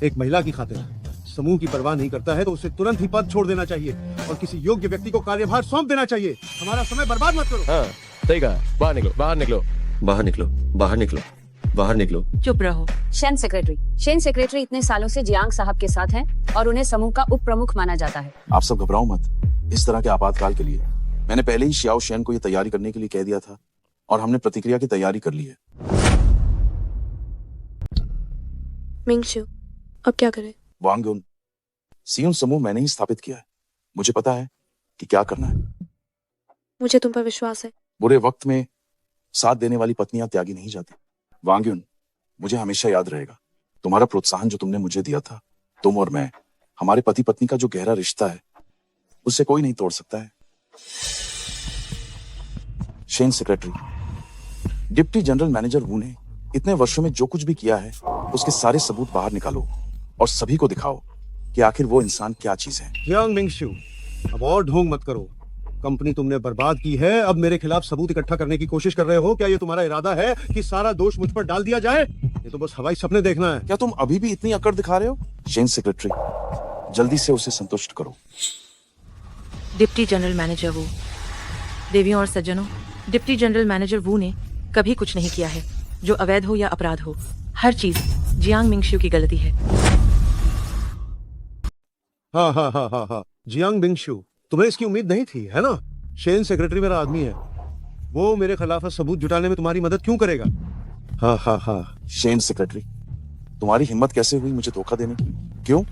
एक महिला की खातिर समूह की परवाह नहीं करता है तो उसे तुरंत ही पद छोड़ देना चाहिए और किसी योग्य व्यक्ति को कार्यभार सौंप देना चाहिए। हमारा समय बर्बाद मत करो। हाँ, सही कहा। बाहर निकलो, बाहर निकलो, बाहर निकलो, बाहर निकलो, बाहर निकलो। चुप रहो। शेन सेक्रेटरी इतने सालों से जियांग साहब के साथ हैं और उन्हें समूह का उप प्रमुख माना जाता है। आप सब घबराओ मत, इस तरह के आपातकाल के लिए मैंने पहले ही शियाओ शेन को यह तैयारी करने के लिए कह दिया था और हमने प्रतिक्रिया की तैयारी कर ली है। मिंगशियो, अब क्या करें? वांग युन, सियुन समूह मैंने ही स्थापित किया है। मुझे पता है कि क्या करना है। मुझे तुम पर विश्वास है। बुरे वक्त में साथ देने वाली पत्नियां त्यागी नहीं जाती। वांग युन, मुझे हमेशा याद रहेगा तुम्हारा प्रोत्साहन जो तुमने मुझे दिया था। तुम और मैं, हमारे पति पत्नी का जो गहरा रिश्ता है, उससे कोई नहीं तोड़ सकता है। Shen secretary, deputy general manager Wu ने इतने वर्षों में जो कुछ भी किया है उसके सारे सबूत बाहर निकालो और सभी को दिखाओ कि आखिर वो इंसान क्या चीज है। जियांग मिंगशू, अब और ढोंग मत करो। कंपनी तुमने बर्बाद की है, अब मेरे खिलाफ सबूत इकट्ठा करने की कोशिश कर रहे हो। क्या ये तुम्हारा इरादा है कि सारा दोष मुझ पर डाल दिया जाए? ये तो बस हवाई सपने देखना है। क्या तुम अभी भी इतनी अकड़ दिखा रहे हो? शेन सेक्रेटरी, जल्दी से उसे संतुष्ट करो। डिप्टी जनरल मैनेजर वू, देवियों और सज्जनों, डिप्टी जनरल मैनेजर वू ने कभी कुछ नहीं किया है जो अवैध हो या अपराध हो। हर चीज जियांग मिंगशियो की गलती है। हाँ हाँ हाँ हाँ हाँ, जियांग मिंगशू, तुम्हें इसकी उम्मीद नहीं थी, है ना? शेन सेक्रेटरी मेरा आदमी है, वो मेरे खिलाफ सबूत जुटाने में तुम्हारी मदद क्यों करेगा? हाँ हाँ हाँ। शेन सेक्रेटरी, तुम्हारी हिम्मत कैसे हुई मुझे धोखा देने की? क्यों?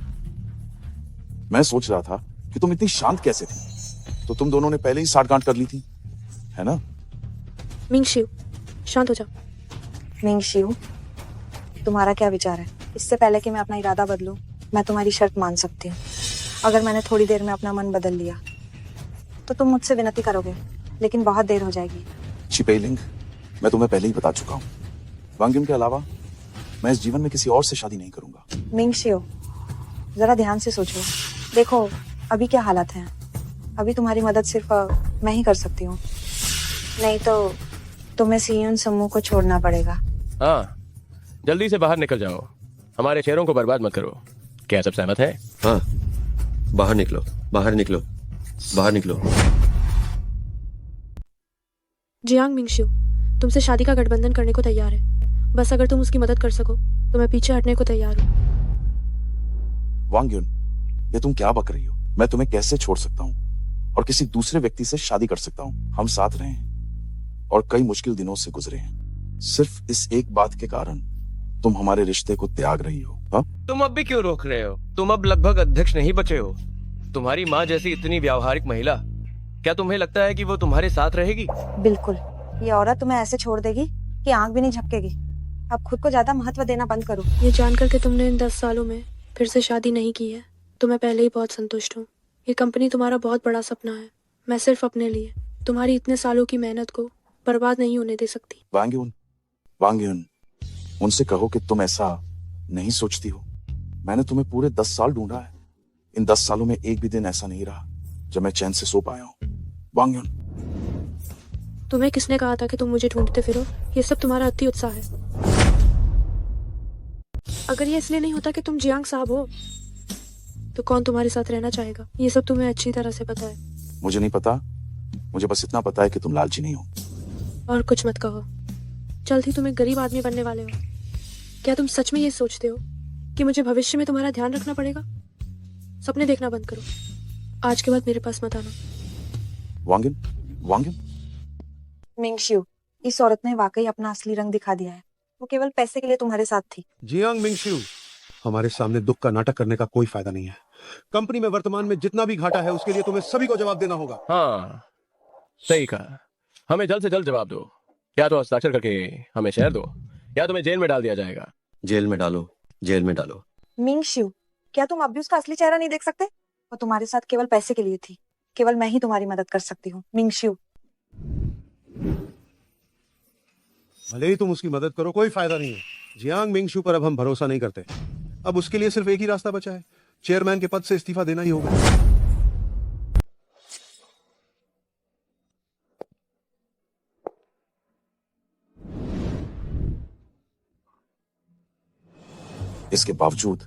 मैं सोच रहा था कि तुम इतनी शांत कैसे थी, तो तुम दोनों ने पहले ही साठगांठ कर ली थी, है ना? मिंगशियो, शांत हो जाओ। मिंगशियो, तुम्हारा क्या विचार है? इससे पहले कि मैं अपना इरादा बदलूं, मैं तुम्हारी शर्त मान सकती हूँ। अगर मैंने थोड़ी देर में अपना मन बदल लिया तो तुम मुझसे विनती करोगे, लेकिन बहुत देर हो जाएगी। छिपेलिंग, मैं तुम्हें पहले ही बता चुका हूँ, वांग युन के अलावा मैं इस जीवन में किसी और से शादी नहीं करूंगा। मिंगशियो, जरा ध्यान से सोचो। देखो अभी क्या हालात हैं। अभी तुम्हारी मदद सिर्फ मैं ही कर सकती हूँ, नहीं तो तुम्हें सियुन समूह को छोड़ना पड़ेगा। हाँ, जल्दी से बाहर निकल जाओ, हमारे शेरों को बर्बाद मत करो। क्या सब सहमत है? हाँ, बाहर निकलो, बाहर निकलो, बाहर निकलो। जियांग मिंगशियो तुमसे शादी का गठबंधन करने को तैयार है। बस अगर तुम उसकी मदद कर सको तो मैं पीछे हटने को तैयार हूँ। वांग युन, ये तुम क्या बक रही हो? मैं तुम्हें कैसे छोड़ सकता हूँ और किसी दूसरे व्यक्ति से शादी कर सकता हूँ? हम साथ रहे हैं और कई मुश्किल दिनों से गुजरे हैं। सिर्फ इस एक बात के कारण तुम हमारे रिश्ते को त्याग रही हो। हाँ? तुम अब भी क्यों रोक रहे हो? तुम अब लगभग अध्यक्ष नहीं बचे हो। तुम्हारी माँ जैसी इतनी व्यावहारिक महिला, क्या तुम्हें लगता है कि वो तुम्हारे साथ रहेगी? बिल्कुल, ये औरत तुम्हें ऐसे छोड़ देगी कि आंख भी नहीं झपकेगी। अब खुद को ज्यादा महत्व देना बंद करो। ये जानकर के तुमने इन 10 सालों में फिर से शादी नहीं की है तो मैं पहले ही बहुत संतुष्ट हूँ। ये कंपनी तुम्हारा बहुत बड़ा सपना है। मैं सिर्फ अपने लिए तुम्हारी इतने सालों की मेहनत को बर्बाद नहीं होने दे सकती। वांग युन, उनसे कहो कि तुम ऐसा नहीं सोचती हो। मैंने तुम्हें पूरे 10 साल ढूंढा है। इन 10 सालों में एक भी दिन ऐसा नहीं रहा जब मैं चैन से सो पाया हूँ। वांग युन, तुम्हें किसने कहा था कि तुम मुझे ढूंढते फिरो? ये सब तुम्हारा अति उत्साह है। अगर ये इसलिए नहीं होता कि तुम जियांग साहब हो तो कौन तुम्हारे साथ रहना चाहेगा? ये सब तुम्हें अच्छी तरह से पता है। मुझे नहीं पता, मुझे बस इतना पता है कि तुम लालची नहीं हो। और कुछ मत कहो। जल्द ही तुम एक गरीब आदमी बनने वाले हो। क्या तुम सच में ये सोचते हो कि मुझे भविष्य में तुम्हारा ध्यान रखना पड़ेगा? सपने देखना बंद करो। आज के बाद मेरे पास मत आना। वांग युन, मिंगशियो, इस औरत ने वाकई अपना असली रंग दिखा दिया है। वो केवल पैसे के लिए तुम्हारे साथ थी। जियांग मिंगशियो, हमारे सामने दुख का नाटक करने का कोई फायदा नहीं है। कंपनी में वर्तमान में जितना भी घाटा है उसके लिए तुम्हें सभी को जवाब देना होगा। हाँ, सही कहा। हमें जल्द से जल्द जवाब दो। या तो हस्ताक्षर करके हमें शहर दो या तुम्हें जेल में डाल दिया जाएगा। जेल में डालो, जेल में डालो। मिंगशियो, क्या तुम अब भी उसका असली चेहरा नहीं देख सकते? वो तुम्हारे साथ केवल पैसे के लिए थी। केवल मैं ही तुम्हारी मदद कर सकती हूँ। मिंगशियो, भले ही तुम उसकी मदद करो, कोई फायदा नहीं है। जियांग मिंगशू पर अब हम भरोसा नहीं करते। अब उसके लिए सिर्फ एक ही रास्ता बचा है, चेयरमैन के पद से इस्तीफा देना ही होगा। इसके बावजूद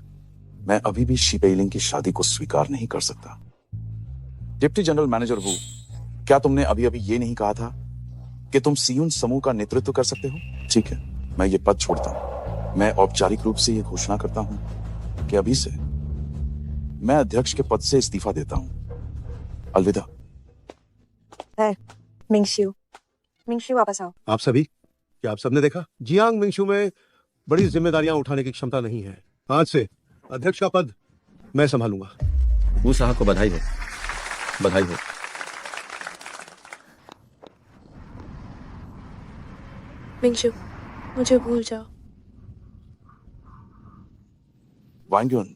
मैं अभी भी शीपेइलिंग की शादी को स्वीकार नहीं कर सकता। डिप्टी जनरल मैनेजर वू, क्या तुमने अभी अभी ये नहीं कहा था कि तुम सियुन समूह का नेतृत्व कर सकते हो? ठीक है, मैं ये पद छोड़ता हूं। मैं औपचारिक रूप से ये घोषणा करता हूं कि अभी से मैं अध्यक्ष के पद से इस्तीफा देता हूं। अलविदा। है मिंगशियू, मिंगशियू वापस आओ। आप सभी, क्या आप सबने देखा? जियांग मिंगशू में बड़ी जिम्मेदारियां उठाने की क्षमता नहीं है। आज से अध्यक्ष का पद मैं संभालूंगा। वो साहब को बधाई हो, बधाई हो। मिंगशू, मुझे भूल जाओ। वांग्युन,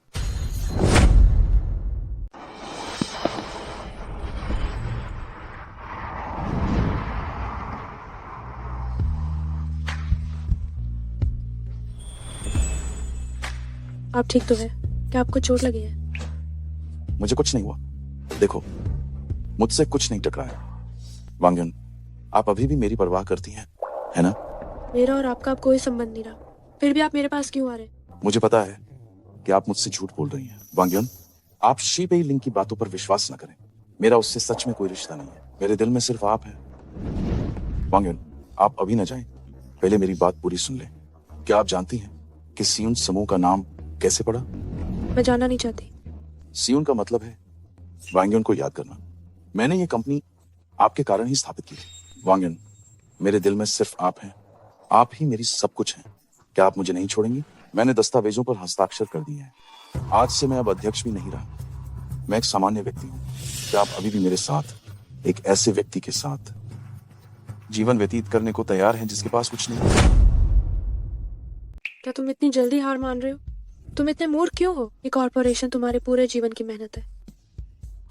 आप ठीक तो है? क्या आपको चोट लगी है? मुझे कुछ नहीं हुआ। देखो, मुझसे कुछ नहीं टकराया। वांग्युन, आप अभी भी मेरी परवाह करती हैं, है ना? मेरा और आपका अब कोई संबंध नहीं रहा, फिर भी आप मेरे पास क्यों आ रहे? मुझे पता है कि आप मुझसे झूठ बोल रही हैं। वांग्युन, आप शी पेई लिंग की बातों पर विश्वास न करें। मेरा उससे सच में कोई रिश्ता नहीं है। मेरे दिल में सिर्फ आप हैं। वांग्युन, आप अभी न जाएं। पहले मेरी बात पूरी सुन लें। क्या आप जानती हैं कि सियुन समूह का नाम कैसे पड़ा? मैं जानना नहीं चाहती। सियुन का मतलब है वांग्युन को याद करना। मैंने ये कंपनी आपके कारण ही स्थापित की थी। वांग्युन, मेरे दिल में सिर्फ आप हैं। आप ही मेरी सब कुछ हैं। क्या आप मुझे नहीं छोड़ेंगी? मैंने दस्तावेजों पर हस्ताक्षर कर दिए हैं। आज से मैं अब अध्यक्ष भी नहीं रहा। मैं एक सामान्य व्यक्ति हूँ। क्या आप अभी भी मेरे साथ, एक ऐसे व्यक्ति के साथ जीवन व्यतीत करने को तैयार हैं जिसके पास कुछ नहीं? क्या तुम इतनी जल्दी हार मान रहे हो? तुम इतने मूर्ख क्यों हो? ये कॉर्पोरेशन तुम्हारे पूरे जीवन की मेहनत है।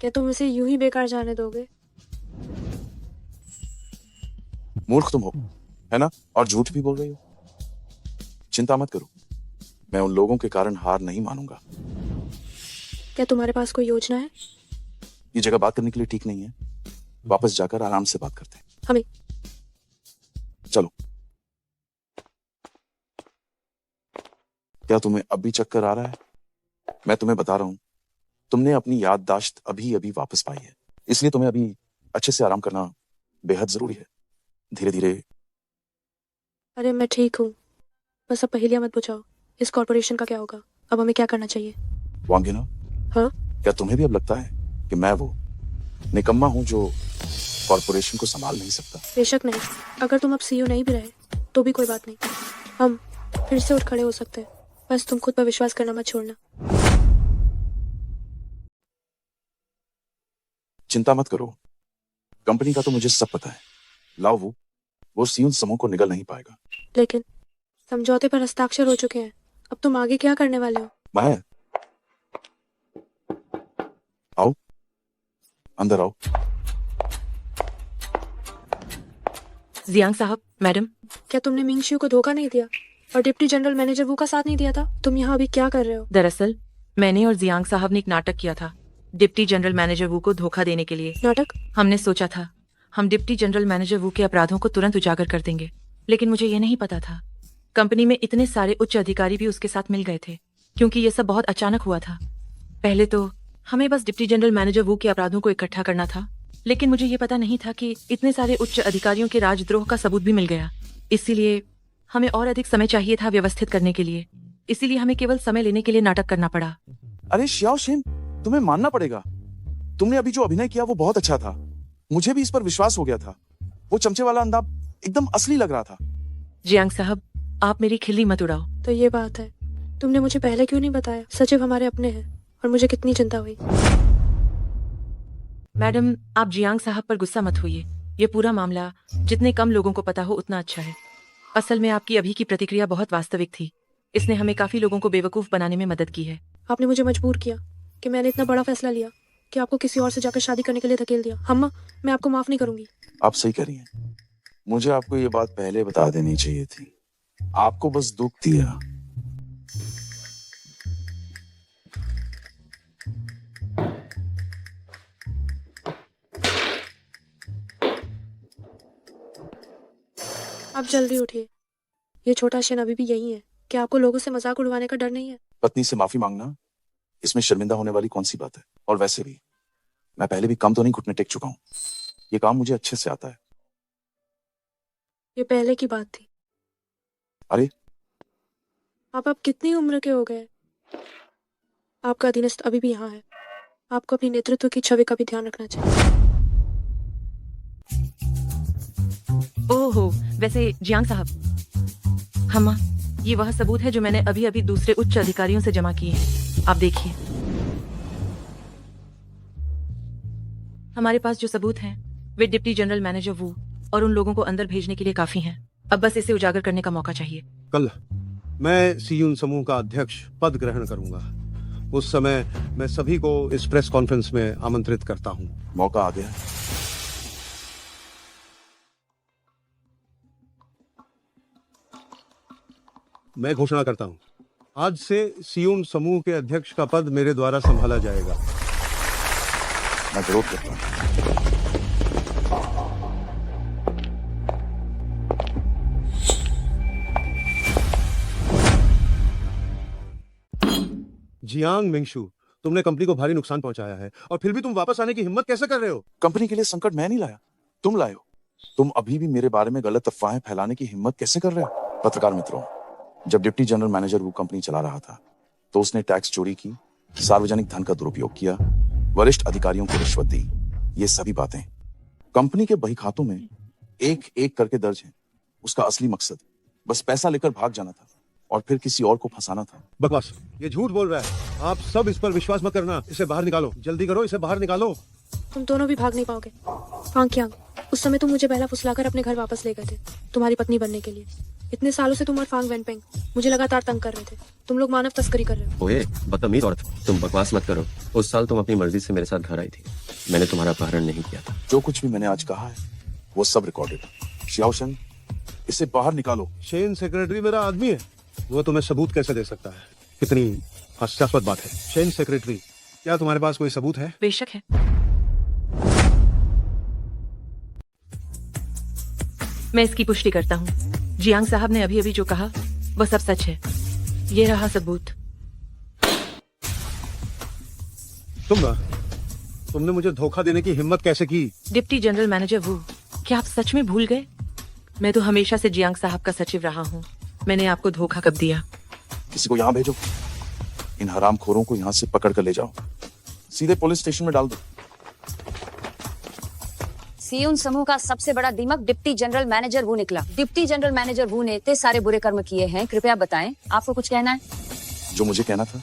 क्या तुम इसे यूं ही बेकार जाने दोगे? मूर्ख तुम हो, है ना? और झूठ भी बोल रही हो। चिंता मत करो, मैं उन लोगों के कारण हार नहीं मानूंगा। क्या तुम्हारे पास कोई योजना है? ये जगह बात करने के लिए ठीक नहीं है। वापस जाकर आराम से बात करते हैं। हमें चलो। क्या तुम्हें अब भी चक्कर आ रहा है? मैं तुम्हें बता रहा हूं, तुमने अपनी याददाश्त अभी अभी वापस पाई है, इसलिए तुम्हें अभी अच्छे से आराम करना बेहद जरूरी है। धीरे धीरे। अरे मैं ठीक हूँ, बस अब पहेलियां मत बुझाओ। इस कॉर्पोरेशन का क्या होगा? अब हमें क्या करना चाहिए? वांगिना, हाँ? क्या तुम्हें भी अब लगता है कि मैं वो निकम्मा हूं जो कॉर्पोरेशन को संभाल नहीं सकता? बेशक नहीं। अगर तुम अब सीईओ नहीं भी रहे तो भी कोई बात नहीं, हम फिर से उठ खड़े हो सकते हैं। बस तुम खुद पर विश्वास करना मत छोड़ना। चिंता मत करो, कंपनी का तो मुझे सब पता है। लाओ, वो सियुन समूह को निगल नहीं पाएगा। लेकिन समझौते पर हस्ताक्षर हो चुके हैं, अब तुम आगे क्या करने वाले हो? मैं आओ, अंदर आओ। जियांग साहब, मैडम। क्या तुमने मिंगशियू को धोखा नहीं दिया और डिप्टी जनरल मैनेजर वू का साथ नहीं दिया था? तुम यहाँ अभी क्या कर रहे हो? दरअसल मैंने और जियांग साहब ने एक नाटक किया था डिप्टी जनरल मैनेजर वू को धोखा देने के लिए। नाटक? हमने सोचा था हम डिप्टी जनरल मैनेजर वू के अपराधों को तुरंत उजागर कर देंगे, लेकिन मुझे ये नहीं पता था कंपनी में इतने सारे उच्च अधिकारी भी उसके साथ मिल गए थे, क्योंकि ये सब बहुत अचानक हुआ था। पहले तो हमें बस डिप्टी जनरल मैनेजर वू के अपराधों को इकट्ठा करना था, लेकिन मुझे ये पता नहीं था कि इतने सारे उच्च अधिकारियों के राजद्रोह का सबूत भी मिल गया। इसीलिए हमें और अधिक समय चाहिए था व्यवस्थित करने के लिए, इसीलिए हमें केवल समय लेने के लिए नाटक करना पड़ा। अरे श्याओ शेन, तुम्हें मानना पड़ेगा, तुमने अभी जो अभिनय किया वो बहुत अच्छा था। मुझे भी इस पर विश्वास हो गया था। वो चमचे वाला अंदाज एकदम असली लग रहा था। जियांग साहब, आप मेरी खिल्ली मत उड़ाओ। तो ये बात है, तुमने मुझे पहले क्यों नहीं बताया? सचिव हमारे अपने हैं और मुझे कितनी चिंता हुई। मैडम, आप जियांग साहब पर गुस्सा मत होइए। ये पूरा मामला जितने कम लोगों को पता हो उतना अच्छा है। असल में आपकी अभी की प्रतिक्रिया बहुत वास्तविक थी। इसने हमें काफी लोगों को बेवकूफ बनाने में मदद की है। आपने मुझे मजबूर किया कि मैंने इतना बड़ा फैसला लिया कि आपको किसी और से जाकर शादी करने के लिए धकेल दिया। हम्मा, मैं आपको माफ नहीं करूंगी। आप सही कह रही हैं। मुझे आपको ये बात पहले बता देनी चाहिए थी। आपको बस दुख दिया। आप जल्दी उठिए। ये छोटा शेन अभी भी यही है। क्या आपको लोगों से मजाक उड़वाने का डर नहीं है? पत्नी से माफी मांगना, इसमें शर्मिंदा होने वाली कौन सी बात है? और वैसे भी मैं पहले भी कम तो नहीं घुटने टेक चुका हूँ। ये काम मुझे अच्छे से आता है। ये पहले की बात थी। अरे, आप अब कितनी उम्र के हो गए? आपका अधीनस्थ अभी भी यहाँ है। आपको अपनी नेतृत्व की छवि का भी ध्यान रखना चाहिए। ओहो, वैसे जियांग साहब, हम ये वह सबूत है जो मैंने अभी अभी दूसरे उच्च अधिकारियों से जमा किए हैं। आप देखिए, हमारे पास जो सबूत हैं वे डिप्टी जनरल मैनेजर वू और उन लोगों को अंदर भेजने के लिए काफी हैं। अब बस इसे उजागर करने का मौका चाहिए। कल मैं सीयून समूह का अध्यक्ष पद ग्रहण करूंगा। उस समय मैं सभी को इस प्रेस कॉन्फ्रेंस में आमंत्रित करता हूं। मौका आ गया। मैं घोषणा करता हूं, आज से सीयून समूह के अध्यक्ष का पद मेरे द्वारा संभाला जाएगा। मैं विरोध करता हूं। जियांग मिंगशु, तुमने कंपनी को भारी नुकसान पहुंचाया है और फिर भी तुम वापस आने की हिम्मत कैसे कर रहे हो? कंपनी के लिए संकट मैं नहीं लाया, तुम लाए हो। तुम अभी भी मेरे बारे में गलत अफवाहें फैलाने की हिम्मत कैसे कर रहे हो? पत्रकार मित्रों, जब डिप्टी जनरल मैनेजर वो कंपनी चला रहा था तो उसने टैक्स चोरी की, सार्वजनिक धन का दुरुपयोग किया, वरिष्ठ अधिकारियों को रिश्वत दी। ये सभी बातें कंपनी के बही खातों में एक एक करके दर्ज हैं। उसका असली मकसद बस पैसा लेकर भाग जाना था और फिर किसी और को फंसाना था। बकवास, ये झूठ बोल रहा है। आप सब इस पर विश्वास मत करना। इसे बाहर निकालो, जल्दी करो, इसे बाहर निकालो। तुम दोनों भी भाग नहीं पाओगे। फांग यांग, उस समय तुम मुझे पहला फुसलाकर अपने घर वापस ले गए थे तुम्हारी पत्नी बनने के लिए। इतने सालों से तुम और फांग वेनपेंग मुझे लगातार तंग कर रहे थे। तुम लोग मानव तस्करी कर रहे हो। ओए बदतमीज औरत, तुम बकवास मत करो। उस साल तुम अपनी मर्जी से मेरे साथ घर आई थी। मैंने तुम्हारा अपहरण नहीं किया था। जो कुछ भी मैंने आज कहा है वो सब रिकॉर्डेड है। शियाओशन, इसे बाहर निकालो। शेन सेक्रेटरी मेरा आदमी है, वो तुम्हें सबूत कैसे दे सकता है? कितनी हास्यास्पद बात है। शेन सेक्रेटरी, क्या तुम्हारे पास कोई सबूत है? बेशक है। मैं इसकी पुष्टि करता हूँ। जियांग साहब ने अभी अभी जो कहा वह सब सच है। ये रहा सबूत। तुमने मुझे धोखा देने की हिम्मत कैसे की? डिप्टी जनरल मैनेजर वू, क्या आप सच में भूल गए? मैं तो हमेशा से जियांग साहब का सचिव रहा हूँ। मैंने आपको धोखा कब दिया? किसी को यहाँ भेजो, इन हरामखोरों को यहाँ से पकड़ कर ले जाओ, सीधे पुलिस स्टेशन में डाल दो। सीयून समूह का सबसे बड़ा दिमाग डिप्टी जनरल मैनेजर वू निकला। डिप्टी जनरल मैनेजर वू ने इतने सारे बुरे कर्म किए हैं, कृपया बताएं, आपको कुछ कहना है? जो मुझे कहना था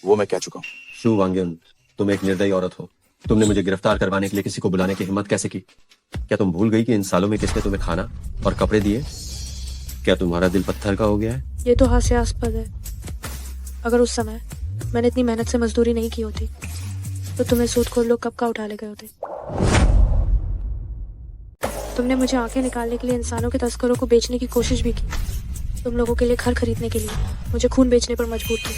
वो मैं कह चुका हूँ। शू वांग्यन, तुम एक निर्दयी औरत हो। तुमने मुझे गिरफ्तार करवाने के लिए किसी को बुलाने की हिम्मत कैसे की? क्या तुम भूल गई कि इन सालों में किसने तुम्हें खाना और कपड़े दिए? क्या तुम्हारा दिल पत्थर का हो गया है? ये तो हास्यास्पद है। अगर उस समय मैंने इतनी मेहनत से मजदूरी नहीं की होती तो तुम्हें सूदखोर लोग कब का उठा ले गए होते। तुमने मुझे आंखें निकालने के लिए इंसानों के तस्करों को बेचने की कोशिश भी की। तुम लोगों के लिए घर खरीदने के लिए मुझे खून बेचने पर मजबूर थे।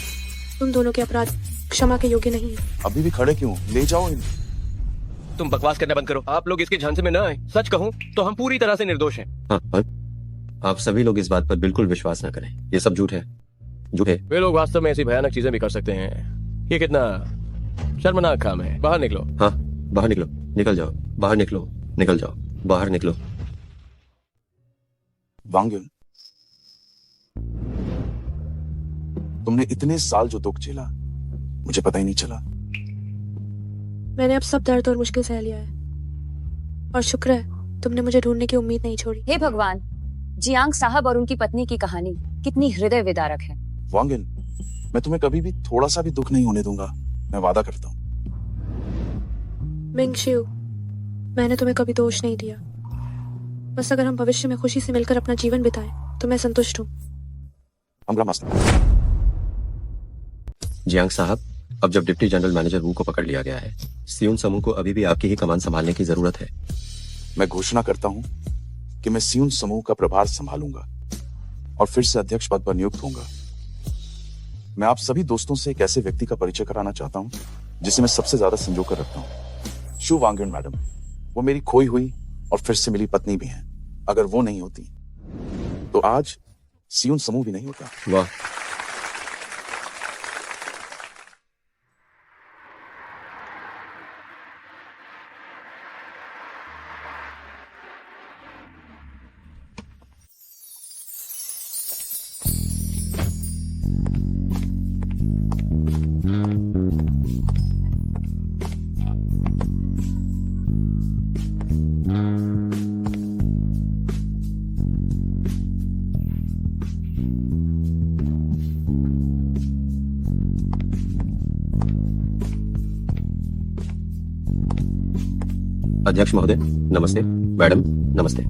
तुम दोनों के अपराध क्षमा के योग्य नहीं है। अभी भी खड़े क्यों? ले जाओ इन्हें। तुम बकवास करना बंद करो। आप लोग इसके झांसे में न आए। सच कहूं तो हम पूरी तरह से निर्दोष हैं। हाँ, आप सभी लोग इस बात पर बिल्कुल विश्वास न करें। ये सब झूठ है, झूठ है। वे लोग वास्तव में ऐसी भयानक चीजें भी कर सकते हैं। ये कितना शर्मनाक काम है। बाहर निकलो। हाँ, बाहर निकलो, निकल जाओ, बाहर निकलो, निकल जाओ, बाहर निकलो। वांग्युन, तुमने इतने साल जो दुख झेला मुझे पता ही नहीं चला। मैंने अब सब दर्द और मुश्किल सह लिया है और शुक्र है तुमने मुझे ढूंढने की उम्मीद नहीं छोड़ी। हे भगवान, जियांग साहब और उनकी पत्नी की कहानी कितनी हृदय विदारक है। वांगिन, मैं तुम्हें कभी भी थोड़ा सा भी दुख नहीं होने दूंगा, मैं वादा करता हूँ। मिंगशिउ, मैंने तुम्हें कभी दोष नहीं दिया। बस अगर हम भविष्य में खुशी से मिलकर अपना जीवन बिताएं तो मैं संतुष्ट हूँ। जियांग साहब, अब जब डिप्टी जनरल मैनेजर वू को पकड़ लिया गया है, सीयून समूह को अभी भी आपकी ही कमान संभालने की जरूरत है। मैं घोषणा करता हूँ कि मैं सीयून समूह का प्रभार संभालूंगा और फिर से अध्यक्ष पद पर नियुक्त होऊंगा। मैं आप सभी दोस्तों से एक ऐसे व्यक्ति का परिचय कराना चाहता हूँ जिसे मैं सबसे ज्यादा संजो कर रखता हूँ। शू वांग्युन मैडम, वो मेरी खोई हुई और फिर से मिली पत्नी भी हैं। अगर वो नहीं होती तो आज सीयून समूह भी नहीं होता। वाह, अध्यक्ष महोदय नमस्ते, मैडम नमस्ते।